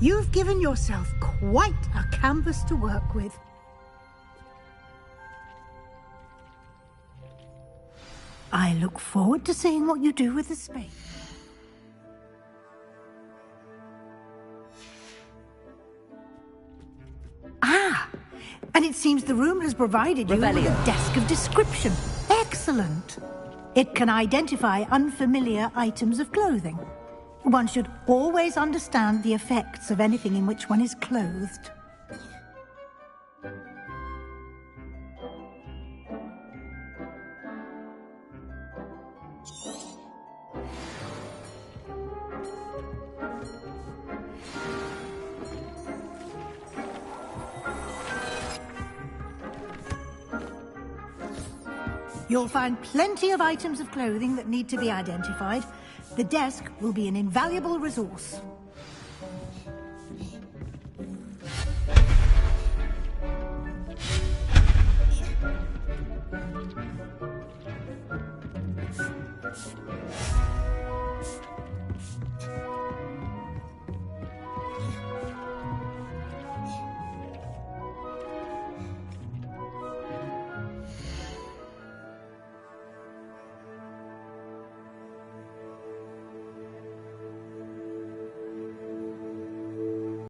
You've given yourself quite a canvas to work with. I look forward to seeing what you do with the space. Ah, and it seems the room has provided you with a desk of description. Excellent. It can identify unfamiliar items of clothing. One should always understand the effects of anything in which one is clothed. You'll find plenty of items of clothing that need to be identified. The desk will be an invaluable resource.